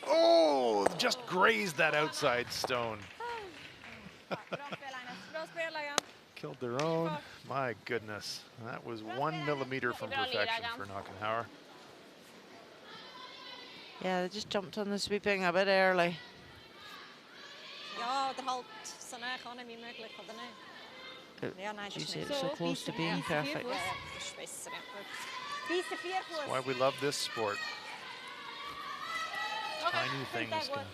Oh, just grazed that outside stone. Killed their own. My goodness. That was 1 millimeter from perfection for Knockenhauer.
Yeah, they just jumped on the sweeping a bit early.
Ja, oder halt so nah an wie möglich, oder nicht? Ja, nein, das
You
ist
say
nicht.
it's so close to being perfect.
Ja, ja, das ist besser, ja. Weisse Vierfuß.
That's why we love this sport. Tiny things can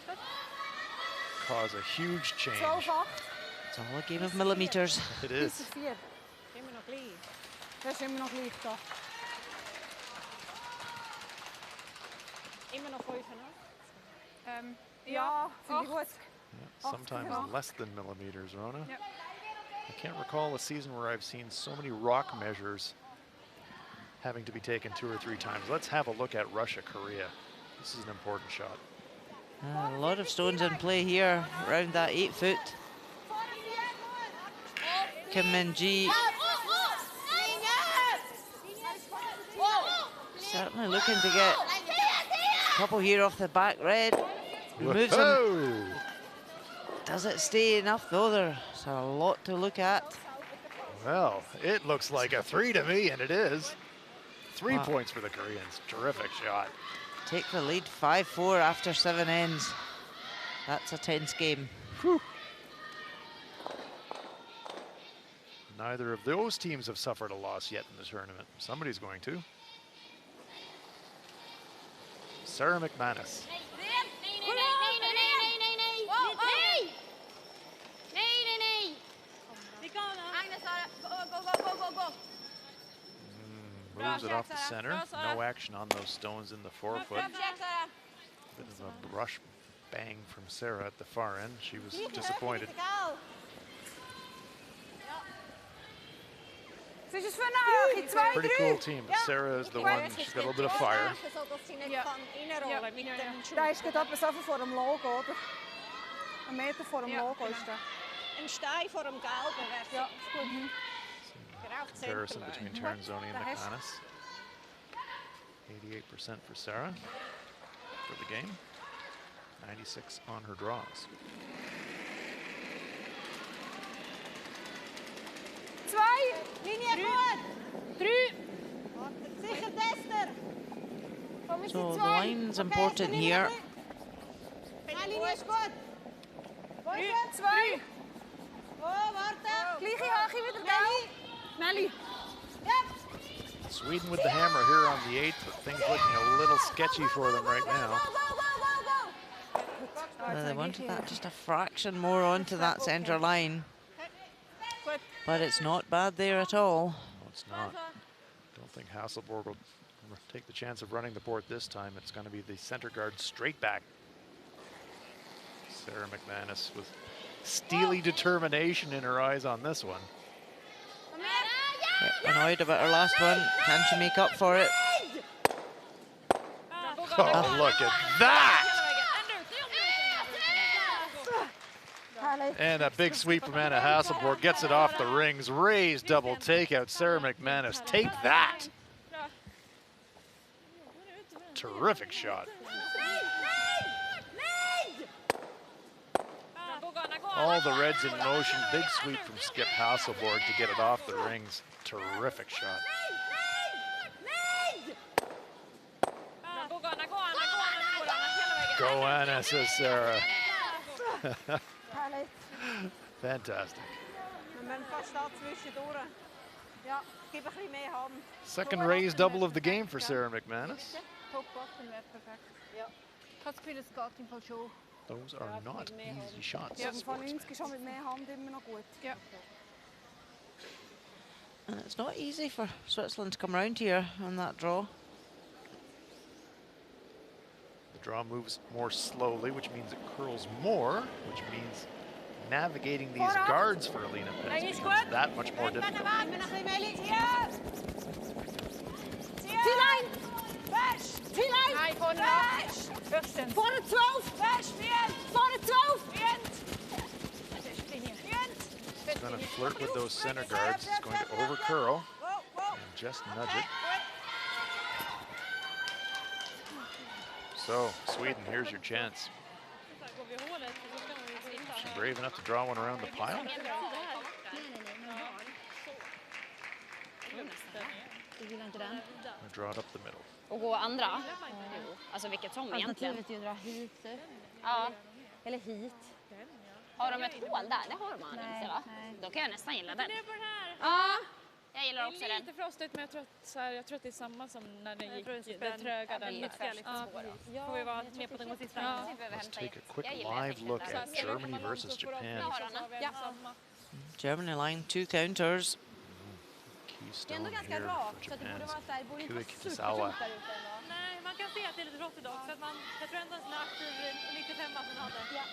cause a huge change.
12-8.
It's all a game of millimeters.
It is.
Weisse 4.
Immer noch gleich.
Das ist immer noch gleich da.
Immer noch 5, ne?
Ja, finde ich gut.
Yeah, sometimes less than millimeters, Rona.
Yep.
I can't recall a season where I've seen so many rock measures having to be taken 2 or 3 times. Let's have a look at Russia, Korea. This is an important shot.
A lot of stones in play here around that 8 foot. Kim Min-ji certainly looking to get a couple here off the back red. Removes him. Does it stay enough though? There's a lot to look at.
Well, it looks like a 3 to me, and it is. 3 points for the Koreans. Terrific shot.
Take the lead 5-4 after 7 ends. That's a tense game.
Whew. Neither of those teams have suffered a loss yet in the tournament. Somebody's going to. Sarah McManus. Moves it off the center. No action on those stones in the 4 foot. Bit of a brush bang from Sarah at the far end. She was disappointed. Pretty cool team, but Sarah is the one, she's got a little bit of fire.
Da ist gerade etwas einfach vor dem Logo, oder? 1 Meter vor dem Logo ist da.
Ein Stein vor dem Gelben wäre
Ja, ist gut.
Comparison between Terranzoni and McManus. 88% for Sarah for the game. 96 on her draws.
2.
Linie gut.
3.
Sicher Tester.
So the line's important here.
Linie ist gut.
2.
Oh, warte.
Gleiche Hache wieder, gell? Nelly.
Sweden with the hammer here on the 8th, but things looking a little sketchy for them right now.
Well, they wanted that just a fraction more onto that centre line. But it's not bad there at all.
No, it's not. Don't think Hasselborg will take the chance of running the board this time. It's going to be the center guard straight back. Sarah McManus with steely determination in her eyes on this one.
Yep, annoyed about her last one. Can she make up for it?
Oh, look at that! And a big sweep from Anna Hasselborg gets it off the rings. Raised double takeout. Sarah McManus, take that! Terrific shot. All the reds in motion. Big sweep from Skip Hasselborg to get it off the rings. Terrific shot. Go Anna, says Sarah. Fantastic. Second raise double of the game for Sarah McManus. Those are not easy shots.
And it's not easy for Switzerland to come round here on that draw.
Draw moves more slowly, which means it curls more, which means navigating these guards for Alina Petz becomes that much more difficult.
Nej, få den op. Østen. Få det 12. Få det 12.
He's going to flirt with those center guards. He's going to over curl and just nudge it. So, Sweden, here's your chance. She's brave enough to draw one around the pile. Draw it up the middle.
Och gå andra. Jo, alltså vilket som egentligen.
Alternativet är ju att dra hit.
Ja.
Eller hit.
Har de ett hål där? Det har man inte, va?
Nej.
Då kan jag nästan gilla den.
Det är på den här.
Ja, jag gillar också
Det är
den.
lite frostigt, men jag tror att, så här, jag tror att det är samma som när den gick den tröga. Den lite svåra. Får vi vara med på den gå sista?
Ja.
Let's take a quick live look at Germany versus Japan.
Germany line 2 counters.
Det är ändå
Keystone
ganska
here
rakt,
for
så att det borde
Japan's
vara så här, det borde inte vara
Kuik Kisawa.
supertufft där ute ändå.
Nej, man kan se att det är lite rått idag. Så att jag tror ändå en sån här aktiv 95 som hade.
Ja.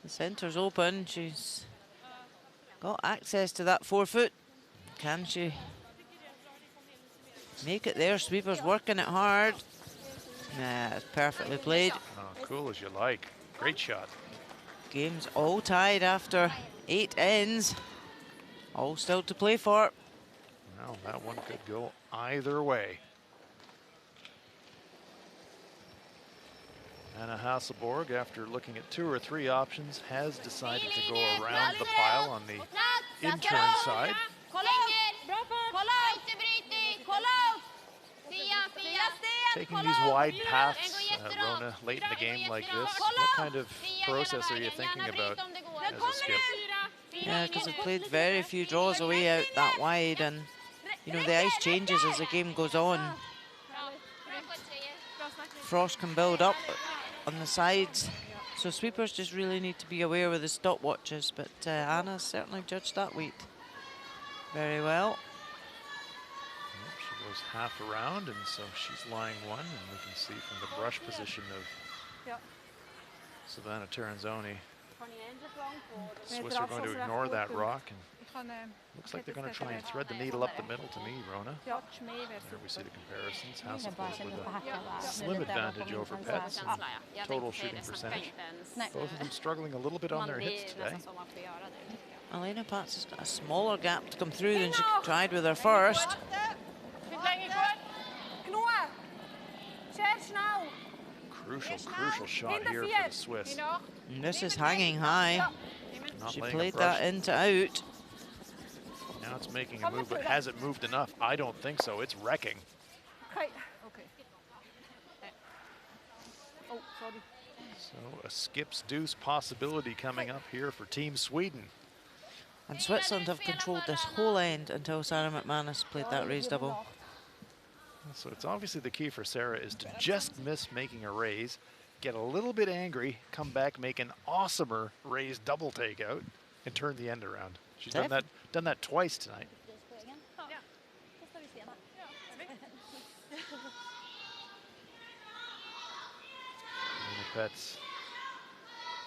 The center's open. She's got access to that 4 foot. Can she make it there? Sweeper's working it hard. Nah, it's perfectly played.
Oh, cool as you like. Great shot.
Game's all tied after 8 ends. All still to play for.
Well, that one could go either way. Anna Hasselborg, after looking at 2 or 3 options, has decided to go around the pile on the in-turn side. Taking these wide paths, Rona, late in the game like this, what kind of process are you thinking about as a skip?
Yeah, because we've played very few draws away out that wide, and you know the ice changes as the game goes on. Frost can build up on the sides, so sweepers just really need to be aware with the stopwatches. But Anna's certainly judged that weight very well.
She goes half around, and so she's lying one, and we can see from the brush position of Savannah Terranzoni. Swiss are going to ignore that rock, and looks like they're going to try and thread the needle up the middle to me, Rona. There we see the comparisons. Hasselborg with a slim advantage over Petz in total shooting percentage. Both of them struggling a little bit on their hits today.
Alina Petz has got a smaller gap to come through than she tried with her first.
Crucial shot here for the Swiss.
And this is hanging high.
Not
She
laying a
played
brush.
that into out.
Now it's making a move, but has it moved enough? I don't think so. It's wrecking. So a skips deuce possibility coming up here for Team Sweden.
And Switzerland have controlled this whole end until Sarah McManus played that raise double.
So it's obviously the key for Sarah is to just miss making a raise, get a little bit angry, come back, make an awesomer raise double takeout, and turn the end around. She's done that twice tonight. Petz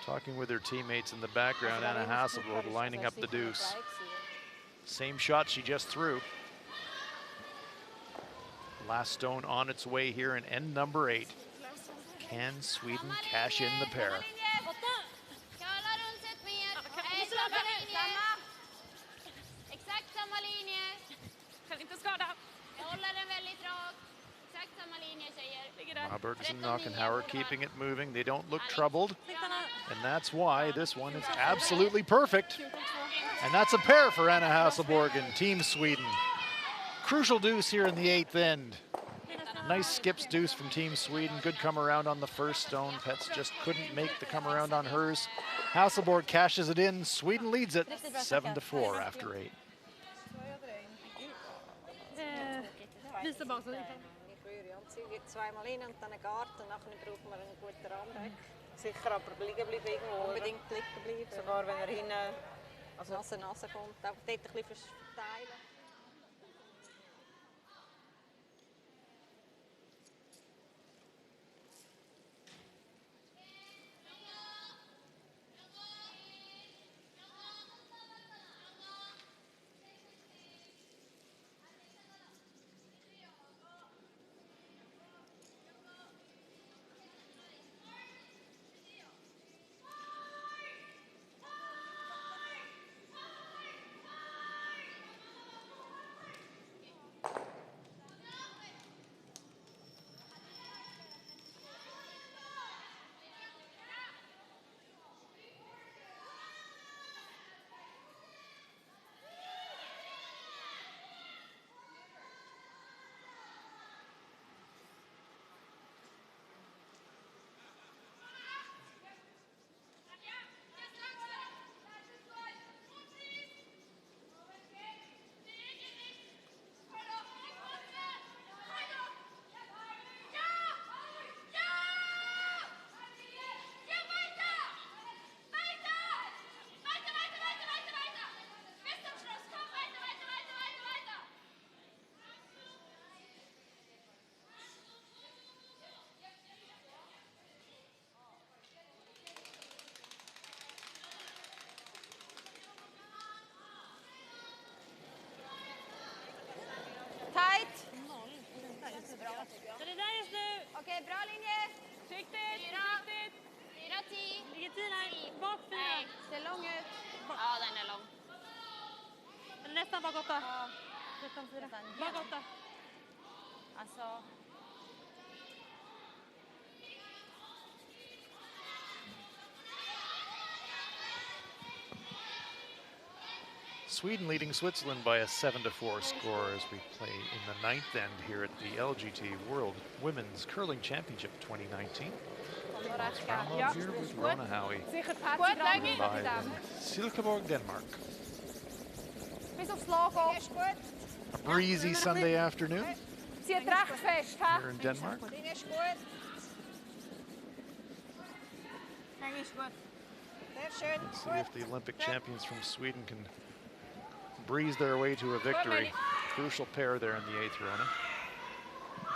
talking with her teammates in the background. Anna Hasselborg lining up the deuce. Same shot she just threw. Last stone on its way here in end number 8. Can Sweden cash in the pair? Roberts and Knockenhauer keeping it moving. They don't look troubled. And that's why this one is absolutely perfect. And that's a pair for Anna Hasselborg and Team Sweden. Crucial deuce here in the 8th end. Nice skips deuce from Team Sweden. Good come around on the first stone. Petz just couldn't make the come around on hers. Hasselborg cashes it in. Sweden leads it 7-4 after 8.
Zweimal in und dann einen Garten, nachher brauchen wir einen guten Rahmen. Sicher aber liegen bleiben irgendwo. Unbedingt liegen bleiben. Sogar wenn er hinten nasse kommt, auch dort ein bisschen verteilen.
Magota. Magota.
Alltså...
Sweden leading Switzerland by a 7-4 score as we play in the 9th end here at the LGT World Women's Curling Championship 2019.
Ja,
Here with Rona Howie
sicher Gut, Länge.
live in Silkeborg, Denmark.
Bis aufs Logo.
A breezy Sunday afternoon
Zieht recht fest, ha?
here in Denmark.
Länge ist gut.
Länge ist gut.
Sehr schön.
Let's see if the Olympic champions from Sweden can breeze their way to a victory. Crucial pair there in the 8th, Rona.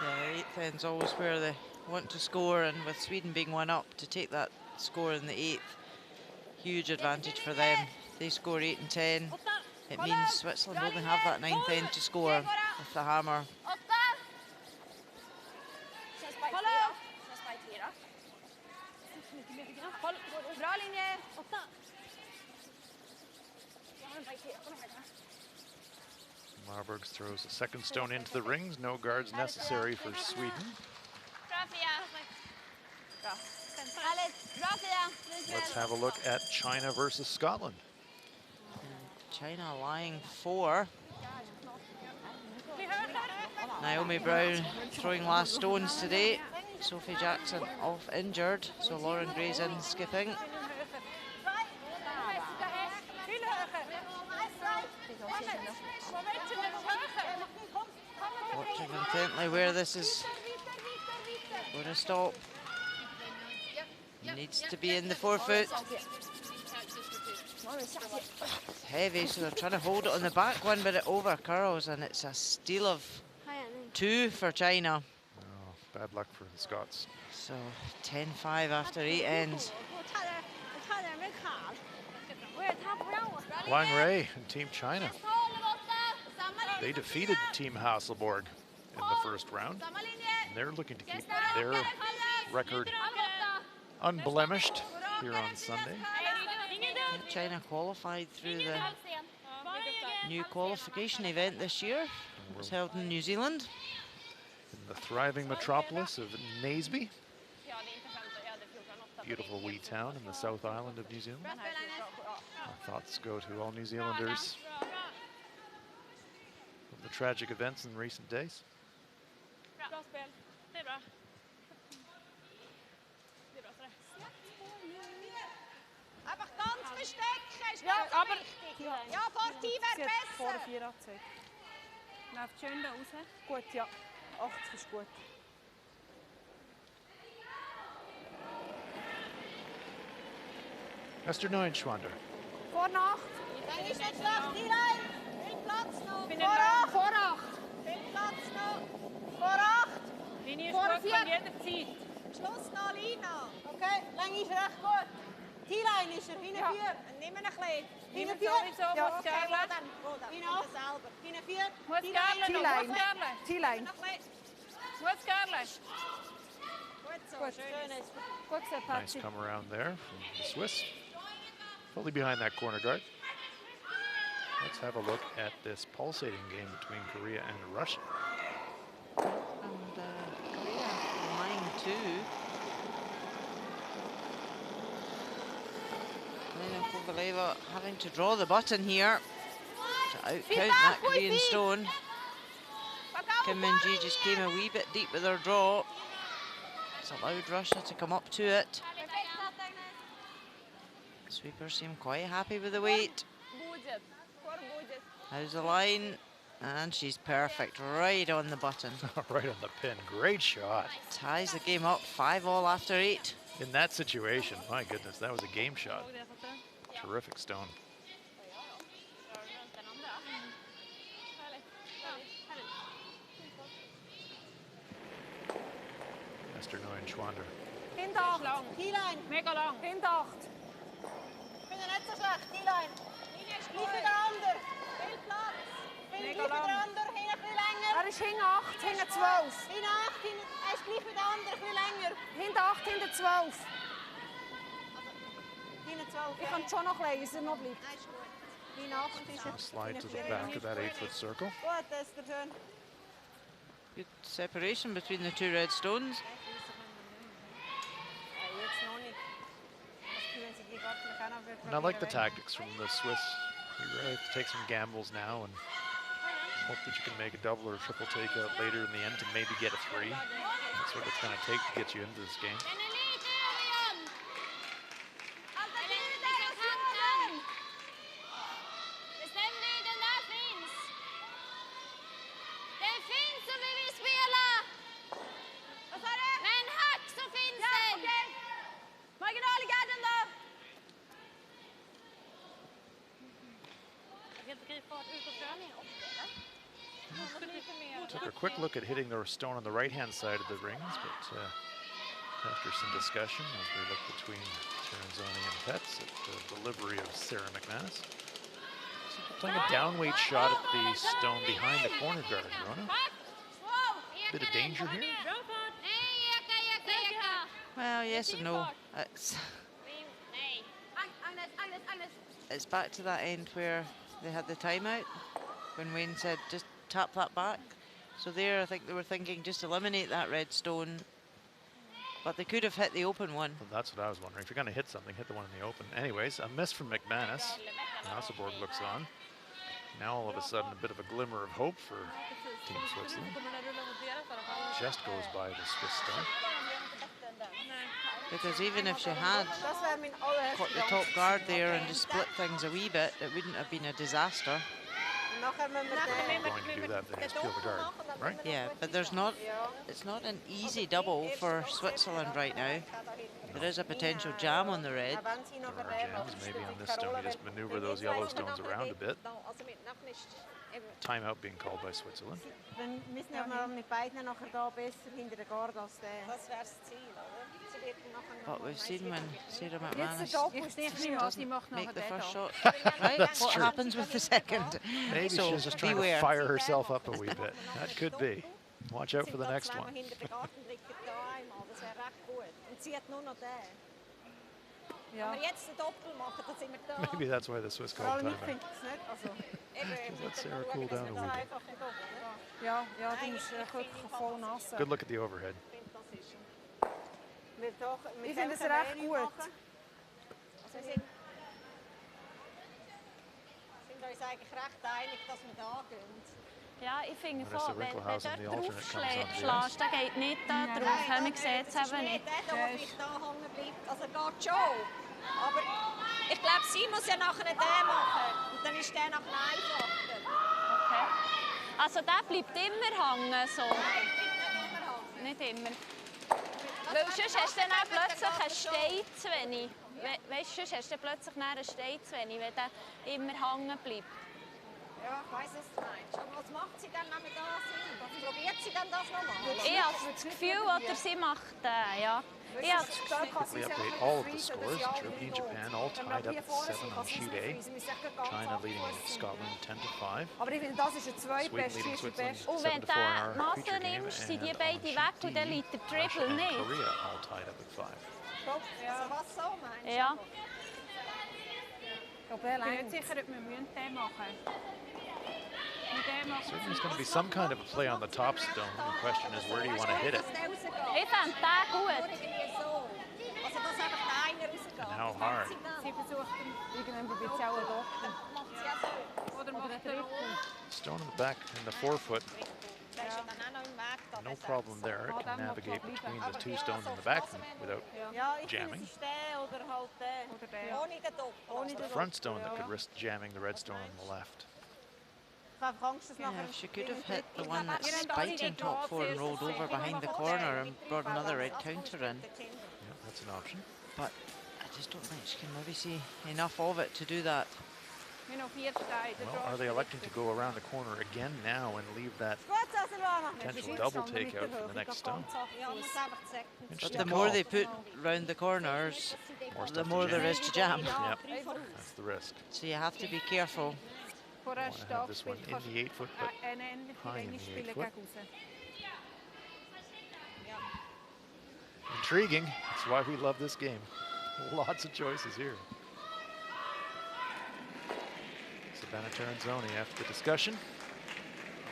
Yeah, 8th end's always where they want to score, and with Sweden being 1 up, to take that score in the 8th, huge advantage for them. If they score 8 and 10, it means Switzerland only have that 9th end to score with the hammer.
Bra linje.
Marburgs throws a second stone into the rings. No guards necessary for Sweden. Let's have a look at China versus Scotland.
China lying 4. Naomi Brown throwing last stones today. Sophie Jackson off injured, so Lauren Gray's in skipping. Watching intently where this is going to stop. Needs to be in the 4-foot. It's heavy, so they're trying to hold it on the back one, but it over curls, and it's a steal of 2 for China.
Oh, bad luck for the Scots.
So 10-5 after 8 ends.
Wang Rei and Team China. They defeated Team Hasselborg in the first round. And they're looking to keep their record unblemished here on Sunday.
China qualified through the new qualification event this year. It was held in New Zealand.
In the thriving metropolis of Naseby. Beautiful wee town in the South Island of New Zealand. Our thoughts go to all New Zealanders of the tragic events in recent days.
Einfach ganz bestecken, ist
Ja,
ganz
aber...
wichtig. Ja, Partie wäre
Vor der
besser.
4 angezeigt. Läuft schön da raus. Gut, ja. 80 ist gut.
Esther Neuenschwander.
Vor 8.
Dann ist nicht schlecht, die Lein. Viel Platz noch.
Bin
Vor 8.
Vor 8.
Viel Platz noch. Vor 8.
Linie ist
Vor
gut,
4.
kann jederzeit.
Schluss noch, Lina. Okay, Länge ist recht gut. Die Lein ist er, hinten 4. Nimm ihn ein bisschen. Hinten 4.
Sowieso,
Ja,
muss
okay,
Gerle.
wo dann? Hinten selber. Hinten 4.
Muss Gerle noch, muss Gerle.
T-Line.
Muss Gerle.
Gut so,
Gut.
schön ist.
Gut gesehen,
Nice
Patsy.
come around there from the Swiss. Fully behind that corner guard. Let's have a look at this pulsating game between Korea and Russia.
And Korea lying 2. Elena Kovaleva having to draw the button here to outcount that Korean stone. Kim Min-ji just came a wee bit deep with her draw. It's allowed Russia to come up to it. Sweepers seem quite happy with the weight. How's the line? And she's perfect, right on the button.
Right on the pin, great shot.
Ties the game up, 5-all after 8.
In that situation, my goodness, that was a game shot. Terrific stone. Esther Neuenschwander.
Hinter 8.
T-Line.
Mega lang. Hinter 8.
Ich finde nicht so schlecht, T-Line. Gleich wie der andere. Viel Platz. Gleich wie der andere, hinten ein bisschen länger.
Ist hinter 8, hinter 12.
Hinten 8, er ist gleich wie der andere, ein bisschen länger.
Hinter 8, hinter 12.
Hinten 12.
Ich kann schon noch lesen, noch bleibt.
Nein, ist gut.
Slide to the back of that 8-foot circle.
Good separation between the two red stones.
And I like the tactics from the Swiss. You really have to take some gambles now and hope that you can make a double or a triple takeout later in the end to maybe get a 3. That's what it's going to take to get you into this game. Took a quick look at hitting the stone on the right-hand side of the rings, but after some discussion, as we look between Tiranzoni and Pets at the delivery of Sarah McManus. So playing a downweight shot at the stone behind the corner guard, Rona. Bit of danger here.
Well, yes and no. It's back to that end where they had the timeout when Wayne said just tap that back. So there, I think they were thinking just eliminate that red stone, but they could have hit the open one.
Well, that's what I was wondering. If you're going to hit something, hit the one in the open. Anyways, a miss from McManus. Silkeborg looks on. Now all of a sudden, a bit of a glimmer of hope for Team Switzerland. Just goes by the Swiss star.
Because even if she had got the top guard there and just split things a wee bit, it wouldn't have been a disaster.
Going to do that, they just peel the guard, right?
Yeah, but it's not an easy double for Switzerland right now. There is a potential jam on the red.
There are jams, maybe on this stone. You just maneuver those yellow stones around a bit. Timeout being called by Switzerland.
What we've seen when Sarah McManus doesn't make the first shot, right? What happens with the second?
Maybe she's just trying to fire herself up a wee bit. That could be. Watch out for the next one. Maybe that's why the Swiss called timeout. Let Sarah cool down a wee bit. Good look at the overhead.
Ich finde es recht gut.
Wir sind uns eigentlich recht einig, dass wir da gehen.
Ja, ich finde
Vanessa
von, wenn du
Winkelhausen, the
dort
alternate, comes on the
draufschlägst, der geht nicht da drauf. Man sieht es eben nicht.
Der vielleicht da hängen bleibt, also geht schon. Aber ich glaube, sie muss ja nachher den machen. Und dann ist der nachher einfacher.
Okay. Also der bleibt immer hängen, so.
Nein,
Nicht immer. Weil sonst hast du dann auch plötzlich einen Stein zu wenig. Weißt du, sonst hast du plötzlich einen Stein zu wenig, wenn der immer hängen bleibt.
Ja, ich weiss, was du meinst. Aber was macht sie dann, wenn wir da sind? Was probiert sie dann das nochmal?
Ich habe das Gefühl, oder sie macht ja. Ich habe das Gefühl.
Quickly update all of the scores. Germany and Japan all tied up at 7 on sheet A. China leading Scotland 10-5.
Aber ich finde, das ist eine zweitbeste,
Sweden leading Switzerland
Und
7-4
wenn
in
du
our
die Masse
feature game.
nimmst, sind die
And
beiden
on
weg
sheet
und dann
D,
liegt der
Russia
Dribble
and
nicht.
Korea all tied up at 5.
Also was so meinst du?
Ja.
Ich bin
nicht sicher, ob wir den machen.
Certainly there's going to be some kind of a play on the top stone. The question is, where do you want to hit it?
Ich fände den gut.
Also dass einfach einer rausgeht.
And how hard?
Sie versucht
irgendwann probiert sie auch dort.
Macht sie ja so.
oder macht er
Stone in the back in the forefoot.
Der ist ja dann auch noch im Weg da.
No problem there. It can navigate between the two stones in the back without jamming.
oder halt der.
Ohne den Doppel.
The front stone that could risk jamming the red stone on the left.
Yeah, she could have hit the one that's spiking top four and rolled over behind the corner and brought another red counter in.
Yeah, that's an option.
But I just don't think she can maybe see enough of it to do that.
Well, are they electing to go around the corner again now and leave that potential double takeout for the next stone?
But the more they put round the corners, the more there is to jam.
Yep, that's the risk.
So you have to be careful.
I want to have this one in the 8-foot, but high in the 8-foot. Intriguing. That's why we love this game. Lots of choices here. to Banataranzoni after the discussion.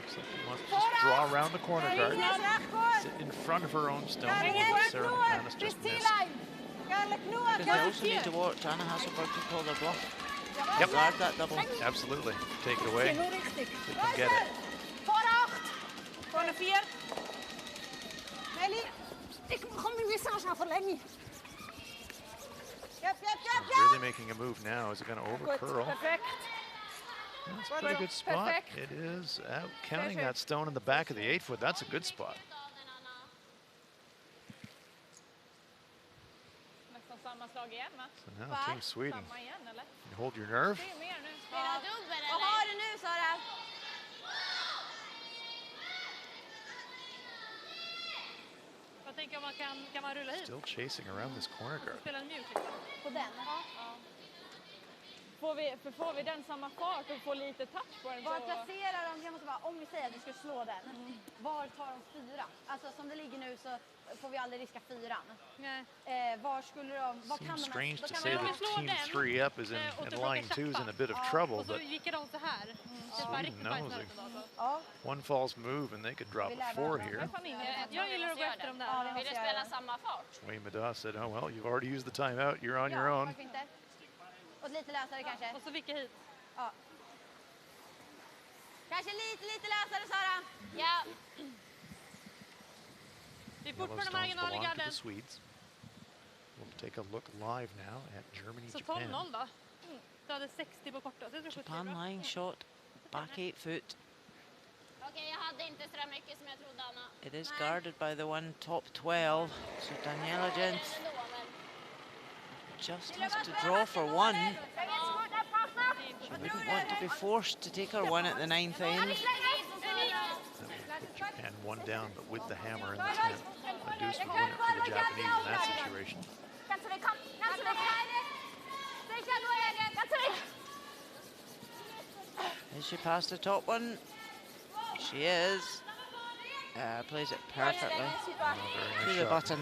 Looks like he wants to just draw around the corner guard, sit in front of her own stone. Sarah McManus just missed.
Because they also need to watch Anna Hasselberg to call their bluff.
Yep.
Guard that double.
Absolutely. Take it away. They can get it. Really making a move now. Is it going to over curl? That's a pretty good spot. It is out counting that stone in the back of the 8-foot. That's a good spot. So now Team Sweden, you hold your nerve. Still chasing around this corner guard.
Får vi den samma fart och får lite touch på den så...
Var placerar de, jag måste bara, om vi säger att vi ska slå den, var tar de 4? Alltså som det ligger nu så får vi aldrig riska 4. Var skulle de, vad kan de...
Seems strange to say that team 3 up is in line 2 is in a bit of trouble, but Sweden knows it. One false move and they could drop a 4 here.
Jag gillar att gå efter dem där.
Vill du spela samma fart?
Wayne Maddah said, oh well, you've already used the timeout, you're on your own.
Och lite lösare kanske.
Och så vicka hit.
Ja. Kanske lite lösare, Sara.
Ja.
Det är
Yellow
fortfarande
stones
marginal i
belong to
garden.
the Swedes. We'll take a look live now at Germany,
Så
Japan.
12-0 då. Du hade 60 på korta. Så jag tror
Japan lying shot, back 8-foot.
Okej, jag hade inte så där mycket som jag trodde, Anna.
It is guarded by the one top 12, so Daniela Gent just has to draw for 1. She wouldn't want to be forced to take her 1 at the 9th end.
Japan 1 down, but with the hammer in the 10th. A deuce would win it for the Japanese in that situation.
Is she past the top one? She is. Plays it perfectly
Very
to
nice
the
shot.
button.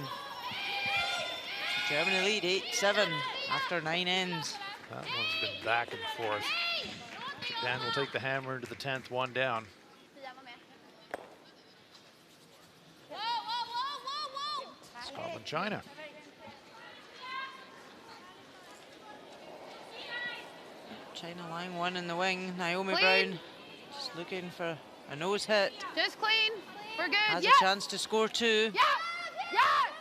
Germany lead 8-7 after 9 ends.
That one's been back and forth. Japan will take the hammer into the 10th, 1 down. Scotland, China.
China lying 1 in the wing. Naomi
Clean.
Brown just looking for a nose hit.
Just clean. We're good.
Has
Yeah.
a chance to score 2.
Yeah. Yeah.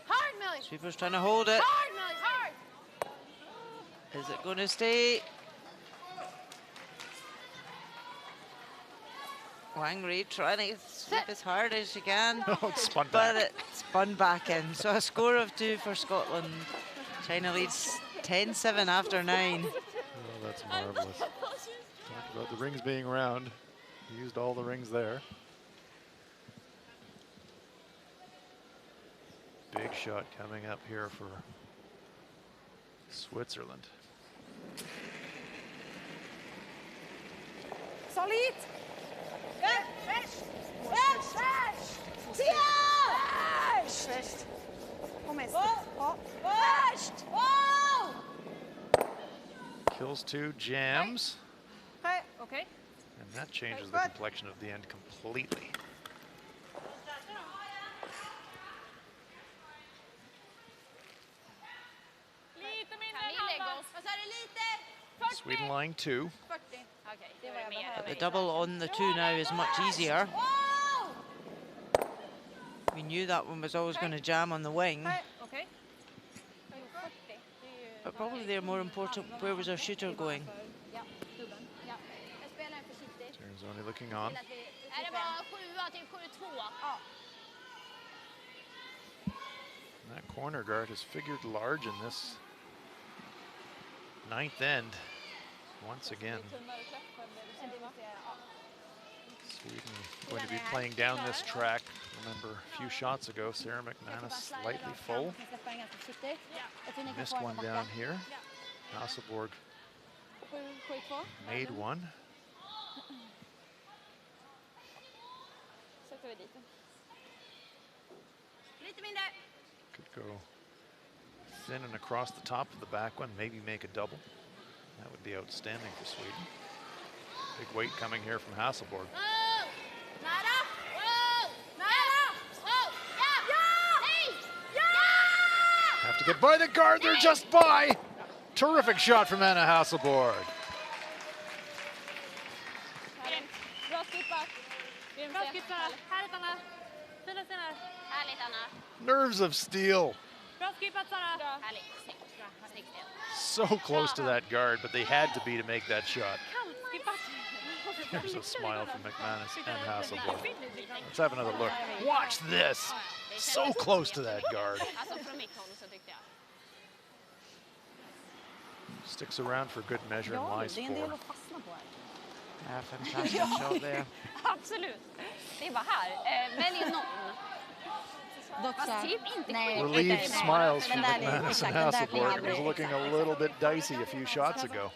Hard, Millie.
Sweeper's trying to hold it.
Hard, Millie. Hard.
Is it going to stay? Wang Ri trying to sweep as hard as she can.
Oh, it's spun
But
back.
it spun back in. So a score of 2 for Scotland. China leads 10-7 after 9.
Oh, that's marvelous. Talk about the rings being round. He used all the rings there. Big shot coming up here for Switzerland.
Solid!
Kills 2, jams.
Okej.
And that changes the complexion of the end completely.
Lite mindre
Kan
än
vi lägga
halva.
oss?
Vad sa du, lite?
Sweden lying 2.
40.
Okej,
Det
då
var
är
jag
det mer.
behövde.
The double on the 2 now is much easier. We knew that one was always going to jam on the wing,
Okej.
but probably they're more important. Where was our shooter going?
Ja, dubben. Ja. Jag spelar försiktigt.
Teranzoni looking on.
Vill att vi
Är det bara 7 till 7-2?
Ja.
And that corner guard has figured large in this 9th end once again. Sweden going to be playing down this track. Remember a few shots ago, Sarah McManus slightly full. Missed one down here. Hasselborg made one.
Sätter vi dit den.
Lite mindre.
Could go thin and across the top of the back one, maybe make a double. That would be outstanding for Sweden. Big weight coming here from Hasselborg. Have to get by the guard, they're just by. Terrific shot from Anna Hasselborg.
Bra skippat. Bra skippat. Härligt Anna. Fina stenar. Härligt Anna.
Nerves of steel.
Bra skippat Sara. Härligt. Snyggt.
So close to that guard, but they had to be to make that shot. There's a smile from McManus and Hasselborg. Let's have another look. Watch this. So close to that guard. Sticks around for good measure and lies for.
Yeah, fantastic shot there.
Absolut. Det var här. Välj någon. Fast typ inte
Relieved smiles from McManus and Hasselborg. It was looking a little bit dicey a few shots ago.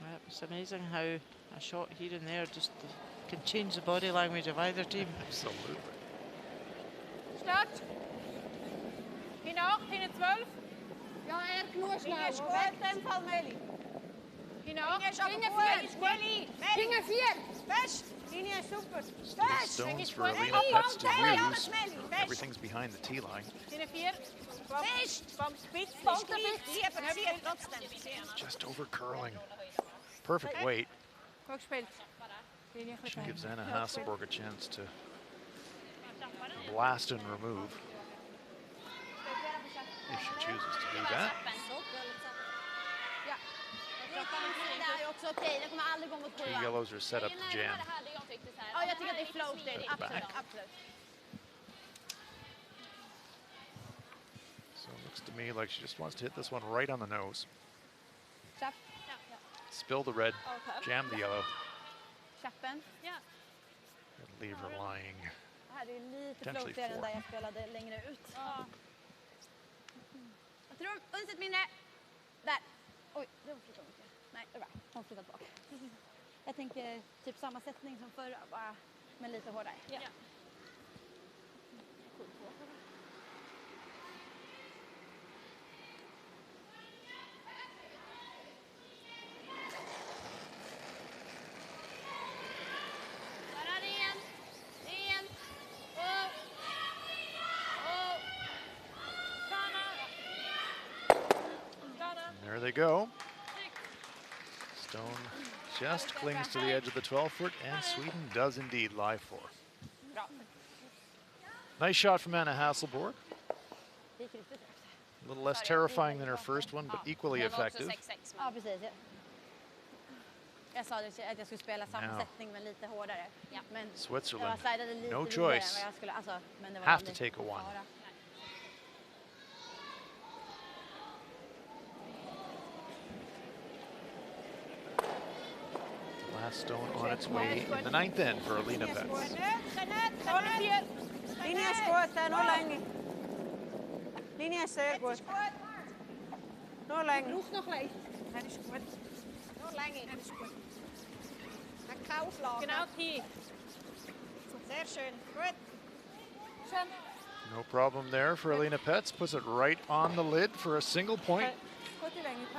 Yeah, it's amazing how a shot here and there just can change the body language of either team.
Absolutely.
Start. Hinner 12.
Jag är knåsnav och välten fall Meli.
Hinner 4.
Hinner 4. Bäst. Linje super. Bäst.
Stones for Alina Pets to use. Everything's behind the tee line.
Hinner 4.
Bäst.
Bump spits.
Just over curling. Perfect weight.
Korkspel.
She gives Anna Hasselborg a chance to blast and remove. If she chooses to do that. Two yellows are set up to jam.
Ja, jag tycker att det är floated. Absolut.
So it looks to me like she just wants to hit this one right on the nose. Spill the red, jam the yellow.
Chappen.
And leave her lying.
Det här är lite
Potentially
floatigare än
four.
där jag spelade längre ut. Jag tror, unset minne. Där. Oj, det var för mycket. Nej, det var bra. Hon flyttat bak. Jag tänker typ samma sättning som förra, bara men lite hårdare.
Ja.
There they go. Stone just clings to the edge of the 12-foot, and Sweden does indeed lie for. Nice shot from Anna Hasselborg. A little less terrifying than her first one, but equally effective.
Ja, precis. Jag sa att jag skulle spela samma sättning men lite hårdare. Men
Switzerland,
jag slidade lite
no
vidare
choice.
än vad jag skulle, alltså, men det var
Have to
aldrig
take a one.
fara.
Last stone on its way in the ninth end for Alina Pets.
Linje skåten, nå länge. Linje skåten. Nå länge.
Nog leicht.
Det är skåt. Nå länge. Det är skåt. Han kauslag.
Genau 10.
Sehr schön. Gut.
No problem there for Alina Pets. Puts it right on the lid for a single point.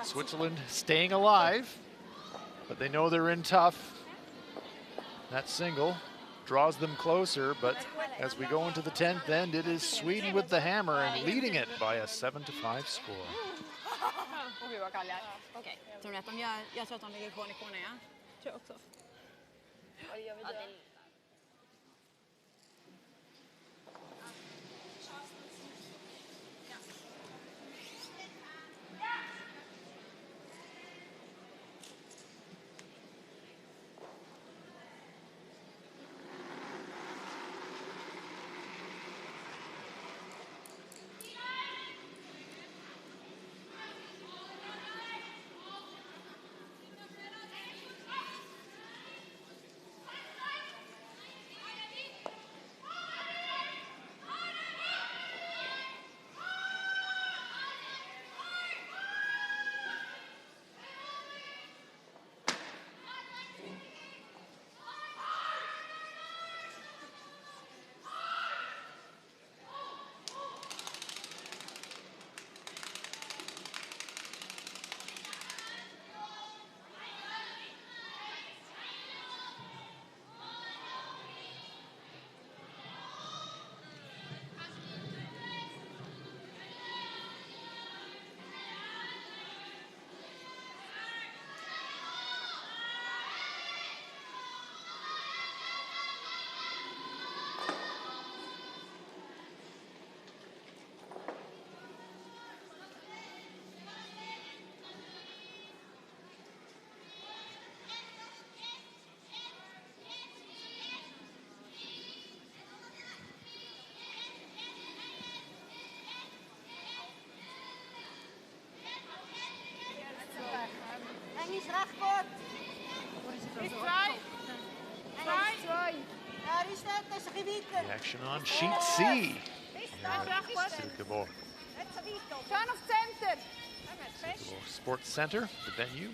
Switzerland staying alive, but they know they're in tough. That single draws them closer, but as we go into the 10th end, it is Sweden with the hammer and leading it by a 7-5 score.
Okej. Tror ni att de gör, jag tror att de ligger kvar i korna, ja?
Tror jag också.
The action on sheet C here at Silkeborg.
Schön auf Center.
Silkeborg Sports Center, the venue.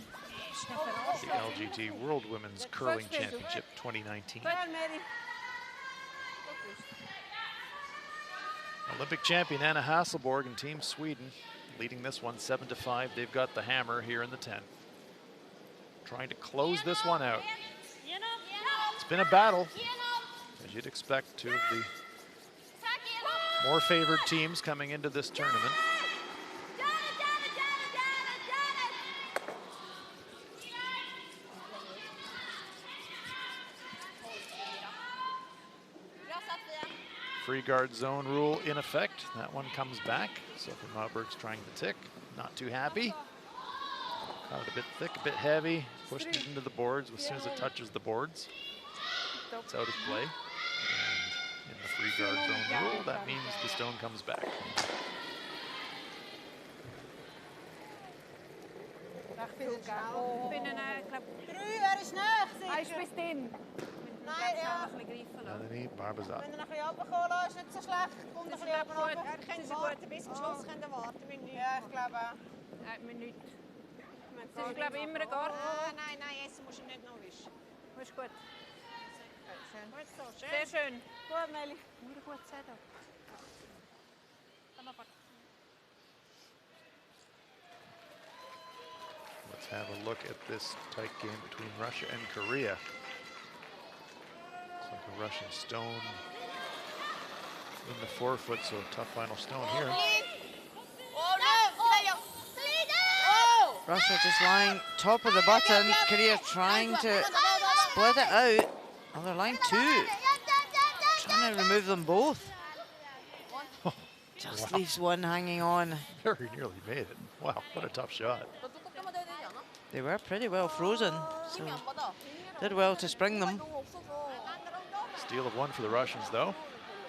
The LGT World Women's Curling Championship 2019. Olympic champion Anna Hasselborg and Team Sweden leading this one 7-5. They've got the hammer here in the 10. Trying to close this one out. It's been a battle, as you'd expect, two of the more favored teams coming into this tournament. Free guard zone rule in effect. That one comes back. Sophie Mauberg's trying to tick. Not too happy. Caught it a bit thick, a bit heavy. Pushed it into the boards. As soon as it touches the boards, it's out of play. And in the free guard zone rule, that means the stone comes back. Melanie Barbazat.
Wenn er noch ein bisschen runterkommen lässt, ist nicht so schlecht. Kommt ein bisschen runter. Können Sie warten, bis zum Schluss können warten. Ja, ich glaube auch.
Nein, nicht. Das ist, glaube ich, immer ein Garten.
Nein, essen musst du nicht noch wischen.
Das ist gut.
Schön. Gut so, schön.
Sehr schön.
Gut, Meli. Nur gut Setup.
Let's have a look at this tight game between Russia and Korea. Looks like a Russian stone in the forefoot, so a tough final stone here.
Russia just lying top of the button. Korea trying to split it out. Oh, they're lying two. Trying to remove them both. Just leaves one hanging on.
Very nearly made it. Wow, what a tough shot.
They were pretty well frozen, so did well to spring them.
Steal of one for the Russians, though.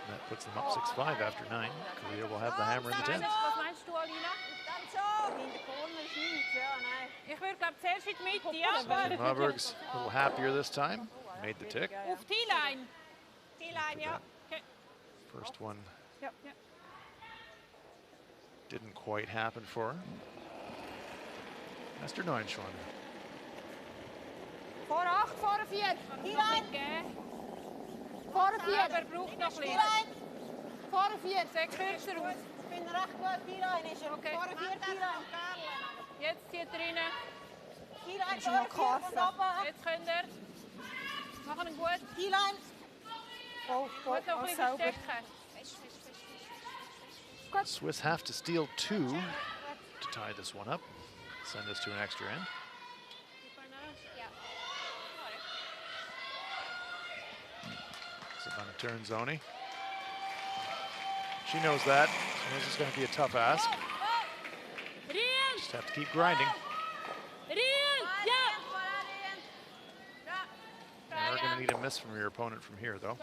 That puts them up 6-5 after 9. Korea will have the hammer in the 10th.
Was meinst du, Alina? Ich würde, glaube zuerst in die Mitte, ja?
Mauberg's a little happier this time. Made the tick.
Auf T-Line.
T-Line, ja.
First one
Ja.
didn't quite happen for her. Mr. Neunschwander.
Vor 8, vor 4. T-Line. Vor 4. Aber braucht noch ein bisschen. Vor 4. Sehr kürzer aus.
Ich bin recht gut. T-Line ist er.
Okay.
Vor 4 T-Line.
Jetzt zieht er rein.
T-Line, vor 4 von oben.
Jetzt könnt ihr. Machen ihn gut.
T-Line.
Gut noch ein bisschen verstecken.
Swiss have to steal 2 to tie this one up. Send us to an extra end. Savannah Ternzoni. She knows that. She knows it's going to be a tough ask. Just have to keep grinding. You're going to need a miss from your opponent from here, though.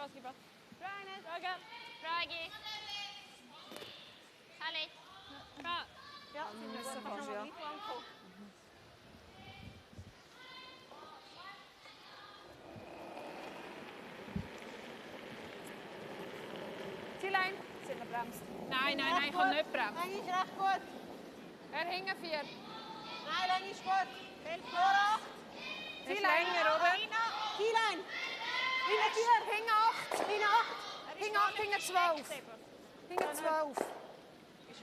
T-Line. Sind er bremst? Nein, ich kann nicht bremsen.
Nein, ist recht gut.
Er hängt 4.
Nein, Nein, ist gut. Vor 8.
T-Line, oder?
T-Line.
Hinten 4, hinten 8.
Hinten 8.
Hinten 8, hinten 12. Hinten 12.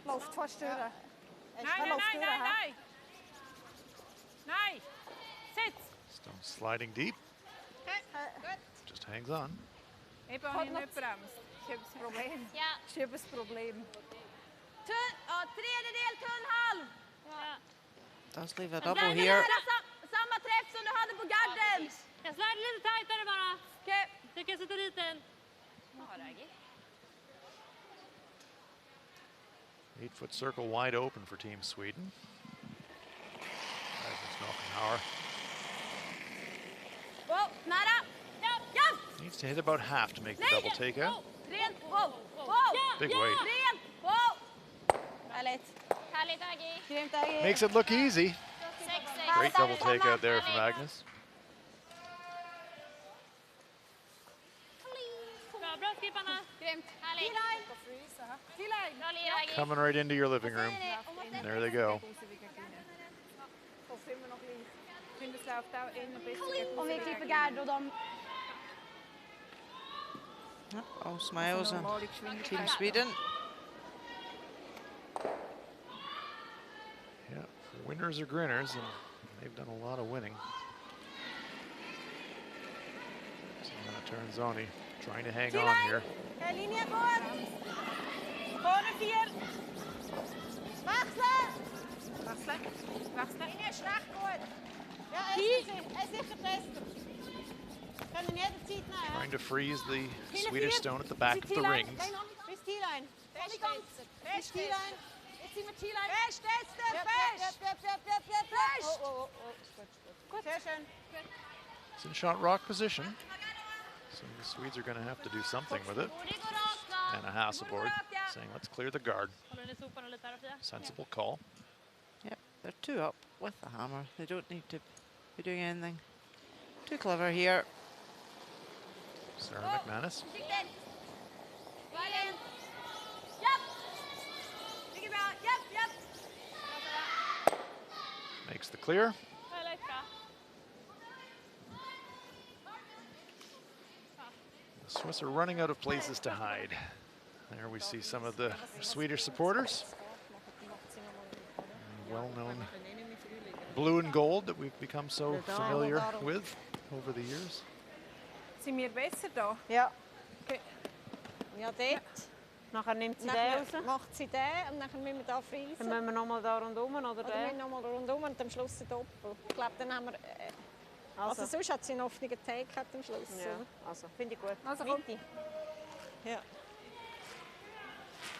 Läuft fast durch. Nein. Nein. Sitz.
Stone sliding deep. Just hangs on.
Eben habe ich nicht bremst. Ich habe das Problem.
Ja.
Ich habe das Problem.
Tredjedel tunnhalv.
Does leave a double here.
Samma träff som du hade på garden.
Jag slår lite tajtare bara.
Okej.
Tycker jag sätter dit den.
8-foot circle wide open for Team Sweden. Knockenhauer
Wow, nära. Ja.
needs to hit about half to make the double takeout.
Rent. Wow.
Big weight.
Rent. Wow. Härligt.
Härligt, Aggie.
Grymt, Aggie.
Makes it look easy.
6-6.
Great double takeout there from Agnes.
Bra,
Coming right into your living room. And there they go.
Om vi klipper Gerd och de...
Yep, all smiles on Team Sweden.
Yeah, winners are grinners, and they've done a lot of winning. Taranzoni trying to hang on here.
Linje goed. Vorne 4. Wechseln. Linje ist recht gut. Ja, er sicher testen. Können jederzeit nehmen.
Trying to freeze the Swedish stone at the back of the rings.
Bis T-Line. Festsetzen. Bis T-Line. Jetzt sind wir T-Line. Festsetzen. Fest. Oh. Gut. Sehr schön.
It's in shot rock position. So the Swedes are going to have to do something with it. And a Hasselborg saying, let's clear the guard. Sensible call.
Yep, they're 2 up with the hammer. They don't need to be doing anything too clever here.
Sarah McManus. Makes the clear. The Swiss are running out of places to hide. There we see some of the Swedish supporters. Well-known blue and gold that we've become so familiar with over the years.
Sind wir besser da?
Ja.
Okay.
Ja, dort.
Nachher nimmt sie den raus.
Dann macht sie den und dann müssen wir da freezen.
Dann müssen wir nochmal da rundum oder
wir
den?
nochmal rundum und am Schluss ein Doppel. Ich glaube, dann haben wir... Also sonst hat sie einen offenen Take am Schluss.
Ja. Also, finde ich gut.
Also komm. Ja.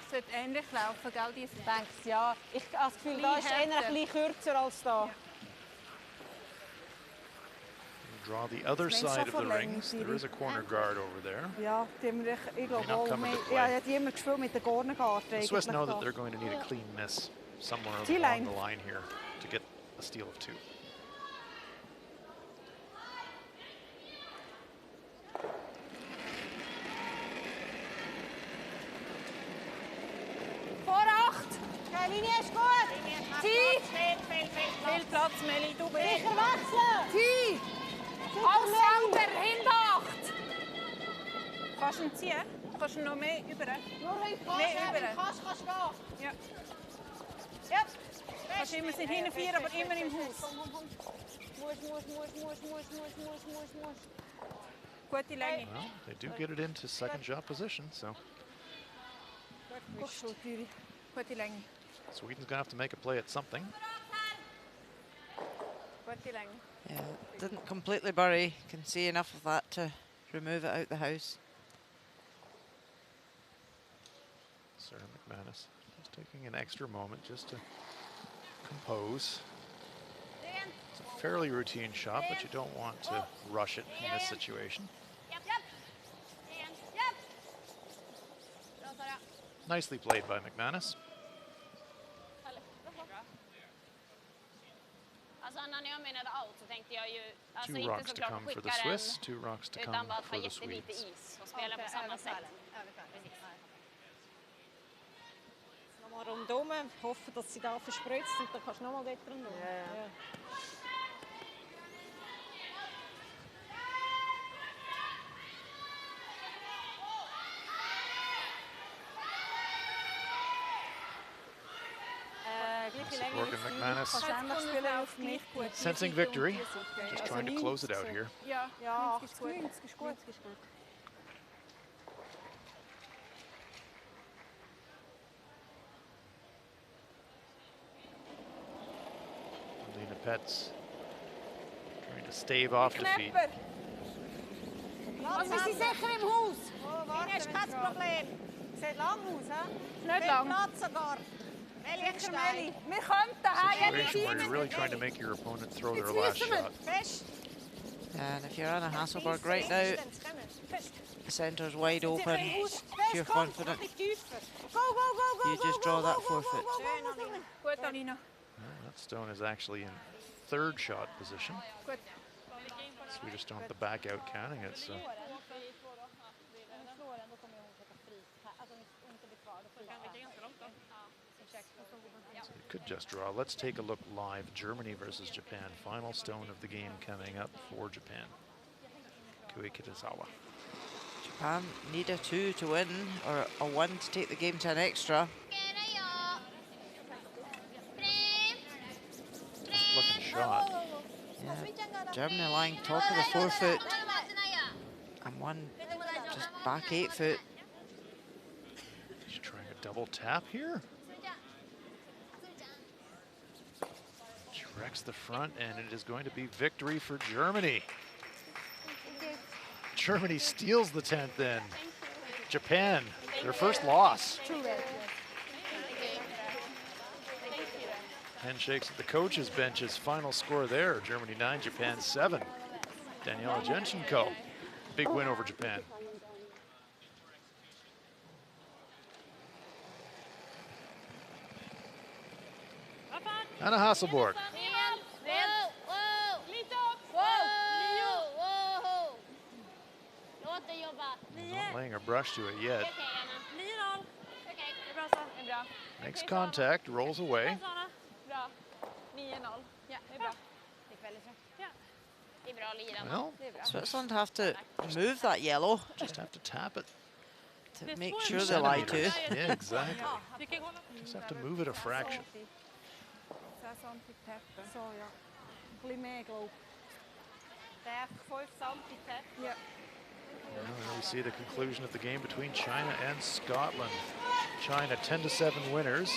Es sollte ähnlich laufen, gell? Ich
denke ja. Ich habe das Gefühl, da ist eher ein bisschen kürzer als da.
Ja.
Draw the other side of the rings. There is a corner guard over there.
Ja, die haben wir, ich glaube, die haben gespielt mit der Cornerguard.
The Swiss know that they're going to need a clean miss somewhere along the line here to get a steal of 2.
Vor 8. Die Linie ist gut. Tief.
Viel Platz, Meli, du bist.
Sicher wechseln.
Tief. Aussauber, hinter 8. Kannst du ihn ziehen? Kannst du ihn noch mehr über?
Nur wenn du kannst, kannst du gehen.
Ja.
Ja.
Kannst immer sind hinten 4, aber immer im Haus.
Muss.
Gute Länge.
Well, they do get it into second shot position, so
Gute Länge.
Sweden's going to have to make a play at something.
Gute Länge.
Yeah, didn't completely bury. Can see enough of that to remove it out the house.
Sarah McManus just taking an extra moment just to compose. It's a fairly routine shot, but you don't want to rush it in this situation. Nicely played by McManus. Two rocks to come for the Swiss, 2 rocks to come for the Swedes.
Nochmal rundum, hoffen, dass sie da verspritzt und dann kannst du nochmal dort rundum. Ja.
Silkeborg and McManus sensing victory, just trying to close it out here.
Ja, 90 ist gut.
Lena Petz trying to stave off defeat.
Also sie sicher im Haus. Linie ist kein Problem. Sieht lang aus, hä?
Nicht lang.
Platz sogar. Meli.
Wir könnten daheim
Situation where you're really trying to make your opponent throw their last shot.
And if you're on a Hasselborg right now, the centre's wide open. If you're confident, you just draw that forfeit.
Gut, Alina.
That stone is actually in third shot position.
Gut.
Swedish don't have to back out counting it, so So they could just draw. Let's take a look live. Germany versus Japan. Final stone of the game coming up for Japan. Kui Kitazawa.
Japan need a 2 to win, or a 1 to take the game to an extra.
Looking shot.
Yeah. Germany lying top of the 4 foot. And one just back 8 foot.
She's trying a double tap here. She wrecks the front, and it is going to be victory for Germany. Germany steals the 10th then. Japan, their first loss. Handshakes at the coaches' benches. Final score there, Germany 9, Japan 7. Daniela Jenchenko, big win over Japan. Anna Hasselborg. Not laying her brush to it yet. Makes contact, rolls away. Well,
Switzerland have to move that yellow.
just have to tap it.
To make sure they lie to.
Yeah, exactly. Just have to move it a fraction. Now we see the conclusion of the game between China and Scotland. China 10-7 winners.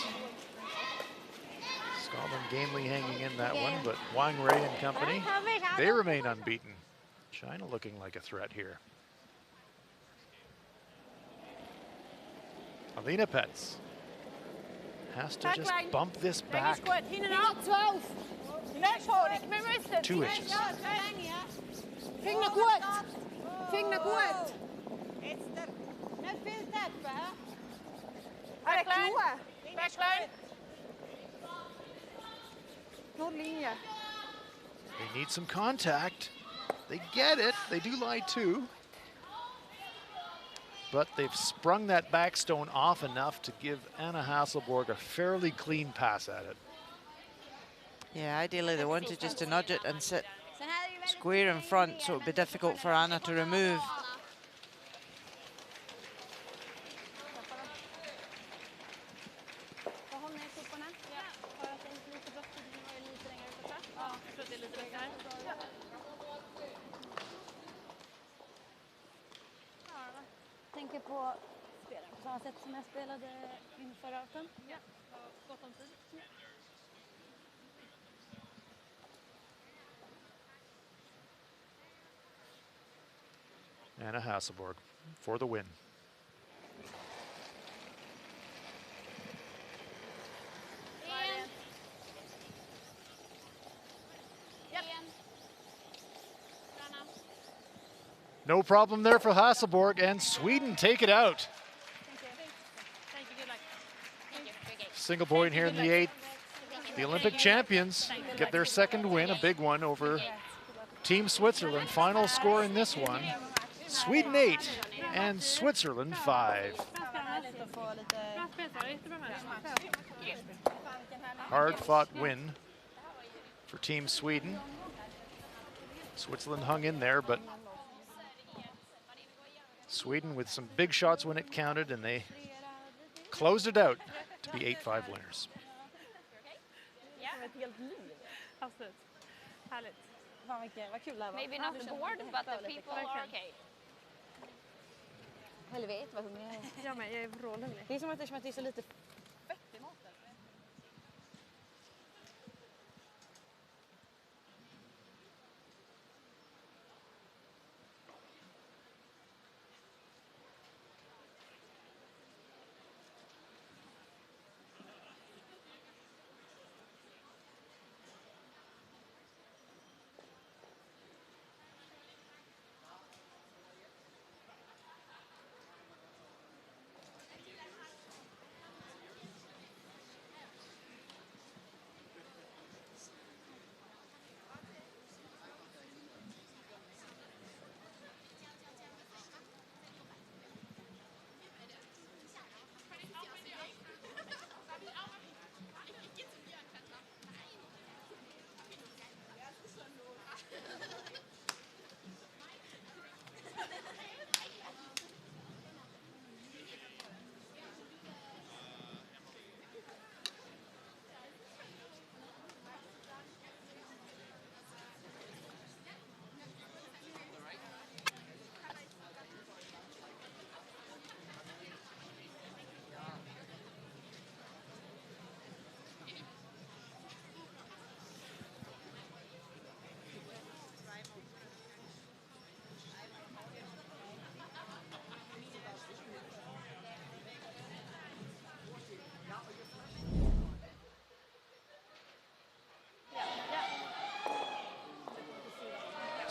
Scotland gamely hanging in that one, but Wang Rei and company, they remain unbeaten. China looking like a threat here. Alina Petz has to just bump this back 2 inches.
Finger gut. Finger gut. Backline.
They need some contact. They get it. They do lie too. But they've sprung that backstone off enough to give Anna Hasselborg a fairly clean pass at it.
Yeah, ideally they wanted just to nudge it and sit square in front, so it would be difficult for Anna to remove.
Tänker på spelaren på samma sätt som jag spelade inför öten. Ja, gott om tid.
Anna Hasselborg for the win. No problem there for Hasselborg, and Sweden take it out. Single point here in the 8th. The Olympic champions get their second win, a big one over Team Switzerland. Final score in this one, Sweden 8 and Switzerland 5. Hard-fought win for Team Sweden. Switzerland hung in there, but Sweden with some big shots when it counted, and they closed it out to be 8-5 winners.
Maybe not the board, but the people are okay.
Helvete vad hungrig jag är.
Ja, men jag är vrålhungrig.
Det är som att det är så lite fett i maten.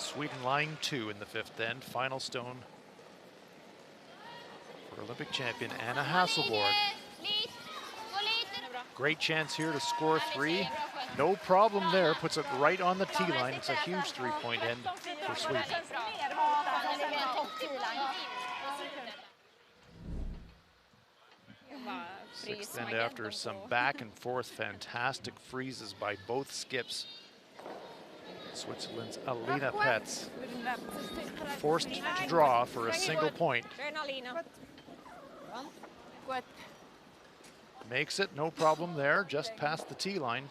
Sweden lying 2 in the 5th end. Final stone for Olympic champion Anna Hasselborg. Great chance here to score 3. No problem there. Puts it right on the tee line. It's a huge 3-point end for Sweden. 6th end after some back and forth fantastic freezes by both skips. Switzerland's Alina Petz forced to draw for a single point. Makes it, no problem there, just past the tee line.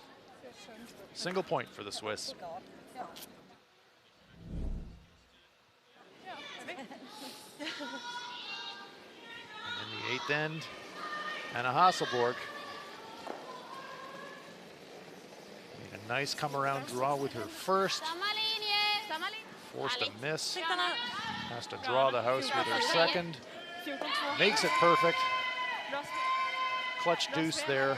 Single point for the Swiss. And in the 8th end, Anna Hasselborg made a nice come-around draw with her first. Forced a miss. Has to draw the house with her second. Makes it perfect. Clutch deuce there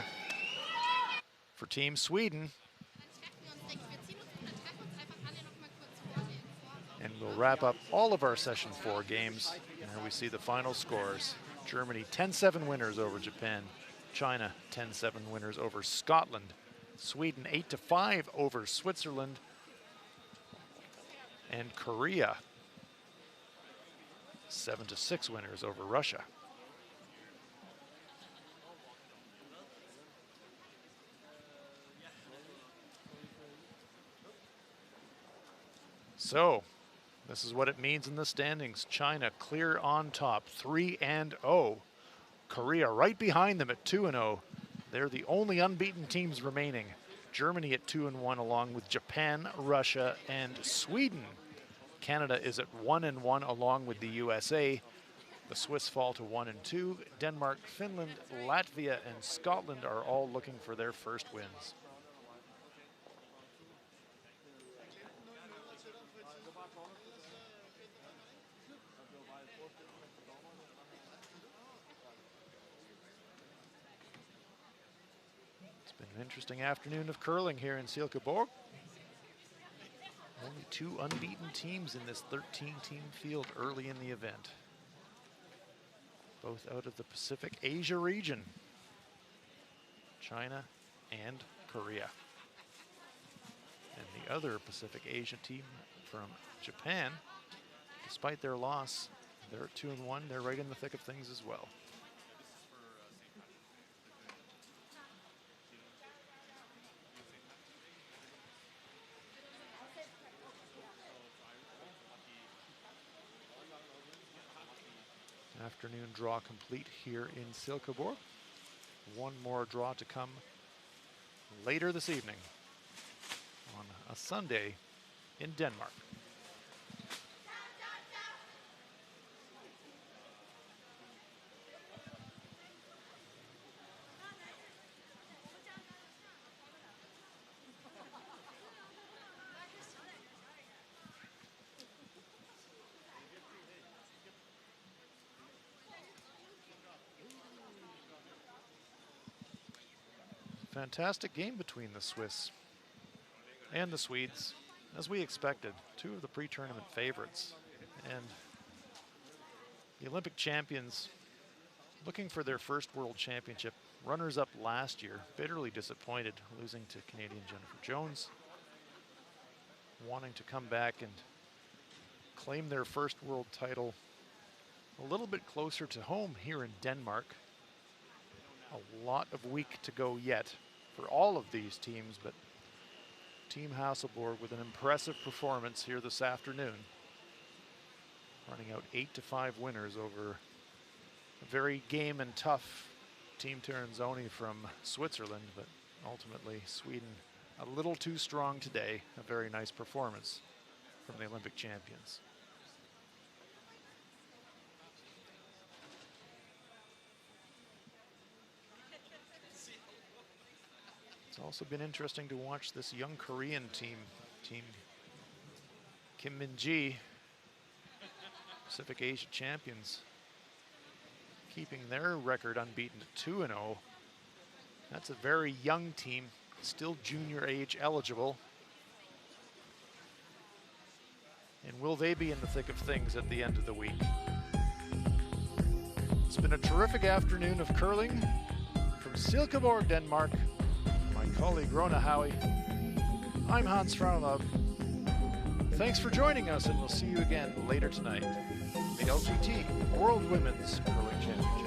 for Team Sweden. And we'll wrap up all of our Session 4 games. And here we see the final scores. Germany 10-7 winners over Japan. China 10-7 winners over Scotland. Sweden 8-5 over Switzerland. And Korea 7-6 winners over Russia. So, this is what it means in the standings. China clear on top, 3-0. Korea right behind them at 2-0. They're the only unbeaten teams remaining. Germany at 2-1 along with Japan, Russia, and Sweden. Canada is at 1-1 along with the USA. The Swiss fall to 1-2. Denmark, Finland, Latvia, and Scotland are all looking for their first wins. An interesting afternoon of curling here in Silkeborg. Only 2 unbeaten teams in this 13-team field early in the event. Both out of the Pacific Asia region. China and Korea. And the other Pacific Asia team from Japan, despite their loss, they're at 2-1. They're right in the thick of things as well. Afternoon draw complete here in Silkeborg. One more draw to come later this evening on a Sunday in Denmark. Fantastic game between the Swiss and the Swedes, as we expected. 2 of the pre-tournament favorites. And the Olympic champions looking for their first world championship. Runners-up last year, bitterly disappointed, losing to Canadian Jennifer Jones. Wanting to come back and claim their first world title a little bit closer to home here in Denmark. A lot of week to go yet for all of these teams, but Team Hasselborg with an impressive performance here this afternoon. Running out 8-5 winners over a very game and tough Team Tiranzoni from Switzerland, but ultimately Sweden a little too strong today. A very nice performance from the Olympic champions. It's also been interesting to watch this young Korean team, Team Kim Min-ji, Pacific Asia champions, keeping their record unbeaten at 2-0. That's a very young team, still junior age eligible. And will they be in the thick of things at the end of the week? It's been a terrific afternoon of curling from Silkeborg, Denmark. My colleague Rona Howie. I'm Hans Frauenlaub. Thanks for joining us, and we'll see you again later tonight. The LGT World Women's Curling Championship.